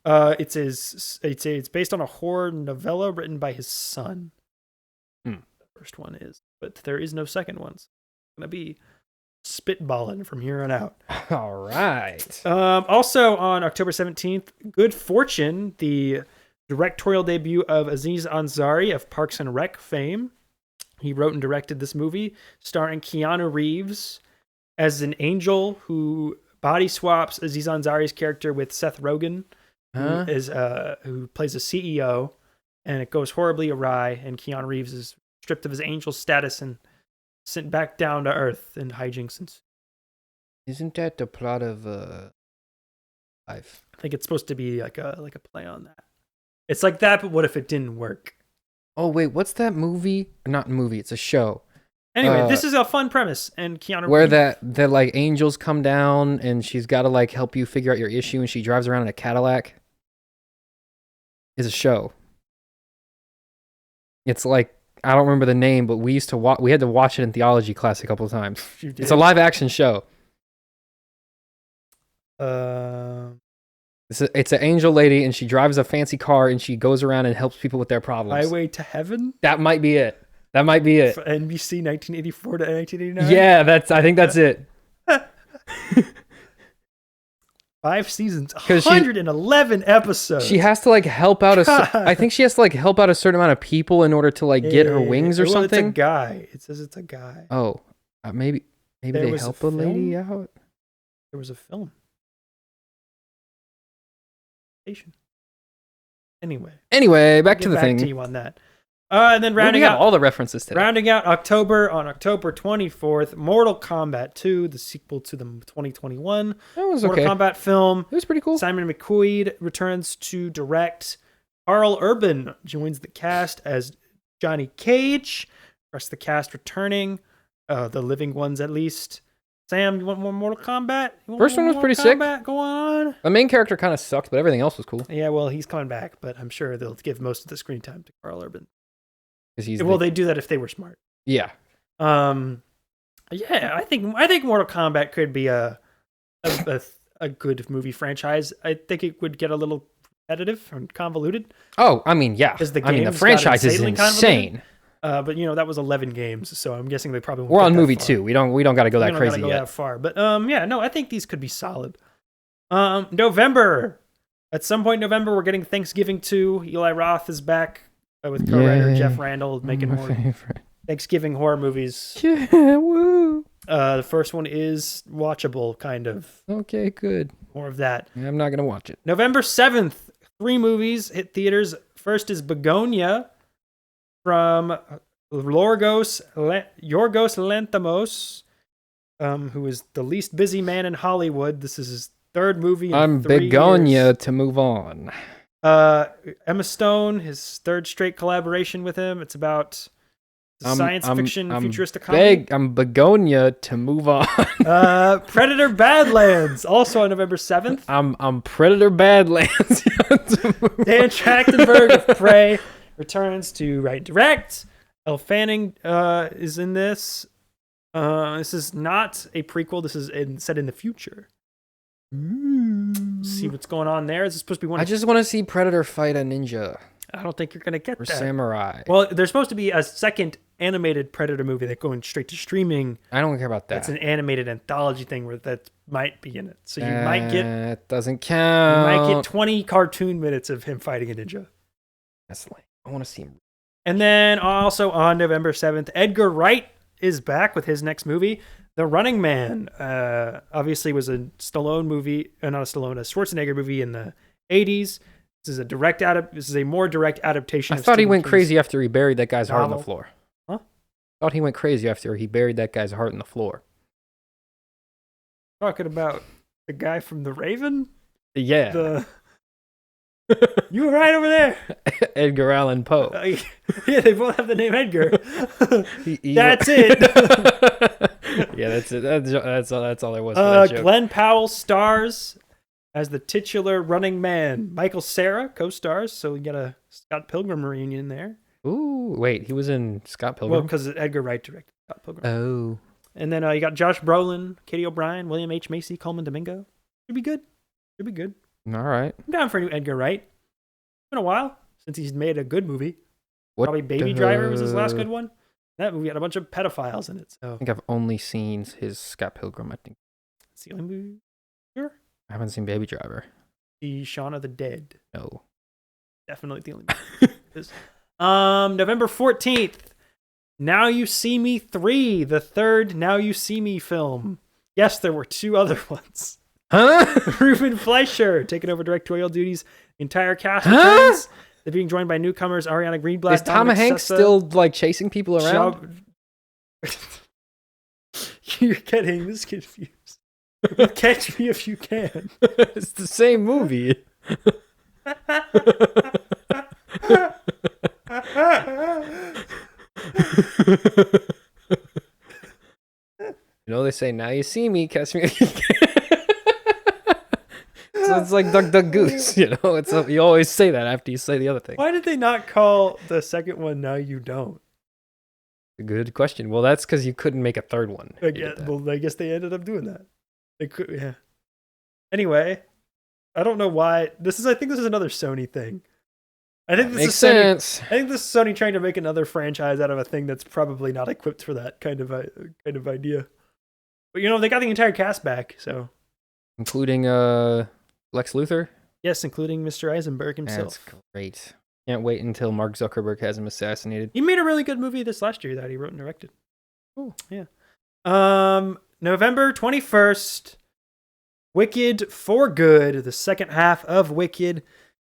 It's based on a horror novella written by his son. The first one is, but there is no second one. So it's gonna be spitballing from here on out. All right. Also on October 17th, Good Fortune, the directorial debut of Aziz Ansari of Parks and Rec fame. He wrote and directed this movie, starring Keanu Reeves as an angel who body swaps Aziz Ansari's character with Seth Rogen, who plays a CEO, and it goes horribly awry, and Keanu Reeves is stripped of his angel status and sent back down to Earth, and hijinks ensue. Isn't that the plot of Life? I think it's supposed to be like a play on that. It's like that, but what if it didn't work? Oh wait, what's that movie? Not movie, it's a show. Anyway, this is a fun premise, and Keanu where the like angels come down, and she's got to like help you figure out your issue, and she drives around in a Cadillac. Is a show. It's like, I don't remember the name, but we used to we had to watch it in theology class a couple of times. It's a live action show. It's an angel lady, and she drives a fancy car, and she goes around and helps people with their problems. Highway to Heaven? That might be it. That might be it. For NBC 1984 to 1989? Yeah, I think that's it. 5 seasons, 111 episodes. She has to like help out I think she has to like help out a certain amount of people in order to like get her wings or something. It's a guy. It says it's a guy. Oh, maybe they help a lady out. There was a film. Anyway, back to the thing. Back to you on that. And then rounding out all the references today. Rounding out October, on October 24th, Mortal Kombat 2, the sequel to the 2021 Mortal Kombat film. It was pretty cool. Simon McQuaid returns to direct. Carl Urban joins the cast as Johnny Cage. The rest of the cast returning, the living ones at least. Sam, you want more Mortal Kombat? First one was pretty sick. Go on. The main character kind of sucked, but everything else was cool. Yeah, well, he's coming back, but I'm sure they'll give most of the screen time to Carl Urban. Well, they do that if they were smart. Yeah. Yeah, I think Mortal Kombat could be a good movie franchise. I think it would get a little repetitive and convoluted. Oh, I mean, yeah. The franchise is insane. But that was 11 games, so I'm guessing they probably won't. We're on movie 2. We don't got to go that crazy yet. That far. But I think these could be solid. November. At some point in November, we're getting Thanksgiving 2. Eli Roth is back with co-writer Jeff Randall making more Thanksgiving horror movies. Yeah, woo. The first one is watchable, kind of. Okay, good. More of that. I'm not gonna watch it. November 7th, 3 movies hit theaters. First is Begonia from Yorgos Lanthimos, who is the least busy man in Hollywood. This is his 3rd movie in 3 Begonia years. to move on. Emma Stone, his 3rd straight collaboration with him. It's about science fiction, futuristic comedy. I'm Begonia to move on. Predator Badlands, also on November 7th. I'm Predator Badlands. Dan Trachtenberg of Prey returns to write and direct. Elle Fanning is in this. This is not a prequel. This is set in the future. See what's going on there. Is it supposed to be one? I just want to see Predator fight a ninja. I don't think you're going to get or that. samurai. Well, there's supposed to be a second animated Predator movie that's going straight to streaming. I don't care about that. That's an animated anthology thing where that might be in it. So you might get... That doesn't count. You might get 20 cartoon minutes of him fighting a ninja. That's lame. I want to see him. And then also on November 7th, Edgar Wright is back with his next movie, The Running Man. Obviously was a Stallone movie, not a Stallone, a Schwarzenegger movie in the 80s. This is a more direct adaptation. I thought he went crazy after he buried that guy's heart on the novel. floor. Huh? I thought he went crazy after he buried that guy's heart in the floor. Talking about the guy from The Raven? Yeah. You were right over there. Edgar Allan Poe. Yeah, they both have the name Edgar. That's it. Yeah, that's it. That's all there was for that joke. Glenn Powell stars as the titular running man. Michael Cera co-stars, so we got a Scott Pilgrim reunion there. Ooh, wait, he was in Scott Pilgrim? Well, because Edgar Wright directed Scott Pilgrim. Oh. And then you got Josh Brolin, Katie O'Brien, William H. Macy, Coleman Domingo. Should be good. All right. I'm down for a new Edgar Wright. It's been a while since he's made a good movie. Probably Baby Driver was his last good one. That movie had a bunch of pedophiles in it. So I think I've only seen his Scott Pilgrim, I think. it's the only movie. Sure. I haven't seen Baby Driver. The Shaun of the Dead. No. Definitely the only movie. November 14th. Now You See Me 3, the 3rd Now You See Me film. Yes, there were 2 other ones. Huh? Ruben Fleischer taking over directorial duties. Entire cast returns. They're being joined by newcomers Ariana Greenblatt. Is Tom Hanks still like chasing people around? You're getting this confused. Catch Me If You Can. It's the same movie. You know, they say, now you see me, catch me if you can. So it's like Duck, Duck, Goose, you know? You always say that after you say the other thing. Why did they not call the second one Now You Don't? Good question. Well, that's because you couldn't make a third one. I guess they ended up doing that. They could, yeah. Anyway, I don't know why. I think this is another Sony thing. I think this Makes is sense. I think this is Sony trying to make another franchise out of a thing that's probably not equipped for that kind of idea. But they got the entire cast back, so including Lex Luthor. Yes, including Mr. Eisenberg himself. That's great. Can't wait until Mark Zuckerberg has him assassinated. He made a really good movie this last year that he wrote and directed. Oh yeah. November 21st, Wicked for Good, the second half of Wicked,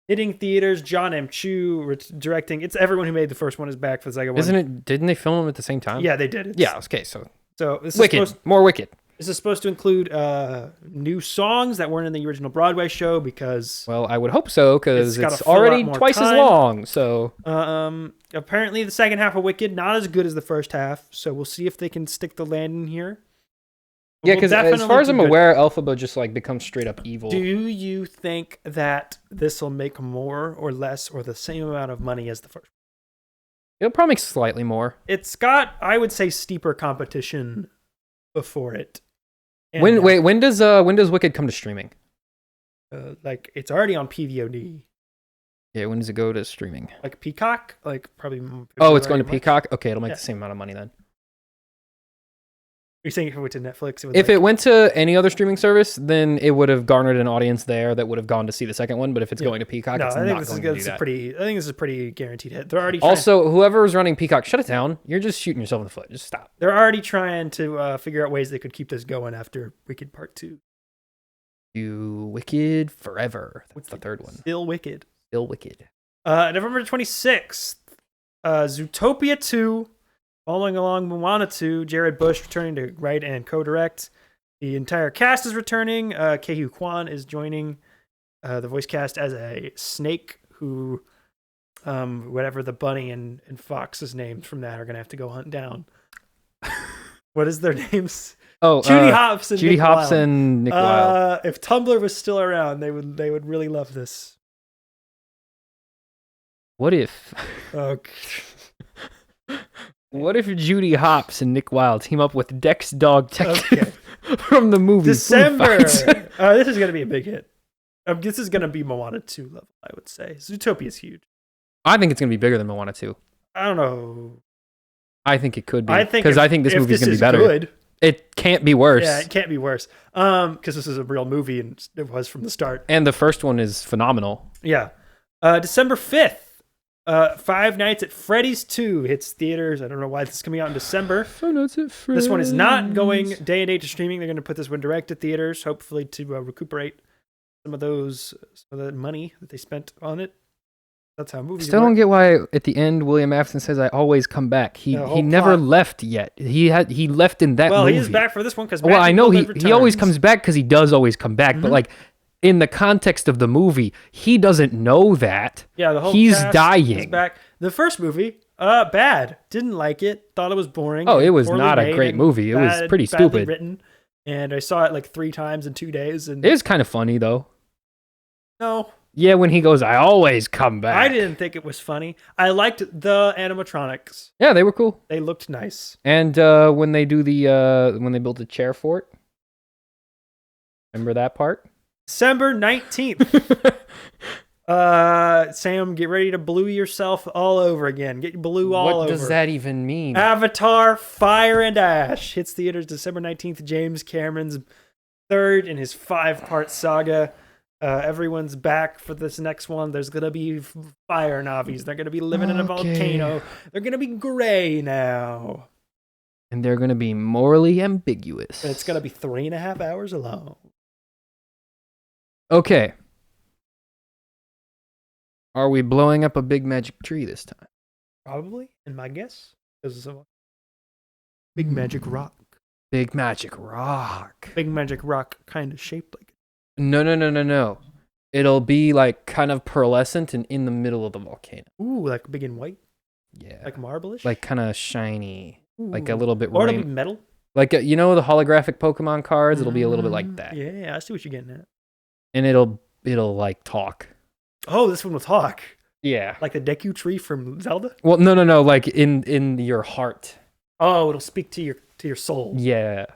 hitting theaters. John M. Chu directing. It's everyone who made the first one is back for the second one. Isn't it? Didn't they film them at the same time? Yeah, they did. Yeah. Okay. So this Wicked, is more Wicked. This is supposed to include new songs that weren't in the original Broadway show because... Well, I would hope so, because it's already twice as long, so... Apparently the second half of Wicked, not as good as the first half, so we'll see if they can stick the landing here. Yeah, because as far as I'm aware, Elphaba just becomes straight up evil. Do you think that this will make more or less or the same amount of money as the first? It'll probably make slightly more. It's got, I would say, steeper competition before it. And when does Wicked come to streaming? It's already on PVOD. Yeah, when does it go to streaming? Like Peacock, probably. Oh, it's going to Peacock. Okay, it'll make the same amount of money then. You're saying if it went to Netflix, if it went to any other streaming service, then it would have garnered an audience there that would have gone to see the second one. But if it's going to Peacock, it's not going to do that. I think this is a pretty guaranteed hit. They're already also whoever's running Peacock, shut it down. You're just shooting yourself in the foot. Just stop. They're already trying to figure out ways they could keep this going after Wicked Part 2. You Wicked Forever. That's the third one. Still Wicked. November 26th, Zootopia 2. Following along Moana 2, Jared Bush returning to write and co-direct. The entire cast is returning. Ke-Huy Quan is joining the voice cast as a snake who, whatever the bunny and fox's names from that are going to have to go hunt down. What is their names? Oh, Judy Hopps and Nick Wilde. If Tumblr was still around, they would really love this. What if... What if Judy Hopps and Nick Wilde team up with Dex Dog Detective from the movie December? This is going to be a big hit. This is going to be Moana 2 level, I would say. Zootopia is huge. I think it's going to be bigger than Moana 2. I don't know. I think it could be. Because I think this movie is going to be better. Good, it can't be worse. Yeah, it can't be worse. Because this is a real movie and it was from the start. And the first one is phenomenal. Yeah. December 5th. Five Nights at Freddy's 2 hits theaters. I don't know why this is coming out in December. Five Nights at Freddy's. This one is not going day and date to streaming. They're going to put this one direct to theaters, hopefully to recuperate some of that money that they spent on it. That's how movies Still work. don't get why at the end William Afton says, "I always come back." He never left yet. He left in that movie. Well, he is back for this one because I know he always comes back because he does always come back, but like. In the context of the movie, he doesn't know that. Yeah, the whole he's cast dying. Is back. The first movie, bad. Didn't like it. Thought it was boring. Oh, it was not a great movie. It was pretty stupid. Written, and I saw it like 3 times in 2 days. And it was kind of funny though. No. Yeah, when he goes, "I always come back." I didn't think it was funny. I liked the animatronics. Yeah, they were cool. They looked nice. And when they do when they built the chair fort, remember that part? December 19th. Sam, get ready to blue yourself all over again. Get blue all over. What does that even mean? Avatar Fire and Ash hits theaters December 19th. James Cameron's third in his 5-part saga. Everyone's back for this next one. There's going to be fire Navis. They're going to be living in a volcano. They're going to be gray now. And they're going to be morally ambiguous. And it's going to be 3.5 hours long. Okay. Are we blowing up a big magic tree this time? Probably, in my guess. Because of big magic rock. Big magic rock. Big magic rock kind of shaped like it. No. It'll be like kind of pearlescent and in the middle of the volcano. Ooh, like big and white? Yeah. Like marble-ish? Like kind of shiny. Ooh. Like a little bit Or it'll be metal? Like, the holographic Pokemon cards? It'll be a little bit like that. Yeah, I see what you're getting at. And it'll like talk. Oh, this one will talk. Yeah. Like the Deku tree from Zelda? Well, no, like in your heart. Oh, it'll speak to your soul. Yeah.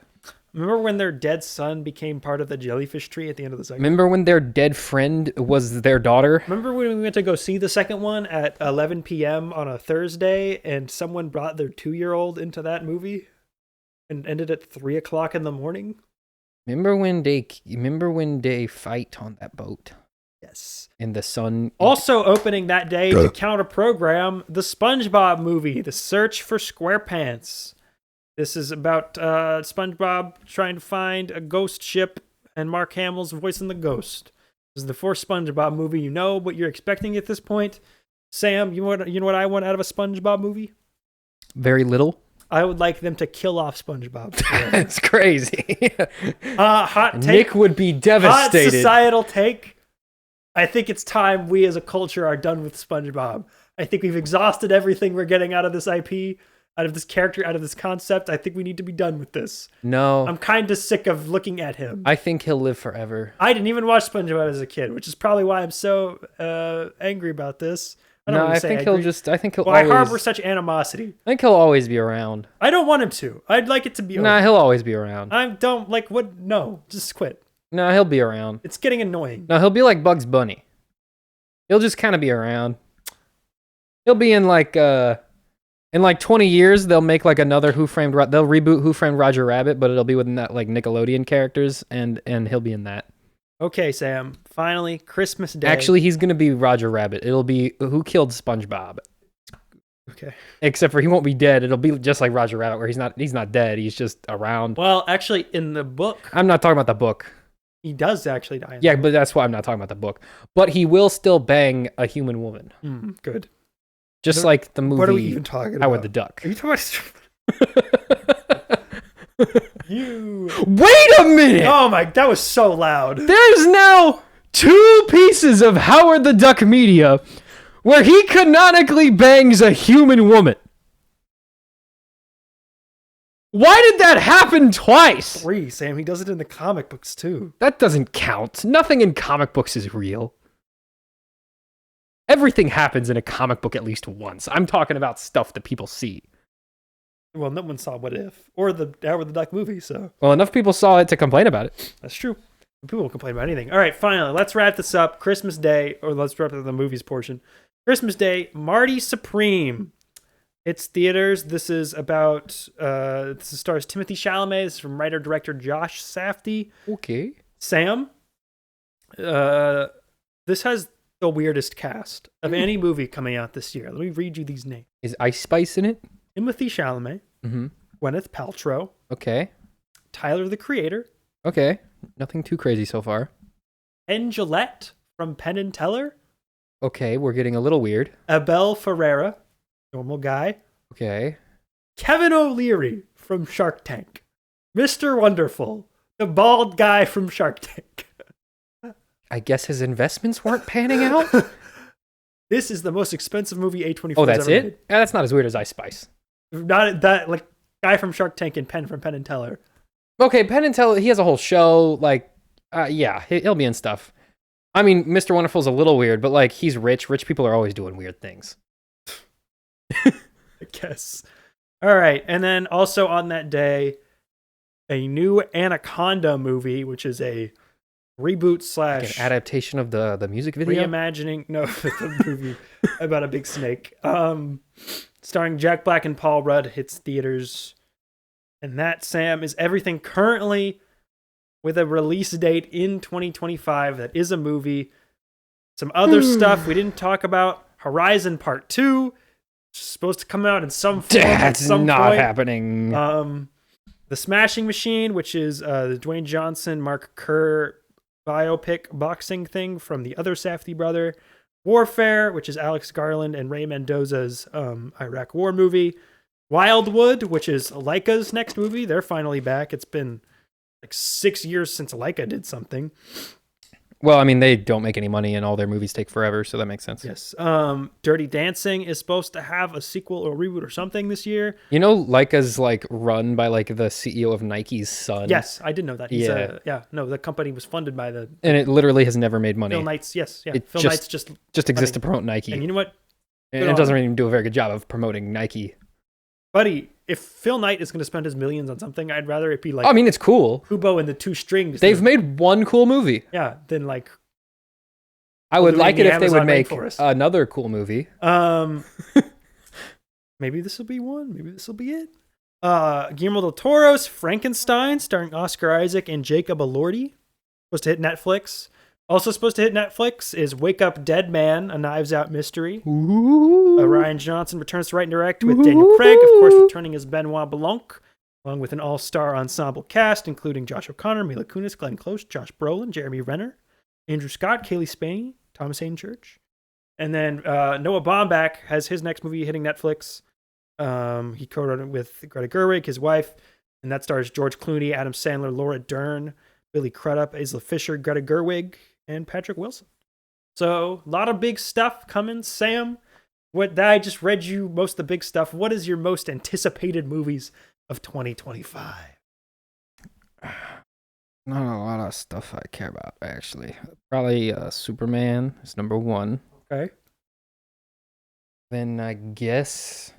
Remember when their dead son became part of the jellyfish tree at the end of the second? Remember when their dead friend was their daughter? Remember when we went to go see the second one at 11 p.m. on a Thursday and someone brought their 2-year-old into that movie and ended at 3 o'clock in the morning? Remember when they fight on that boat? Yes. In the sun. Also opening that day to counter program the SpongeBob movie, The Search for SquarePants. This is about SpongeBob trying to find a ghost ship and Mark Hamill's voicing the ghost. This is the fourth SpongeBob movie. You know what you're expecting at this point. Sam, you know what I want out of a SpongeBob movie? Very little. I would like them to kill off SpongeBob. That's crazy. Hot take. Nick would be devastated. Hot societal take. I think it's time we as a culture are done with SpongeBob. I think we've exhausted everything we're getting out of this IP, out of this character, out of this concept. I think we need to be done with this. No. I'm kind of sick of looking at him. I think he'll live forever. I didn't even watch SpongeBob as a kid, which is probably why I'm so angry about this. I think he'll Why harbor such animosity? I think he'll always be around. I don't want him to. I'd like it to be over. Nah, he'll always be around. I don't like what? No, just quit. No, he'll be around. It's getting annoying. No, he'll be like Bugs Bunny. He'll just kind of be around. He'll be in like In like 20 years, they'll make like another they'll reboot Who Framed Roger Rabbit, but it'll be with like Nickelodeon characters, and he'll be in that. Okay, Sam. Finally, Christmas Day. Actually, he's gonna be Roger Rabbit. It'll be Who Killed SpongeBob. Okay. Except for he won't be dead. It'll be just like Roger Rabbit, where he's not dead. He's just around. Well, actually, in the book, I'm not talking about the book. he does actually die. Yeah, but that's why I'm not talking about the book. But he will still bang a human woman. Good. Just like the movie. What are we even talking about? Howard the Duck. Are you talking about? You. Wait a minute! Oh my, that was so loud. There's now 2 pieces of Howard the Duck media where he canonically bangs a human woman. Why did that happen twice? 3, Sam. He does it in the comic books too. That doesn't count. Nothing in comic books is real. Everything happens in a comic book at least once. I'm talking about stuff that people see. Well, no one saw What If or the Howard the Duck movie, so. Well, enough people saw it to complain about it. That's true. People will complain about anything. All right, finally, let's wrap this up. Christmas Day, or let's wrap up the movies portion. Christmas Day, Marty Supreme. It's theaters. This is about, this stars Timothy Chalamet. This is from writer-director Josh Safdie. Okay. Sam, this has the weirdest cast of any movie coming out this year. Let me read you these names. Is Ice Spice in it? Timothy Chalamet, Gwyneth Paltrow, Okay. Tyler the Creator, Okay. Nothing too crazy so far. Penn Jillette from Penn and Teller, Okay, we're getting a little weird. Abel Ferreira, normal guy, Okay. Kevin O'Leary from Shark Tank, Mr. Wonderful, the bald guy from Shark Tank. I guess his investments weren't panning out? This is the most expensive movie A24 Oh, that's ever it? made. Yeah, that's not as weird as Ice Spice. Not that, like, guy from Shark Tank and Penn from Penn and Teller. Okay, Penn and Teller, he has a whole show. Like, yeah, he'll be in stuff. I mean, Mr. Wonderful's a little weird, but like, he's rich. Rich people are always doing weird things. I guess. All right. And then also on that day, a new Anaconda movie, which is a reboot slash Like an adaptation of the music video. reimagining. No, the movie about a big snake. Starring Jack Black and Paul Rudd, hits theaters. And that, Sam, is everything currently with a release date in 2025. That is a movie. Some other stuff we didn't talk about. Horizon Part 2. It's supposed to come out in some form at some not point. happening. The Smashing Machine, which is the Dwayne Johnson, Mark Kerr biopic boxing thing from the other Safdie brother. Warfare, which is Alex Garland and Ray Mendoza's Iraq War movie. Wildwood, which is Leica's next movie. They're finally back. It's been like 6 years since Leica did something. Well, I mean, they don't make any money and all their movies take forever, so that makes sense. Yes. Dirty Dancing is supposed to have a sequel or reboot or something this year. You know, Leica's like run by like the CEO of Nike's son. Yes, I did know that. He's, Yeah. No, the company was funded by the And it literally has never made money. Phil Knight's. Yes, yeah. It Phil Knight's just exists to promote Nike. And you know what, And it doesn't even do a very good job of promoting Nike. buddy? If Phil Knight is going to spend his millions on something, I'd rather it be like I mean, it's cool. Kubo and the Two Strings. They've made one cool movie. Yeah, than like. I would like it the if they would Amazon make rainforest. another cool movie. Maybe this will be one. Maybe this will be it. Guillermo del Toro's Frankenstein, starring Oscar Isaac and Jacob Elordi, supposed to hit Netflix. Also supposed to hit Netflix is Wake Up Dead Man, a Knives Out mystery. Ooh. Ryan Johnson returns to write and direct with Daniel Craig, of course, returning as Benoit Blanc, along with an all-star ensemble cast, including Josh O'Connor, Mila Kunis, Glenn Close, Josh Brolin, Jeremy Renner, Andrew Scott, Kaylee Spaney, Thomas Hayden Church. And then Noah Baumbach has his next movie hitting Netflix. He co-wrote it with Greta Gerwig, his wife, and that stars George Clooney, Adam Sandler, Laura Dern, Billy Crudup, Isla Fisher, Greta Gerwig, and Patrick Wilson. So, a lot of big stuff coming. Sam, I just read you most of the big stuff. What is your most anticipated movies of 2025? Not a lot of stuff I care about, actually. Probably Superman is number 1. Okay. Then I guess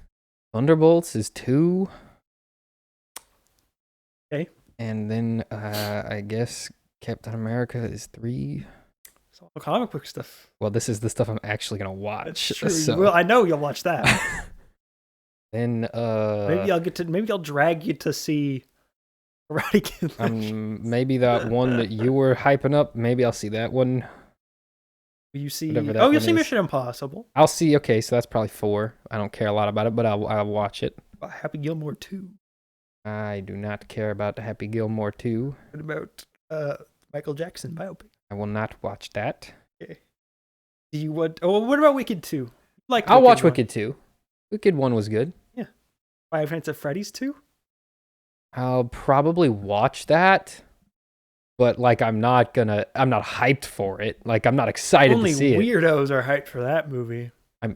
Thunderbolts is 2. Okay. And then I guess Captain America is 3. It's all comic book stuff. Well, this is the stuff I'm actually going to watch. That's true. So. Well, I know you'll watch that. Then maybe I'll drag you to see Karate Kid. Maybe that one that you were hyping up. Maybe I'll see that one. You see? You'll see Mission Impossible. I'll see. Okay, so that's probably 4. I don't care a lot about it, but I'll watch it. Happy Gilmore 2. I do not care about Happy Gilmore 2. What about Michael Jackson biopic? I will not watch that. Okay. Do you what? Oh, what about Wicked 2? I'll watch Wicked 2. Wicked 1 was good. Yeah. Five Nights at Freddy's 2? I'll probably watch that, but like I'm not hyped for it. Like I'm not excited to see it. Only weirdos are hyped for that movie.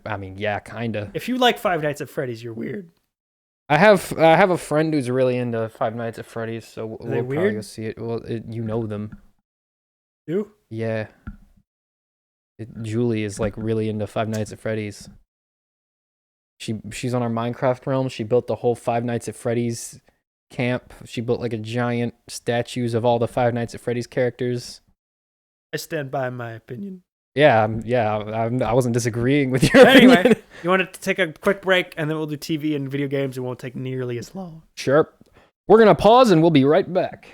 I mean, yeah, kinda. If you like Five Nights at Freddy's, you're weird. I have a friend who's really into Five Nights at Freddy's, so we'll probably go see it. Well, you know them. You? Yeah. Julie is like really into Five Nights at Freddy's. She's on our Minecraft realm. She built the whole Five Nights at Freddy's camp. She built like a giant statues of all the Five Nights at Freddy's characters. I stand by my opinion. Yeah, I wasn't disagreeing with your opinion. Anyway, you want to take a quick break, and then we'll do TV and video games. It won't take nearly as long. Sure. We're going to pause, and we'll be right back.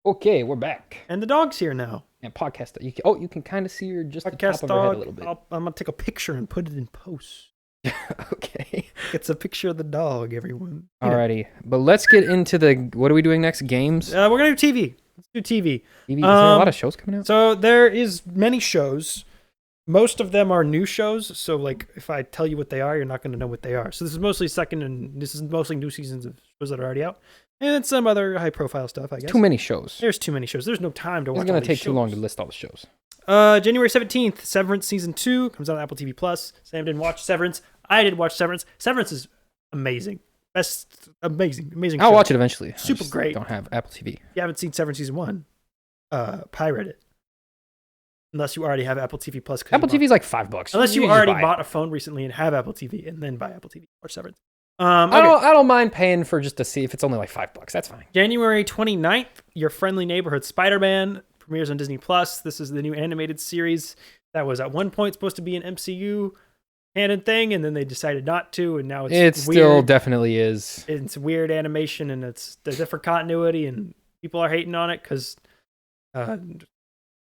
Okay, we're back. And the dog's here now. And podcast. You can kind of see her just podcast the top dog, of her head a little bit. I'm going to take a picture and put it in post. Okay. It's a picture of the dog, everyone. Alrighty. But let's get into what are we doing next? Games? We're going to do TV. Let's do TV. Is there a lot of shows coming out? So there is many shows. Most of them are new shows. So like if I tell you what they are, you're not going to know what they are. So this is mostly new seasons of shows that are already out. And some other high profile stuff, I guess. Too many shows. There's too many shows. There's no time to watch. It's going to take too long to list all the shows. January 17th, Severance Season 2 comes out on Apple TV+. Sam didn't watch Severance. I did watch Severance. Severance is amazing. Amazing I'll show. watch it eventually. Super great. Don't have Apple TV. If you haven't seen Severance Season 1, pirate it. Unless you already have Apple TV+. Apple TV is like $5. Unless you already bought a phone recently and have Apple TV, and then buy Apple TV or Severance. Okay. I don't mind paying for just to see if it's only like $5. That's fine. January 29th, Your Friendly Neighborhood Spider-Man premieres on Disney+. This is the new animated series that was at one point supposed to be an MCU canon thing, and then they decided not to, and now it's weird. Still definitely is. It's weird animation, and it's a different continuity, and people are hating on it because Harry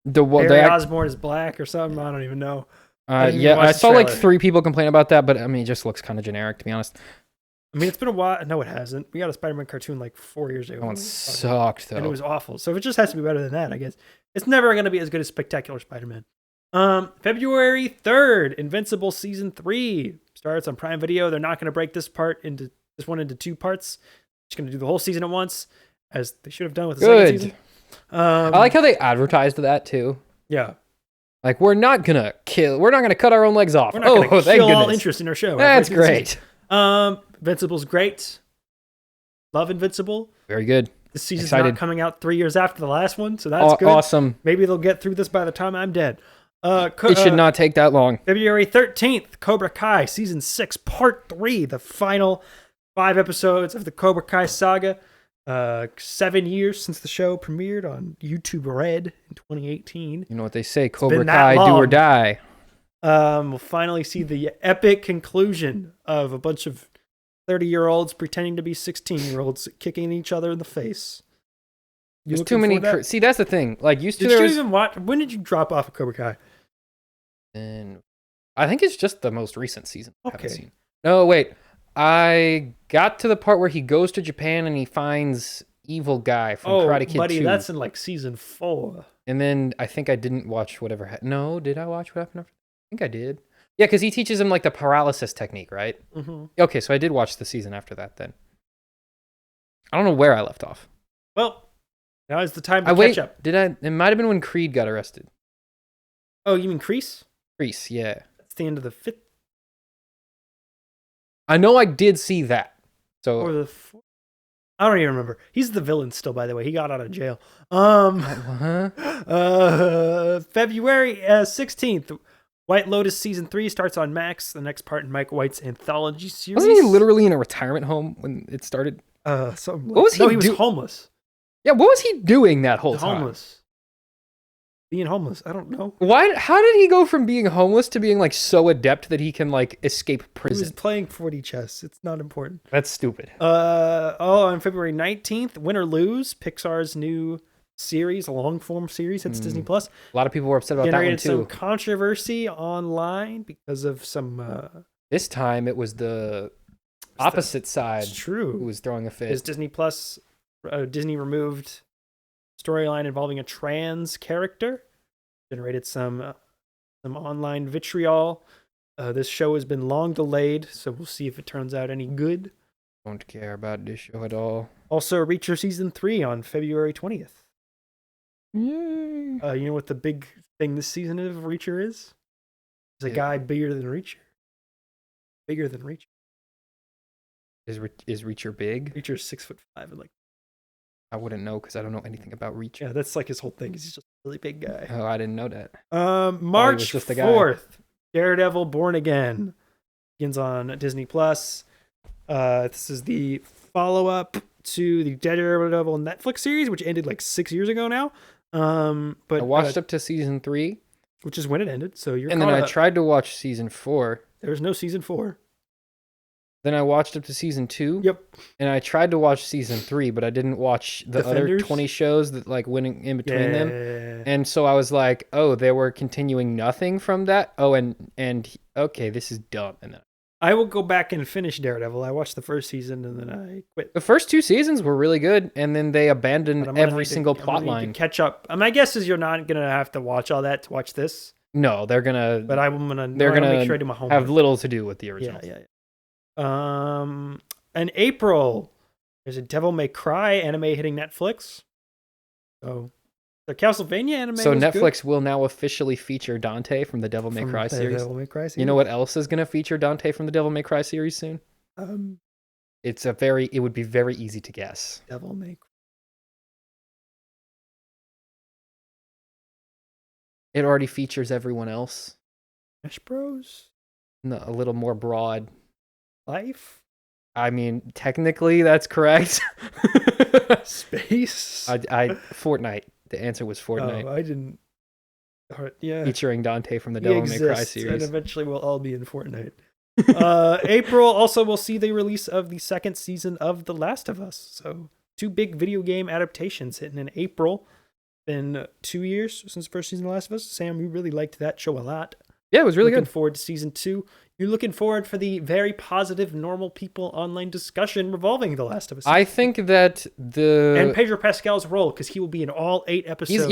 Osborn is black or something. I don't even know. I saw like 3 people complain about that, but I mean, it just looks kind of generic, to be honest. I mean, it's been a while. No, it hasn't. We got a Spider-Man cartoon like 4 years ago. Oh, it sucked, though. And it was awful. So it just has to be better than that, I guess. It's never going to be as good as Spectacular Spider-Man. February 3rd, Invincible Season 3 starts on Prime Video. They're not going to break this one into 2 parts. Just going to do the whole season at once, as they should have done with the second season. I like how they advertised that, too. Yeah. Like, we're not going to cut our own legs off. We're not going to kill all interest in our show. That's great. Invincible's great. Love Invincible. Very good. This season's not coming out 3 years after the last one, so that's good. Awesome. Maybe they'll get through this by the time I'm dead. It should not take that long. February 13th, Cobra Kai Season 6, Part 3, the final 5 episodes of the Cobra Kai saga. 7 years since the show premiered on YouTube Red in 2018. You know what they say, Cobra Kai, do or die. We'll finally see the epic conclusion of a bunch of 30-year-olds pretending to be 16-year-olds kicking each other in the face. There's too many. See, that's the thing. Like, did you even watch? When did you drop off of Cobra Kai? And I think it's just the most recent season. Okay. No, wait. I got to the part where he goes to Japan and he finds evil guy from Karate Kid 2. That's in like season 4. And then I think I didn't watch whatever. No, did I watch what happened after? I think I did. Yeah, because he teaches him like the paralysis technique, right? Mm-hmm. Okay, so I did watch the season after that then. I don't know where I left off. Well, now is the time to catch up. It might have been when Creed got arrested. Oh, you mean Kreese? Kreese, yeah. That's the end of the 5th. I know I did see that. So or the 4th? I don't even remember. He's the villain still, by the way. He got out of jail. February 16th, White Lotus Season 3 starts on Max, the next part in Mike White's anthology series. Wasn't he literally in a retirement home when it started? What was he? No, he was homeless. Yeah, what was he doing that whole time? Homeless. Being homeless. I don't know. Why? How did he go from being homeless to being like so adept that he can like escape He prison? was playing 40 chess. It's not important. That's stupid. On February 19th, Win or Lose, Pixar's new series, a long form series, hits Disney Plus. A lot of people were upset about that one Generated too. some controversy online because of some. This time it was the opposite side It's true. who was throwing a fit. Is Disney Plus? Disney removed storyline involving a trans character. Generated some online vitriol. This show has been long delayed, so we'll see if it turns out any good. Don't care about this show at all. Also, Reacher Season 3 on February 20th. Yay. You know what the big thing this season of Reacher is? There's a guy bigger than Reacher. Bigger than Reacher. Is Reacher big? Reacher's 6'5" and like. I wouldn't know because I don't know anything about Reacher. Yeah, that's like his whole thing. He's just a really big guy. Oh, I didn't know that. March just a guy. 4th, Daredevil Born Again begins on Disney Plus. This is the follow-up to the Daredevil Netflix series, which ended like 6 years ago now. But I watched up to season 3, which is when it ended. So you're. and then I tried to watch season 4. There's no season 4. Then I watched up to season 2. Yep. And I tried to watch season 3, but I didn't watch the Defenders? other 20 shows that like went in between them. Yeah. And so I was like, oh, they were continuing nothing from that. Oh, and okay, this is dumb. And then I will go back and finish Daredevil. I watched the first season and then I quit. the first 2 seasons were really good, and then they abandoned But I'm gonna every need to- single I'm plot gonna need to line. catch up. My guess is you're not gonna have to watch all that to watch this. No, they're gonna. But I'm gonna. They're gonna make sure I do my homework. have little to do with the original. Yeah. In April, there's a Devil May Cry anime hitting Netflix. So the Castlevania anime. So was Netflix will now officially feature Dante from the Devil May good. Cry From the series. Devil May Cry series. You know what else is gonna feature Dante from the Devil May Cry series soon? It would be very easy to guess. Devil May Cry. It already features everyone else. Smash Bros. No, a little more broad. Life. I mean, technically that's correct. Space. Fortnite. The answer was Fortnite. Oh, I didn't. Yeah. Featuring Dante from the He Devil May Cry exists, series. and eventually we'll all be in Fortnite. April also will see the release of the second season of The Last of Us. So 2 big video game adaptations hitting in April. Been 2 years since the first season of The Last of Us. Sam, you really liked that show a lot. Yeah, it was really looking good. forward to season 2. You're looking forward for the very positive normal people online discussion revolving The Last of Us. I think that and Pedro Pascal's role, because he will be in all 8 episodes.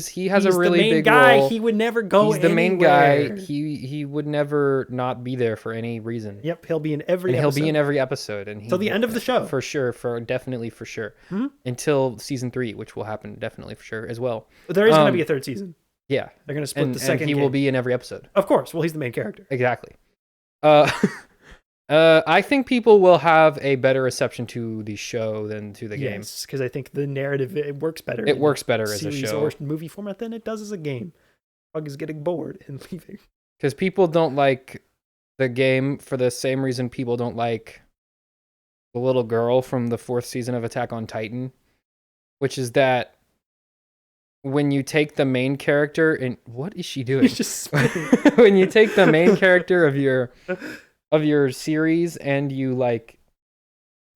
he has a really the main big guy. role. He would never go He's the main anywhere. guy. He would never not be there for any reason. Yep, he'll be in every And episode. he'll be in every episode, and Till the end of the show. for sure, definitely for sure, Hmm? until season 3, which will happen definitely for sure as well. But there is going to be a third season. Yeah, They're going to split the second. and he will be in every episode. Of course. Well, he's the main character. Exactly. I think people will have a better reception to the show than to the game. Yes, because I think the narrative it works better. It in works better as a series show. or movie format than it does as a game. Bug is getting bored and leaving. Because people don't like the game for the same reason people don't like the little girl from the 4th season of Attack on Titan, which is that when you take the main character and what is she doing? He's just spinning. When you take the main character of your series and you like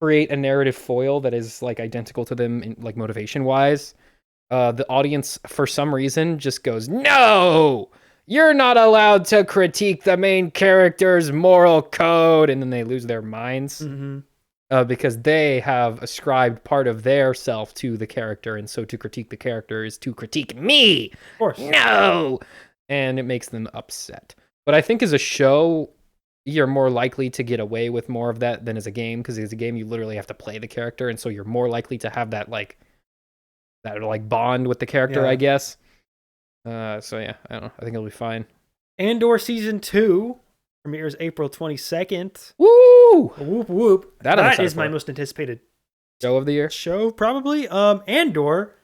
create a narrative foil that is like identical to them in, like motivation wise, the audience for some reason just goes, "No! You're not allowed to critique the main character's moral code," and then they lose their minds. Mm-hmm. Because they have ascribed part of their self to the character, and so to critique the character is to critique me. Of course. No! And it makes them upset. But I think as a show, you're more likely to get away with more of that than as a game, because as a game, you literally have to play the character, and so you're more likely to have that bond with the character, Yeah. I guess. So yeah, I don't know. I think it'll be fine. Andor Season 2 premieres April 22nd. Woo! Whoop, whoop. That I'm That excited is my for. most anticipated Show of the year. show, probably. Andor,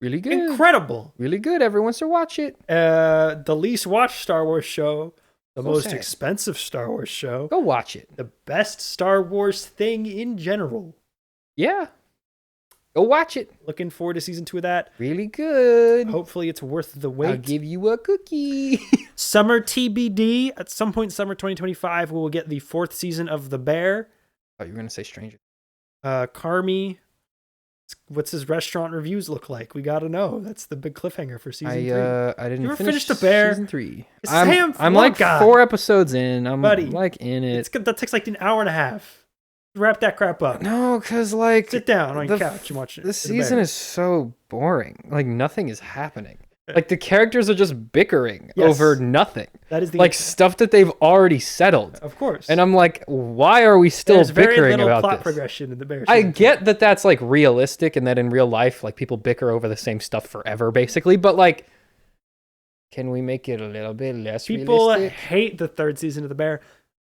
Really good. incredible. Really good. Everyone wants to watch it. The least watched Star Wars show, the So most sad. expensive Star Wars show, Go watch it. the best Star Wars thing in general. Yeah. Go watch it. Looking forward to season 2 of that. Really good. Hopefully it's worth the wait. I'll give you a cookie. Summer TBD. At some point summer 2025, we will get the 4th season of The Bear. Oh, you were going to say Stranger. Carmi. What's his restaurant reviews look like? We got to know. That's the big cliffhanger for season 3. I didn't finish The Bear? Season 3. Sam, I'm like 4 episodes in. I'm buddy, like in it. That takes like an hour and a half. Wrap that crap up. No, because like... Sit down on your couch and watch it. This season is so boring. Like nothing is happening. Like the characters are just bickering over nothing. That is the like stuff that they've already settled. Of course. And I'm like, why are we still bickering about plot this? Progression in the Bear. I get that that's like realistic and that in real life, like people bicker over the same stuff forever, basically. But like, can we make it a little bit less People realistic? hate the 3rd season of The Bear.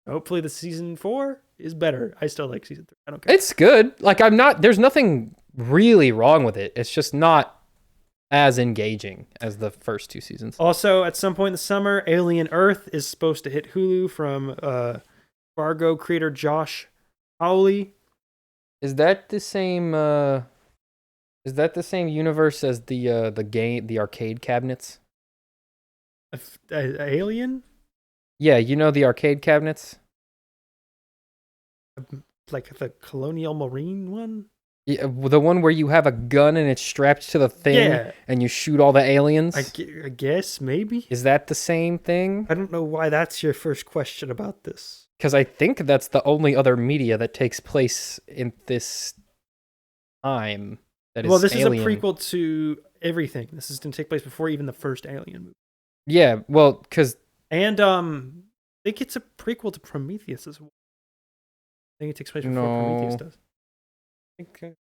Hopefully the season 4 is better. I still like season 3. I don't care. It's good. Like there's nothing really wrong with it. It's just not as engaging as the first 2 seasons. Also, at some point in the summer, Alien Earth is supposed to hit Hulu from Fargo creator Josh Hawley. Is that the same universe as the arcade cabinets? Alien? Yeah, you know the arcade cabinets? Like the Colonial Marine one? Yeah, the one where you have a gun and it's strapped to the thing and you shoot all the aliens? I guess, maybe. Is that the same thing? I don't know why that's your first question about this. Because I think that's the only other media that takes place in this time. This is a prequel to everything. This is going to take place before even the first Alien movie. Yeah, well, because... And I think it's a prequel to Prometheus as well. I think it takes place before Prometheus does.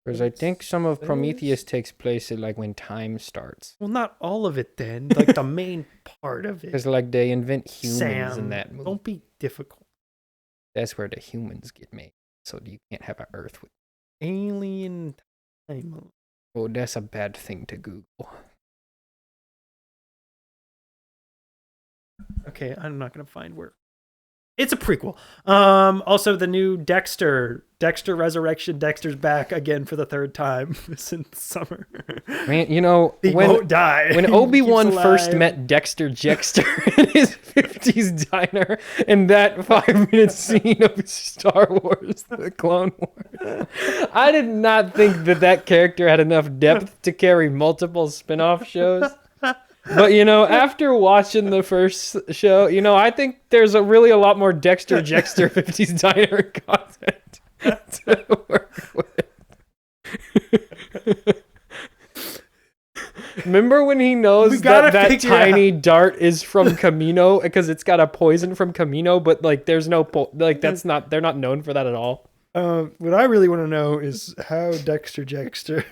Because I think some of Prometheus takes place at, like when time starts. Well, not all of it then. Like the main part of it. Because like they invent humans in that movie. Don't be difficult. That's where the humans get made. So you can't have an Earth with Alien time. Oh, that's a bad thing to Google. Okay, I'm not gonna find where. It's a prequel. Also, the new Dexter Resurrection. Dexter's back again for the 3rd time since summer. Man, you know, he won't die. When Obi-Wan first met Dexter Jettster in his 50s diner in that 5-minute scene of Star Wars, The Clone Wars, I did not think that character had enough depth to carry multiple spin-off shows. But, you know, after watching the first show, you know, I think there's a lot more Dexter Jettster 50s Diner content to work with. Remember when he knows that tiny dart is from Camino because it's got a poison from Camino, but, like, there's no... they're not known for that at all. What I really want to know is how Dexter Jettster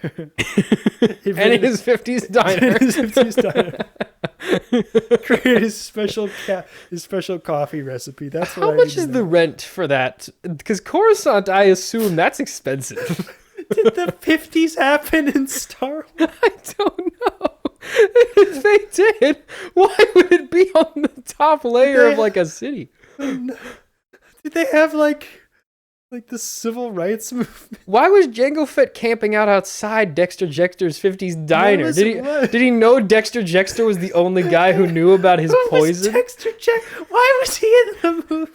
and his 50s diner created his special coffee recipe. That's what how much is the rent for that? Because Coruscant, I assume that's expensive. Did the 50s happen in Star Wars? I don't know. If they did, why would it be on the top layer of like a city? Did they have like the civil rights movement? Why was Jango Fett camping out outside Dexter Jettster's 50s diner? Did he know Dexter Jettster was the only guy who knew about his poison? Why was he in the movie?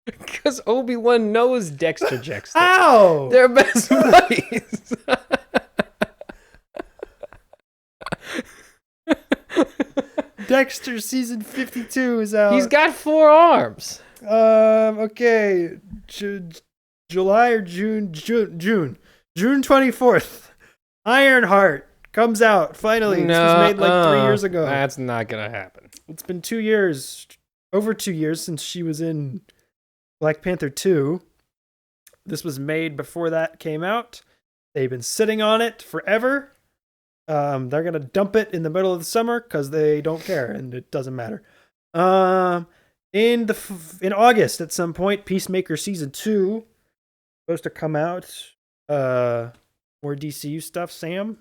Because Obi-Wan knows Dexter Jettster. How? They're best buddies. Dexter season 52 is out. He's got 4 arms. Okay. July or June 24th. Ironheart comes out finally. This was made like 3 years ago. That's not gonna happen. It's been 2 years, over 2 years since she was in Black Panther 2. This was made before that came out. They've been sitting on it forever. They're gonna dump it in the middle of the summer because they don't care and it doesn't matter. In August at some point, Peacemaker season 2 supposed to come out. More DCU stuff. Sam,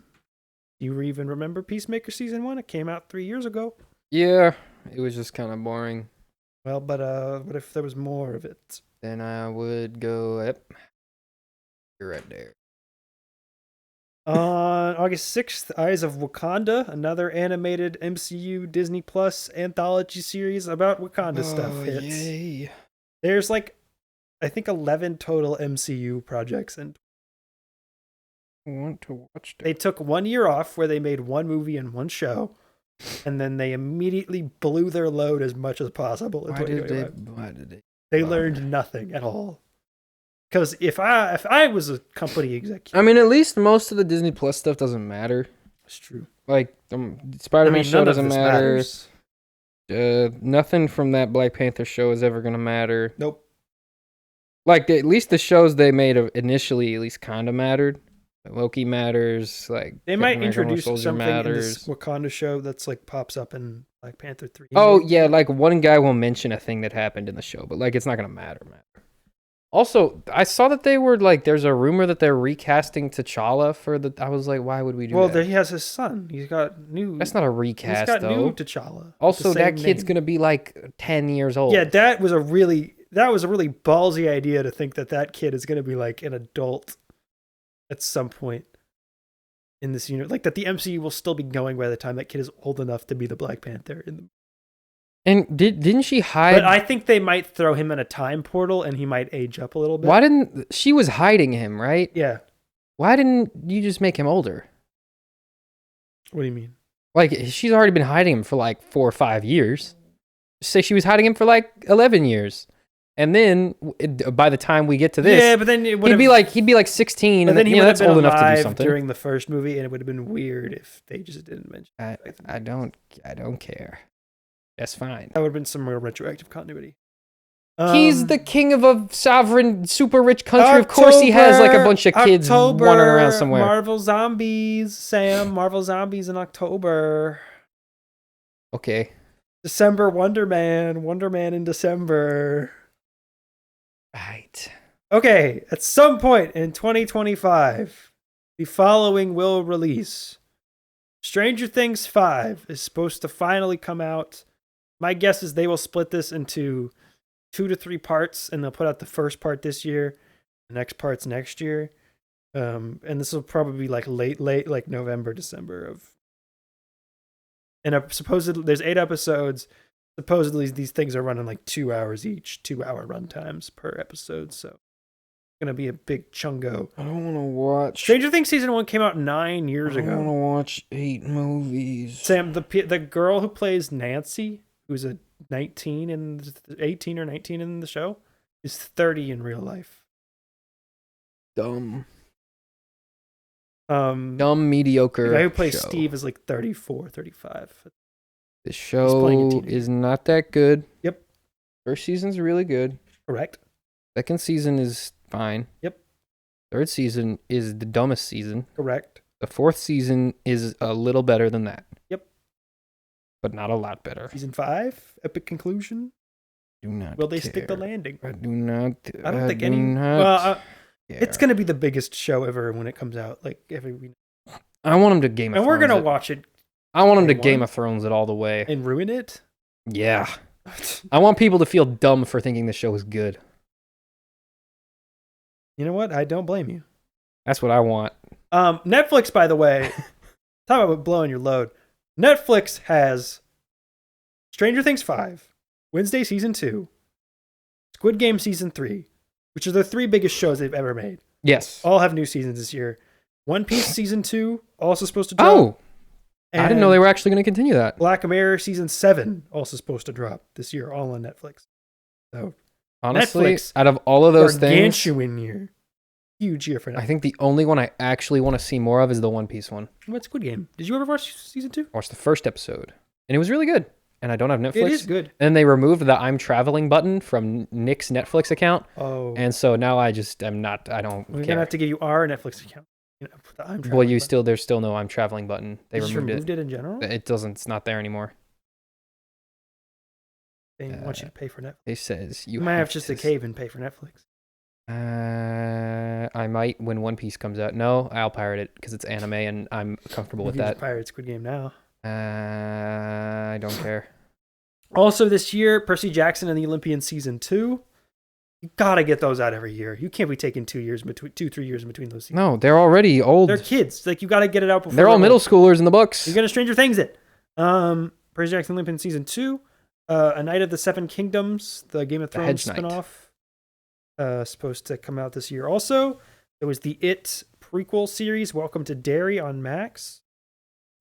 do you even remember Peacemaker season 1? It came out 3 years ago. Yeah, it was just kind of boring. Well, but what if there was more of it? Then I would go. Yep, you're right there. On August 6th, Eyes of Wakanda, another animated MCU Disney Plus anthology series about Wakanda stuff hits. Yay. There's like, I think 11 total MCU projects, and I want to watch that. they took 1 year off where they made one movie and one show, and then they immediately blew their load as much as possible in 2021. Why did they? They learned nothing at all. Because if I was a company executive, I mean, at least most of the Disney Plus stuff doesn't matter. it's true. Like Spider-Man show none of doesn't this matter. matters. Nothing from that Black Panther show is ever gonna matter. Nope. Like at least the shows they made initially at least kind of mattered. Loki matters. Like They might Captain America: Winter introduce Soldier something in matters. this Wakanda show that's like pops up in Black Panther 3. Oh yeah, like one guy will mention a thing that happened in the show, but like it's not gonna matter. Also, I saw that they were like, there's a rumor that they're recasting T'Challa for the. I was like, why would we do that? Well, he has his son. He's got new. That's not a recast, He's got though. new T'Challa. Also, the same that kid's name. gonna be like 10 years old. Yeah, that was a really ballsy idea to think that kid is gonna be like an adult at some point in this universe. Like that the MCU will still be going by the time that kid is old enough to be the Black Panther. And didn't she hide? But I think they might throw him in a time portal and he might age up a little bit. Why didn't she was hiding him, right? Yeah. Why didn't you just make him older? What do you mean? Like she's already been hiding him for like 4 or 5 years. Say she was hiding him for like 11 years, and then by the time we get to this, yeah, but then it he'd be like 16, and then he would have that's been old enough to do alive something. during the first movie, and it would have been weird if they just didn't mention. I don't care. That's fine. That would have been some real retroactive continuity. He's the king of a sovereign, super rich country. Of course, he has like a bunch of kids wandering around somewhere. Marvel Zombies, Sam. Marvel Zombies in October. Okay. December Wonder Man in December. Right. Okay, at some point in 2025, the following will release. Stranger Things 5 is supposed to finally come out. My guess is they will split this into 2 to 3 parts, and they'll put out the first part this year, the next part's next year. And this will probably be like late, like November, December of. And supposedly there's 8 episodes. Supposedly these things are running like 2 hours each, 2-hour run times per episode. So it's gonna be a big chungo. I don't want to watch. Stranger Things season 1 came out 9 years ago. I want to watch 8 movies. Sam, the girl who plays Nancy, who's a 18 or 19 in the show, is 30 in real life. Dumb, The mediocre. guy who plays show. Steve is like 34, 35. The playing a show teenager. is not that good. Yep. First season's really good. Correct. Second season is fine. Yep. Third season is the dumbest season. Correct. The fourth season is a little better than that. Yep. But not a lot better. Season 5, epic conclusion. Do not. Will they stick the care. landing? I do not. I don't think do any. not Well, it's care. gonna be the biggest show ever when it comes out. Like every week, I want him to Game of and Thrones. we're gonna watch it I want him to Day Game one. of Thrones it all the way. and ruin it. Yeah. I want people to feel dumb for thinking the show is good. You know what? I don't blame you. That's what I want. Netflix, by the way, talk about blowing your load. Netflix has Stranger Things 5, Wednesday Season 2, Squid Game Season 3, which are the 3 biggest shows they've ever made. Yes. All have new seasons this year. One Piece Season 2, also supposed to drop. Oh, I didn't know And they were actually going to continue that. Black Mirror Season 7, also supposed to drop this year, all on Netflix. So, Honestly, Netflix, out of all of those things, gargantuan year. Huge year for Netflix. I think the only one I actually want to see more of is the One Piece one. What's Squid Game? Did you ever watch Season 2? I watched the first episode, and it was really good. And I don't have Netflix. It is good. And they removed the I'm traveling button from Nick's Netflix account. Oh. And so now I don't We're care. gonna have to give you our Netflix account. You know, for the I'm Well, Traveling button. there's still no I'm traveling button. They They just removed it. it in general. It's not there anymore. They want you to pay for Netflix. It says You might have just a cave and pay for Netflix. I might when One Piece comes out. No, I'll pirate it because it's anime and I'm comfortable with You can that. just pirate Squid Game now. I don't care. Also this year, Percy Jackson and the Olympians Season 2. You gotta get those out every year. You can't be taking 3 years in between those seasons. No, they're already old. They're kids. Like, you gotta get it out before. They're all middle schoolers in the books. You're gonna Stranger Things it. Percy Jackson Lupin season 2. A Knight of the Seven Kingdoms, the Game of Thrones spinoff. Supposed to come out this year also. There was the It prequel series, Welcome to Derry on Max.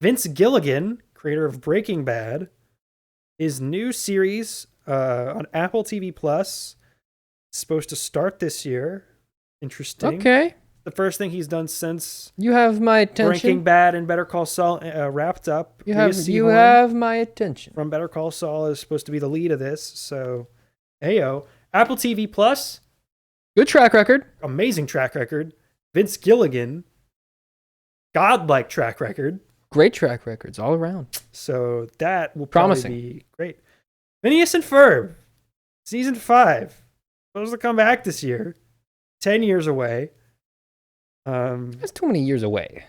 Vince Gilligan, creator of Breaking Bad, his new series on Apple TV Plus is supposed to start this year. Interesting. Okay. The first thing he's done since you have my attention. Breaking Bad and Better Call Saul wrapped up. You have my attention. From Better Call Saul is supposed to be the lead of this. So, ayo. Apple TV Plus. Good track record. Amazing track record. Vince Gilligan. Godlike track record. Great track records all around. So that will probably be great. Phineas and Ferb. Season 5. Supposed to come back this year. 10 years away. That's too many years away.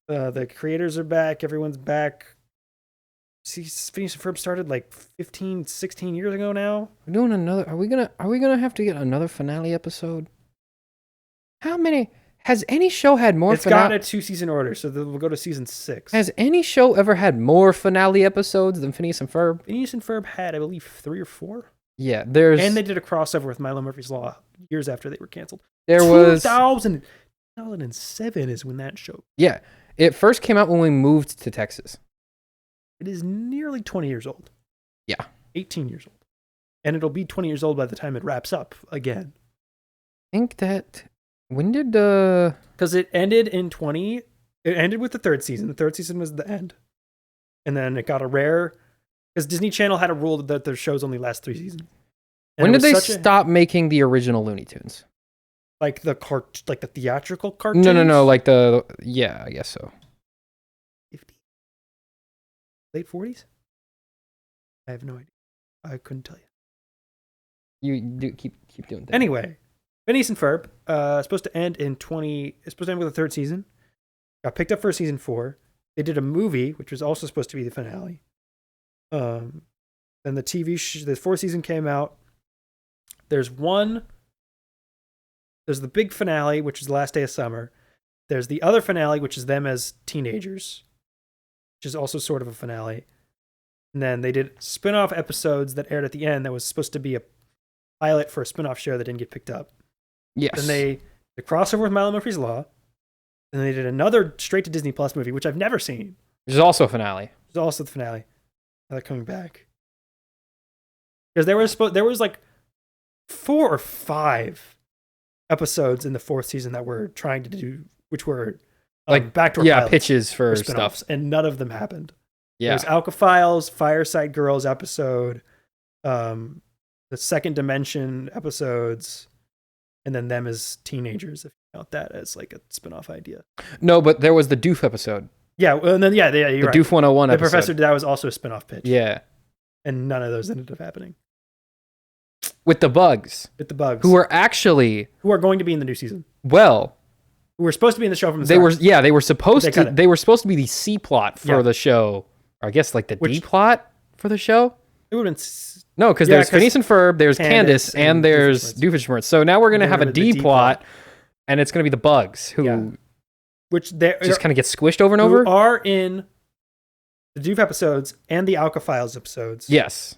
The creators are back. Everyone's back. Phineas and Ferb started like 15, 16 years ago now. We're doing another. Are we gonna have to get another finale episode? How many? Has any show had more? It's got a 2-season order, so we'll go to season 6. Has any show ever had more finale episodes than Phineas and Ferb? Phineas and Ferb had, I believe, 3 or 4. Yeah, there's. And they did a crossover with Milo Murphy's Law years after they were canceled. There was 2007 is when that show. Yeah, it first came out when we moved to Texas. It is nearly 20 years old. Yeah, 18 years old, and it'll be 20 years old by the time it wraps up again. I think that. When did Because it ended in 20. It ended with the 3rd season. The 3rd season was the end, and then it got a rare. Because Disney Channel had a rule that their shows only last 3 seasons. And when did they stop making the original Looney Tunes? Like the theatrical cartoons? No. Like I guess so. 50? Late 40s? I have no idea. I couldn't tell you. You do keep doing that. Anyway, Phineas and Ferb supposed to end in 20. It's supposed to end with the 3rd season. Got picked up for season 4. They did a movie, which was also supposed to be the finale. Then the TV the 4th season came out. There's the big finale, which is the last day of summer. There's the other finale, which is them as teenagers, which is also sort of a finale. And then they did spin-off episodes that aired at the end that was supposed to be a pilot for a spin-off show that didn't get picked up. Yes. Then they crossover with Milo Murphy's Law. And then they did another straight to Disney Plus movie, which I've never seen. Which is also a finale. It's also the finale. Now they're coming back. Because there was like 4 or 5 episodes in the 4th season that were trying to do, which were like backdoor pitches for stuff, and none of them happened. Yeah, there's Alka Files, Fireside Girls episode, the Second Dimension episodes, and then them as teenagers. If you count that as like a spin-off idea. No, but there was the Doof episode. Yeah, and then you're the right. Doof 101 the episode. Professor, that was also a spin-off pitch. Yeah, and none of those ended up happening. With the Bugs. Who are going to be in the new season. Well, who were supposed to be in the show from the start. They were supposed to be the C plot for the show. Or I guess like the D plot for the show. It would have been no, because there's Phineas and Ferb, there's Candace, and there's Doofenshmirtz. So now we're gonna have a D plot, and it's gonna be the Bugs who, which they just kind of get squished over and over. Are in the Doof episodes and the Alka Files episodes. Yes.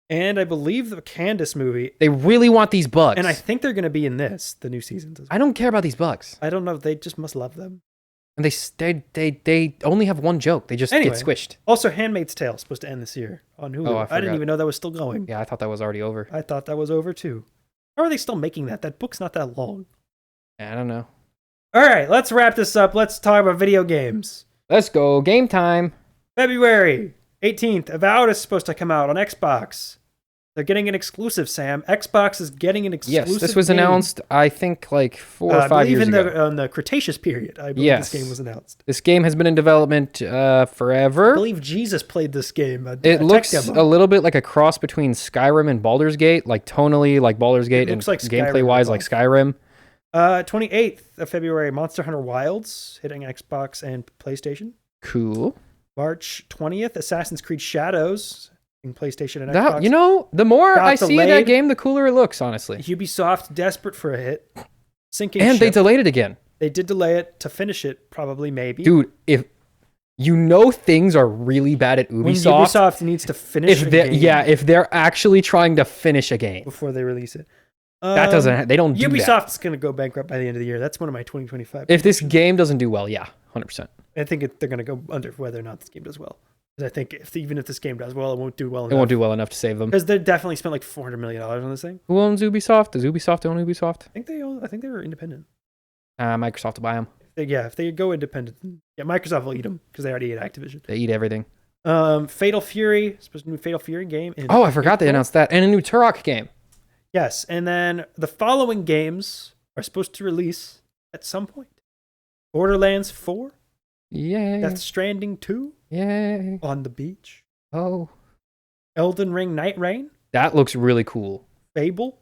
And I believe the Candace movie. They really want these Bugs. And I think they're going to be in the new seasons. I don't care about these Bugs. I don't know. They just must love them. And they only have one joke. They just get squished. Also, Handmaid's Tale is supposed to end this year on Hulu. Oh, I didn't even know that was still going. Yeah, I thought that was already over. I thought that was over too. How are they still making that? That book's not that long. I don't know. All right, let's wrap this up. Let's talk about video games. Let's go. Game time. February 18th, Avowed is supposed to come out on Xbox. They're getting an exclusive, Sam. Xbox is getting an exclusive. Yes, this was announced, I think, like 4 or 5 years ago. In the Cretaceous period, I believe this game was announced. This game has been in development forever. I believe Jesus played this game. It looks a little bit like a cross between Skyrim and Baldur's Gate, like tonally like Baldur's Gate and like gameplay-wise like Skyrim. 28th of February, Monster Hunter Wilds hitting Xbox and PlayStation. Cool. March 20th, Assassin's Creed Shadows in PlayStation and Xbox. The more Got I see delayed. that game, the cooler it looks, honestly. Ubisoft, desperate for a hit. Sinking And ship. they delayed it again. They did delay it to finish it, probably, maybe. Dude, if things are really bad at Ubisoft. When Ubisoft needs to finish a game. Yeah, if they're actually trying to finish a game. Before they release it. They don't do that. Ubisoft's going to go bankrupt by the end of the year. That's one of my 2025. If this game doesn't do well, yeah, 100%. I think they're going to go under whether or not this game does well. Because I think even if this game does well, it won't do well enough. It won't do well enough to save them. Because they definitely spent like $400 million on this thing. Who owns Ubisoft? Does Ubisoft own Ubisoft? I think they were independent. Microsoft will buy them. If they go independent, Microsoft will eat them because they already ate Activision. They eat everything. Fatal Fury, supposed to be a new Fatal Fury game. I forgot they announced that. And a new Turok game. Yes, and then the following games are supposed to release at some point. Borderlands 4. Yay. Death Stranding 2. Yay. On the Beach. Oh. Elden Ring Night Rain. That looks really cool. Fable.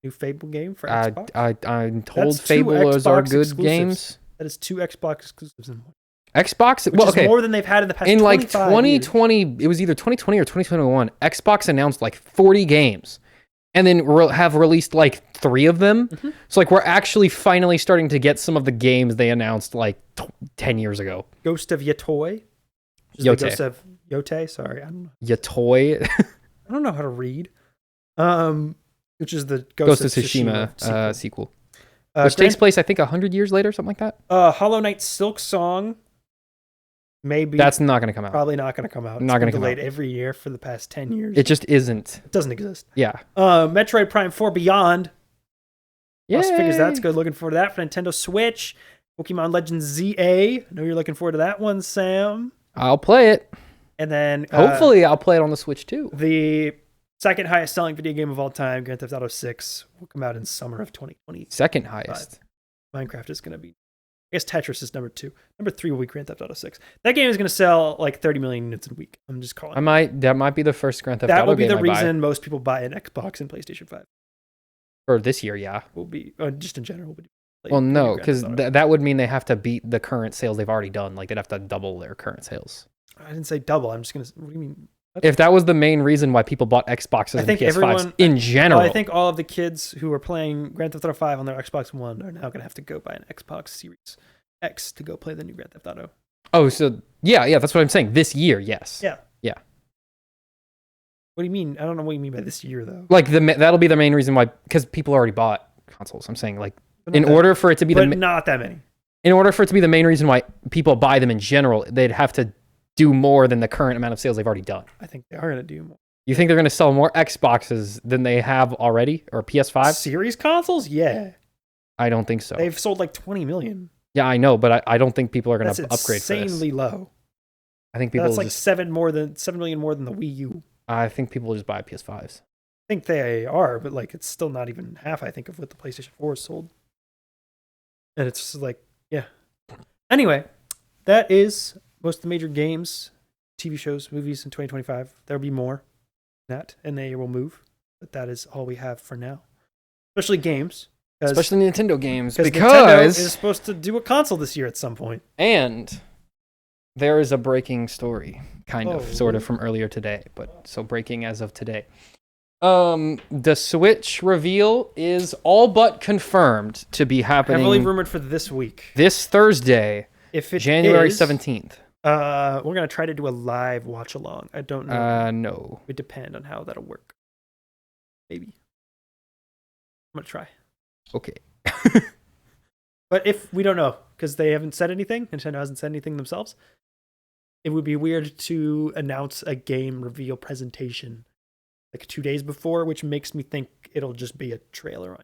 New Fable game for Xbox. I'm told That's Fables are good exclusives. games. That is 2 Xbox exclusives in one. Xbox, Which is more than they've had in the past. In 2020, years. It was either 2020 or 2021. Xbox announced 40 games, and then have released 3 of them. Mm-hmm. So we're actually finally starting to get some of the games they announced 10 years ago. Ghost of Yotei. Yotei. Sorry, I don't know. Yotei. I don't know how to read. Which is the Ghost of Tsushima sequel. Which takes place, I think, 100 years later, something like that. Hollow Knight Silk Song. Maybe. That's not going to come out. Probably not going to come out. Not going to come out. Delayed every year for the past 10 years. It just isn't. It doesn't exist. Yeah. Metroid Prime 4 Beyond. Yeah. Figures that's good. Looking forward to that for Nintendo Switch. Pokemon Legends ZA. I know you're looking forward to that one, Sam. I'll play it. And then hopefully I'll play it on the Switch too. The second highest selling video game of all time, Grand Theft Auto 6, will come out in summer of 2020. Second highest. Minecraft is going to be, I guess Tetris is number 2. Number 3 will be Grand Theft Auto 6. That game is going to sell 30 million units in a week. I'm just calling That might be the first Grand Theft Auto game That will be the I reason buy. most people buy an Xbox and PlayStation 5. For this year, yeah. Will be, just in general. Well, no, because that would mean they have to beat the current sales they've already done. They'd have to double their current sales. I didn't say double. I'm just going to, what do you mean? If that was the main reason why people bought Xboxes and PS5s in general. I think all of the kids who are playing Grand Theft Auto 5 on their Xbox One are now going to have to go buy an Xbox Series X to go play the new Grand Theft Auto. Oh, so yeah, that's what I'm saying. This year, yes. Yeah. Yeah. What do you mean? I don't know what you mean by this year, though. That'll be the main reason why, because people already bought consoles. I'm saying, in order for it to be not that many. In order for it to be the main reason why people buy them in general, they'd have to do more than the current amount of sales they've already done. I think they are going to do more. You think they're going to sell more Xboxes than they have already, or PS5? Series consoles? Yeah. I don't think so. They've sold 20 million. Yeah, I know, but I don't think people are going to upgrade for this. That's insanely low. I think people That's 7 million more than the Wii U. I think people will just buy PS5s. I think they are, but it's still not even half, I think, of what the PlayStation 4 is sold. And it's just yeah. Anyway, that is most of the major games, TV shows, movies in 2025. There'll be more than that, and they will move. But that is all we have for now. Especially games. Especially Nintendo games. Because Nintendo is supposed to do a console this year at some point. And there is a breaking story, sort of, from earlier today. But so breaking as of today. The Switch reveal is all but confirmed to be happening. Heavily rumored for this week. This Thursday, January 17th. We're going to try to do a live watch along. I don't know. No. It would depend on how that'll work. Maybe. I'm going to try. Okay. But if we don't know, because they haven't said anything, Nintendo hasn't said anything themselves, it would be weird to announce a game reveal presentation 2 days before, which makes me think it'll just be a trailer on.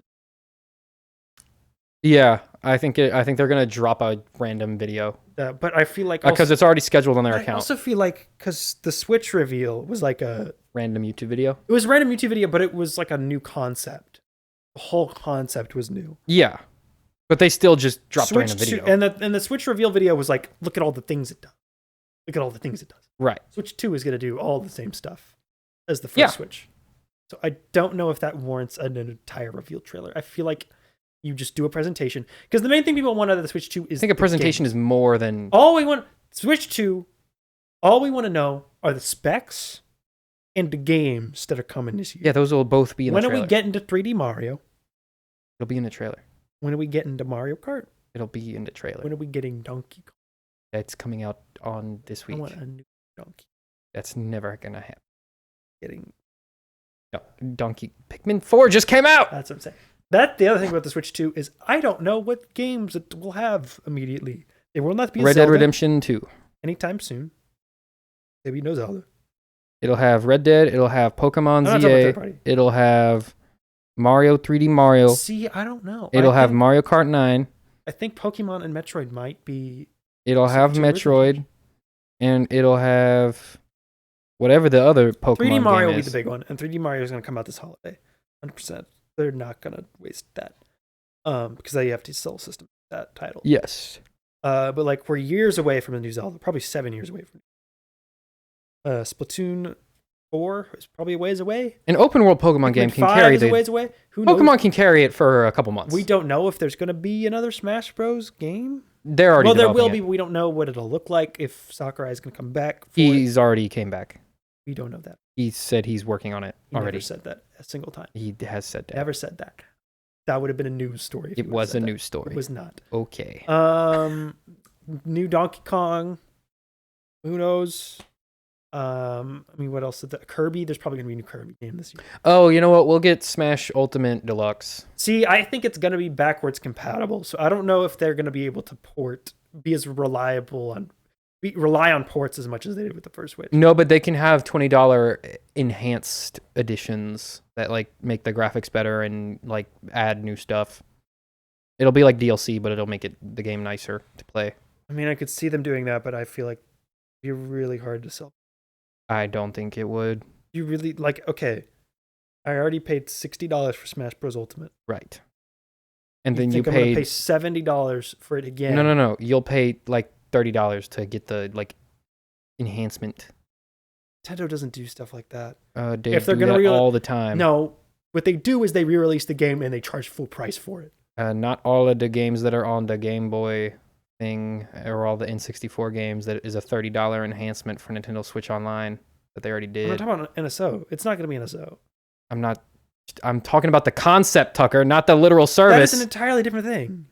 Yeah, I think they're gonna drop a random video. But I feel like because it's already scheduled on their account. I also feel like because the Switch reveal was a random YouTube video. It was a random YouTube video, but it was a new concept. The whole concept was new. Yeah, but they still just dropped a random video. And the Switch reveal video was look at all the things it does. Look at all the things it does. Right. Switch 2 is gonna do all the same stuff as the first Switch. So I don't know if that warrants an entire reveal trailer. I feel like you just do a presentation, because the main thing people want out of the Switch 2 is, I think a presentation is more than Switch 2. All we want to know are the specs and the games that are coming this year. Yeah, those will both be in the trailer. When are we getting to 3D Mario? It'll be in the trailer. When are we getting to Mario Kart? It'll be in the trailer. When are we getting Donkey Kong? That's coming out on this week. I want a new Donkey. That's never gonna happen. Getting No, Pikmin 4 just came out. That's what I'm saying. The other thing about the Switch 2 is I don't know what games it will have immediately. It will not be Red Dead Redemption 2 anytime soon. Maybe no Zelda. It'll have Red Dead. It'll have Pokemon ZA. It'll have Mario 3D Mario. See, I don't know. It'll have Mario Kart 9. I think Pokemon and Metroid might be. It'll have Metroid, and it'll have whatever the other Pokemon 3D Mario game will is. be the big one, and 3D Mario is going to come out this holiday. 100%. They're not going to waste that, because they have to sell system that title. Yes. But like we're years away from the new Zelda, probably 7 years away from. Splatoon 4 is probably a ways away. An open world Pokemon game can carry the ways away. Who Pokemon knows? can carry it for a couple months. We don't know if there's going to be another Smash Bros. Game. They're already. Well, there will it. be. We don't know what it'll look like if Sakurai is going to come back. He's already came back. We don't know that. He said he's working on it already. Never said that a single time. He has said that. Never said that. That would have been a news story. It was a news story. It was not. Okay. New Donkey Kong. Who knows? I mean, what else? Kirby. There's probably gonna be a new Kirby game this year. Oh, you know what? We'll get Smash Ultimate Deluxe. See, I think it's gonna be backwards compatible. So I don't know if they're gonna be able to rely on ports as much as they did with the first Switch. No, but they can have $20 enhanced editions that like make the graphics better and like add new stuff. It'll be like DLC, but it'll make the game nicer to play. I mean, I could see them doing that, but I feel like it'd be really hard to sell. I don't think it would. You really okay. I already paid $60 for Smash Bros. Ultimate. Right. And then I'm paid gonna pay $70 for it again. No. You'll pay like $30 to get the like enhancement. Nintendo doesn't do stuff like that. If they're gonna all the time. No, what they do is they re-release the game and they charge full price for it. Not all of the games that are on the Game Boy thing or all the N64 games that is a $30 enhancement for Nintendo Switch Online that they already did. I'm not talking about NSO. It's not going to be NSO. I'm talking about the concept, Tucker, not the literal service. That is an entirely different thing.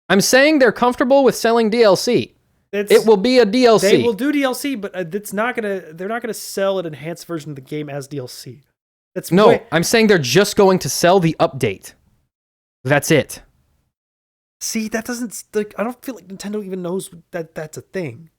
I'm saying they're comfortable with selling DLC. It will be a DLC. They will do DLC, but they're not gonna sell an enhanced version of the game as DLC. I'm saying they're just going to sell the update. That's it. See, that doesn't. I don't feel like Nintendo even knows that that's a thing.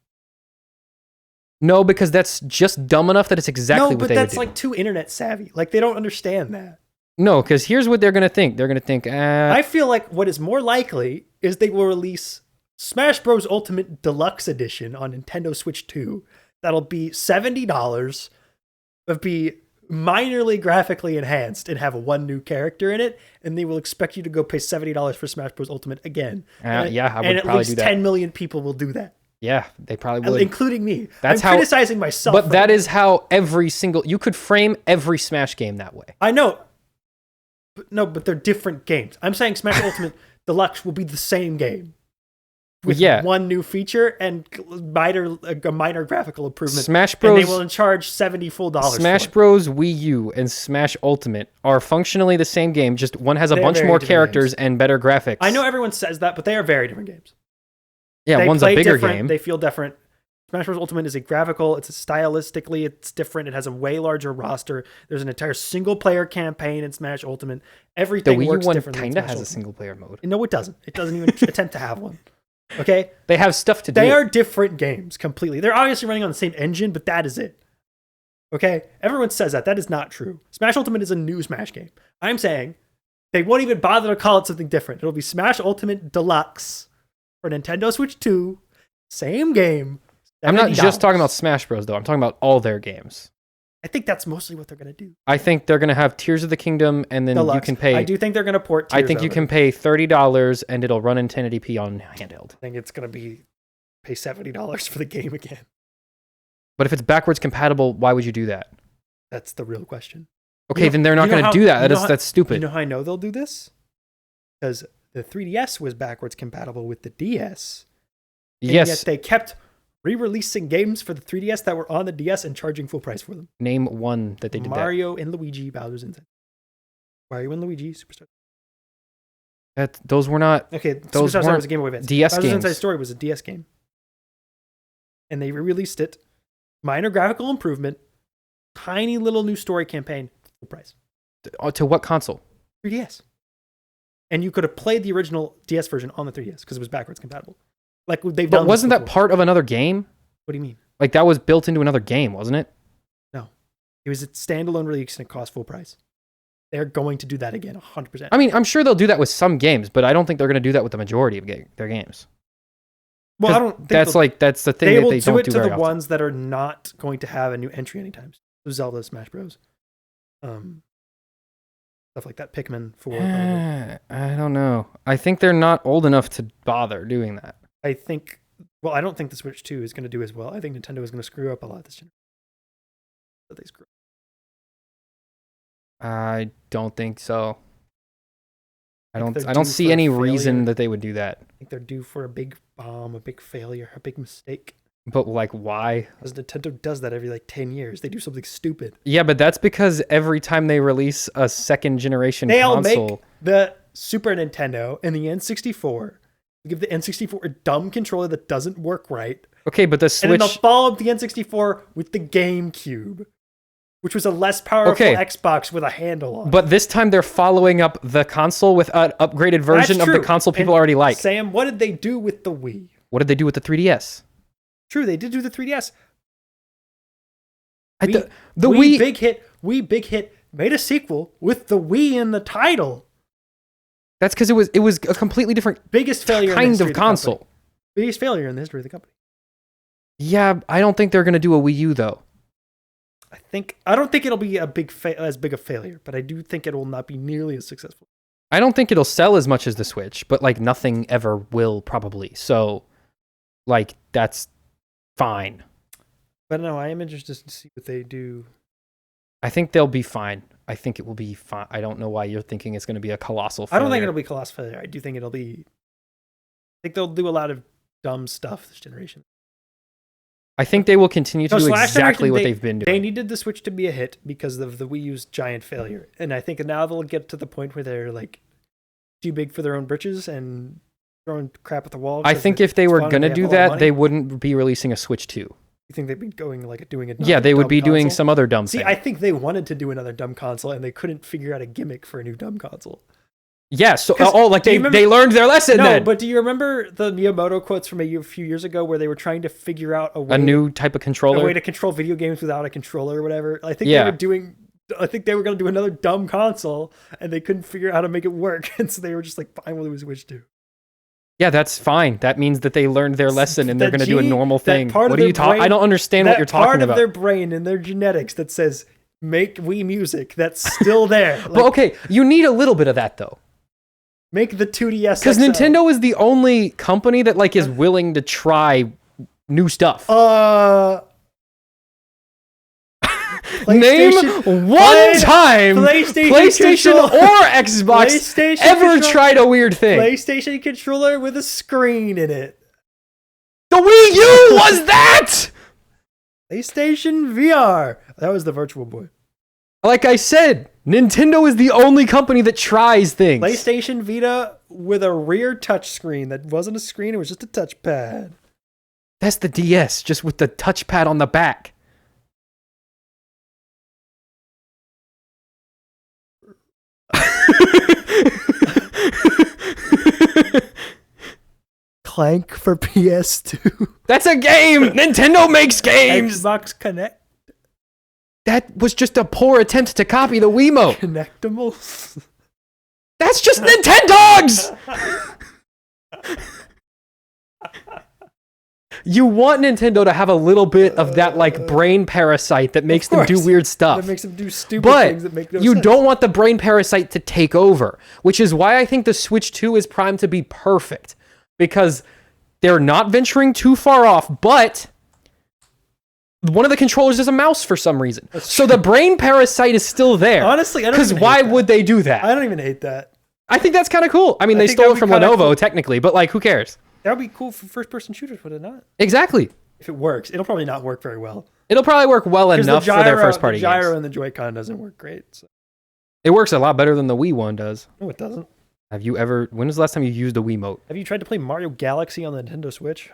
No, because that's just dumb enough that it's exactly what they would do. No, but that's like too internet savvy. Like they don't understand that. No, because here's what they're gonna think. They're gonna think. I feel like what is more likely is they will release Smash Bros. Ultimate Deluxe Edition on Nintendo Switch 2. That'll be $70. It'll be minorly graphically enhanced and have one new character in it, and they will expect you to go pay $70 for Smash Bros. Ultimate again. I would probably do that. And at least 10 million people will do that. Yeah, they probably would. Including me. I'm criticizing myself. But that is how you could frame every Smash game that way. I know. But they're different games. I'm saying Smash Ultimate Deluxe will be the same game. With one new feature and a minor graphical improvement. Smash Bros. And they will charge $70 full. Smash Bros. Wii U and Smash Ultimate are functionally the same game, just one has a bunch more characters and better graphics. I know everyone says that, but they are very different games. Yeah, one's a bigger game. They feel different. Smash Bros. Ultimate is stylistically, it's different. It has a way larger roster. There's an entire single-player campaign in Smash Ultimate. Everything works differently. The Wii U one kind of has a single-player mode. No, it doesn't. It doesn't even attempt to have one. Okay? They have stuff to do. They are different games completely. They're obviously running on the same engine, but that is it. Okay? Everyone says that. That is not true. Smash Ultimate is a new Smash game. I'm saying they won't even bother to call it something different. It'll be Smash Ultimate Deluxe for Nintendo Switch 2. Same game. $70. I'm not just talking about Smash Bros. Though. I'm talking about all their games. I think that's mostly what they're going to do. I think they're going to have Tears of the Kingdom, and then Deluxe. You can pay. I do think they're going to port Tears. I think you can pay $30, and it'll run in 1080p on handheld. I think it's going to pay $70 for the game again. But if it's backwards compatible, why would you do that? That's the real question. Okay, then they're not going to do that. That's stupid. You know how I know they'll do this? Because the 3DS was backwards compatible with the DS. And yes. Yet they kept re-releasing games for the 3DS that were on the DS and charging full price for them. Name one that they did Mario and Luigi, Bowser's Inside. Mario and Luigi, Superstar. Those were not... Okay, those Superstar weren't was a Game Boy Advance. DS Bowser's games. Inside Story was a DS game. And they re-released it. Minor graphical improvement. Tiny little new story campaign. Full price. To what console? 3DS. And you could have played the original DS version on the 3DS because it was backwards compatible. Like they've done. But wasn't this that before. part of another game? What do you mean? Like that was built into another game, wasn't it? No. It was a standalone release and it cost full price. They're going to do that again, 100%. I mean, I'm sure they'll do that with some games, but I don't think they're going to do that with the majority of their games. Well, I don't think that's the thing they that will they do don't it do to very the often. ones that are not going to have a new entry anytime soon. So Zelda, Smash Bros. Stuff like that. Pikmin 4. I don't know. I think they're not old enough to bother doing that. I don't think the Switch 2 is going to do as well. I think Nintendo is going to screw up a lot this generation. But they screw up. I don't think so. I think they're don't due see for a any failure. reason that they would do that. I think they're due for a big bomb, a big failure, a big mistake. But like, why? Because Nintendo does that every 10 years. They do something stupid. Yeah, but that's because every time they release a second generation They'll console, make the Super Nintendo and the N64. Give the N64 a dumb controller that doesn't work right. okay, but the And then they'll Switch. follow up the N64 with the GameCube, which was a less powerful Okay. Xbox with a handle on it. But this time they're following up the console with an upgraded version That's of the true. console people And already like. Sam, what did they do with the Wii? What did they do with the 3DS? True, they did do the 3DS. The Wii Wii. Big Hit made a sequel with the Wii in the title. That's because it was a completely different Biggest failure in the kind history of the company. console. Biggest failure in the history of the company. Yeah, I don't think they're gonna do a Wii U though. I don't think it'll be as big a failure, but I do think it will not be nearly as successful. I don't think it'll sell as much as the Switch, but like nothing ever will probably. So, like that's fine. But no, I am interested to see what they do. I think they'll be fine. I think it will be fine. I don't know why you're thinking it's going to be a colossal failure. I don't think it'll be colossal failure. I do think it'll be. I think they'll do a lot of dumb stuff this generation. I think they will continue to No, do so last exactly generation, what they- they've been doing. They needed the Switch to be a hit because of the Wii U's giant failure, and I think now they'll get to the point where they're like too big for their own britches and throwing crap at the wall. I 'cause think it's if they were fun and going to have do a lot of that, money. they wouldn't be releasing a Switch 2. You think they'd be doing another Yeah, they would dumb be doing console? some other dumb See, thing. I think they wanted to do another dumb console, and they couldn't figure out a gimmick for a new dumb console. Yeah, so 'Cause like do you they remember- learned their lesson No, then. but do you remember the Miyamoto quotes from a few years ago where they were trying to figure out a way, A new type of a controller. way to control video games without a controller or whatever? I think Yeah. I think they were going to do another dumb console, and they couldn't figure out how to make it work, and so they were just like, fine, we'll do a Switch 2. Yeah, that's fine. That means that they learned their lesson and they're That going to do a gene- normal that thing. part of What are you their talking? I brain- don't understand what That you're talking part of about. their brain and their genetics that says, make Wii music, that's still there. Like, But okay, you need a little bit of that though. make the 2DS Because XL. Nintendo is the only company that like is willing to try new stuff. Name PlayStation- one time PlayStation or Xbox PlayStation ever control- tried a weird thing. PlayStation controller with a screen in it. The Wii U was that! PlayStation VR. That was the Virtual Boy. Like I said, Nintendo is the only company that tries things. PlayStation Vita with a rear touchscreen that wasn't a screen, it was just a touchpad. That's the DS, just with the touchpad on the back. Clank for PS2. That's a game! Nintendo makes games! Xbox Connect. That was just a poor attempt to copy the Wiimote. Connectimals. That's just Nintendogs! You want Nintendo to have a little bit of that like brain parasite that makes them do course. weird stuff. That makes them do stupid But things that make no you sense. don't want the brain parasite to take over, which is why I think the Switch 2 is primed to be perfect. Because they're not venturing too far off, but one of the controllers is a mouse for some reason. So the brain parasite is still there. Honestly, I don't Because even why hate that. would they do that? I don't even hate that. I think that's kind of cool. I mean, I they think stole that'd it from be kinda Lenovo, cool. technically, but like, who cares? That would be cool for first-person shooters, would it not? Exactly. If it works, it'll probably not work very well. It'll probably work well enough for their first party games. The gyro games. and the Joy-Con doesn't work great. So. It works a lot better than the Wii one does. No, it doesn't. Have you ever? When was the last time you used a Wiimote? Have you tried to play Mario Galaxy on the Nintendo Switch?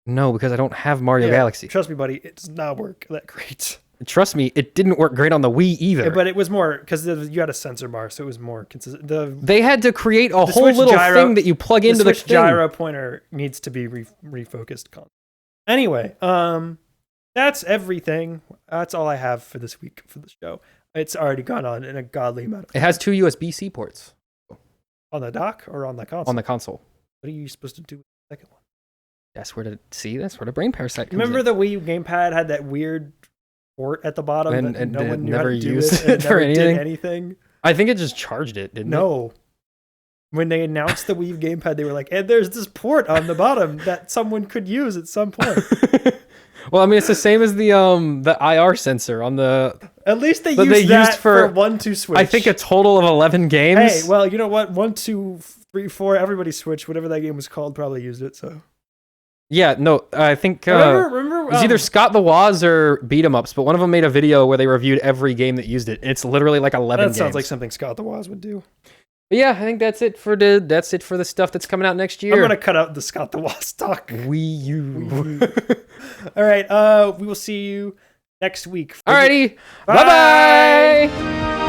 No, because I don't have Mario Galaxy. Trust me, buddy, it does not work that great. Trust me, it didn't work great on the Wii either. Yeah, but it was more because you had a sensor bar, so it was more consistent. They had to create a whole little thing that you plug into the Switch gyro pointer needs to be refocused. Anyway, that's everything. That's all I have for this week for the show. It's already gone on in a godly amount of time. It has 2 USB-C ports. On the dock or on the console? On the console. What are you supposed to do with the second one? That's where the brain parasite comes Remember in. the Wii U gamepad had that weird port at the bottom and no one knew never how to do used it for did anything? I think it just charged it, didn't it? No. When they announced the Wii U gamepad, they were like, and there's this port on the bottom that someone could use at some point. Well, I mean, it's the same as the IR sensor on the... At least they used that for 1-2 Switch. I think a total of 11 games. Hey, well, you know what? 1, 2, 3, 4, everybody Switch, whatever that game was called, probably used it, so... Yeah, no, I think remember it was either Scott the Woz or Beat 'em Ups, but one of them made a video where they reviewed every game that used it. It's literally like 11 games. That sounds like something Scott the Woz would do. But yeah, I think that's it for the stuff that's coming out next year. I'm gonna cut out the Scott the Woz talk. Wii U. All right, we will see you next week. Alrighty, bye bye.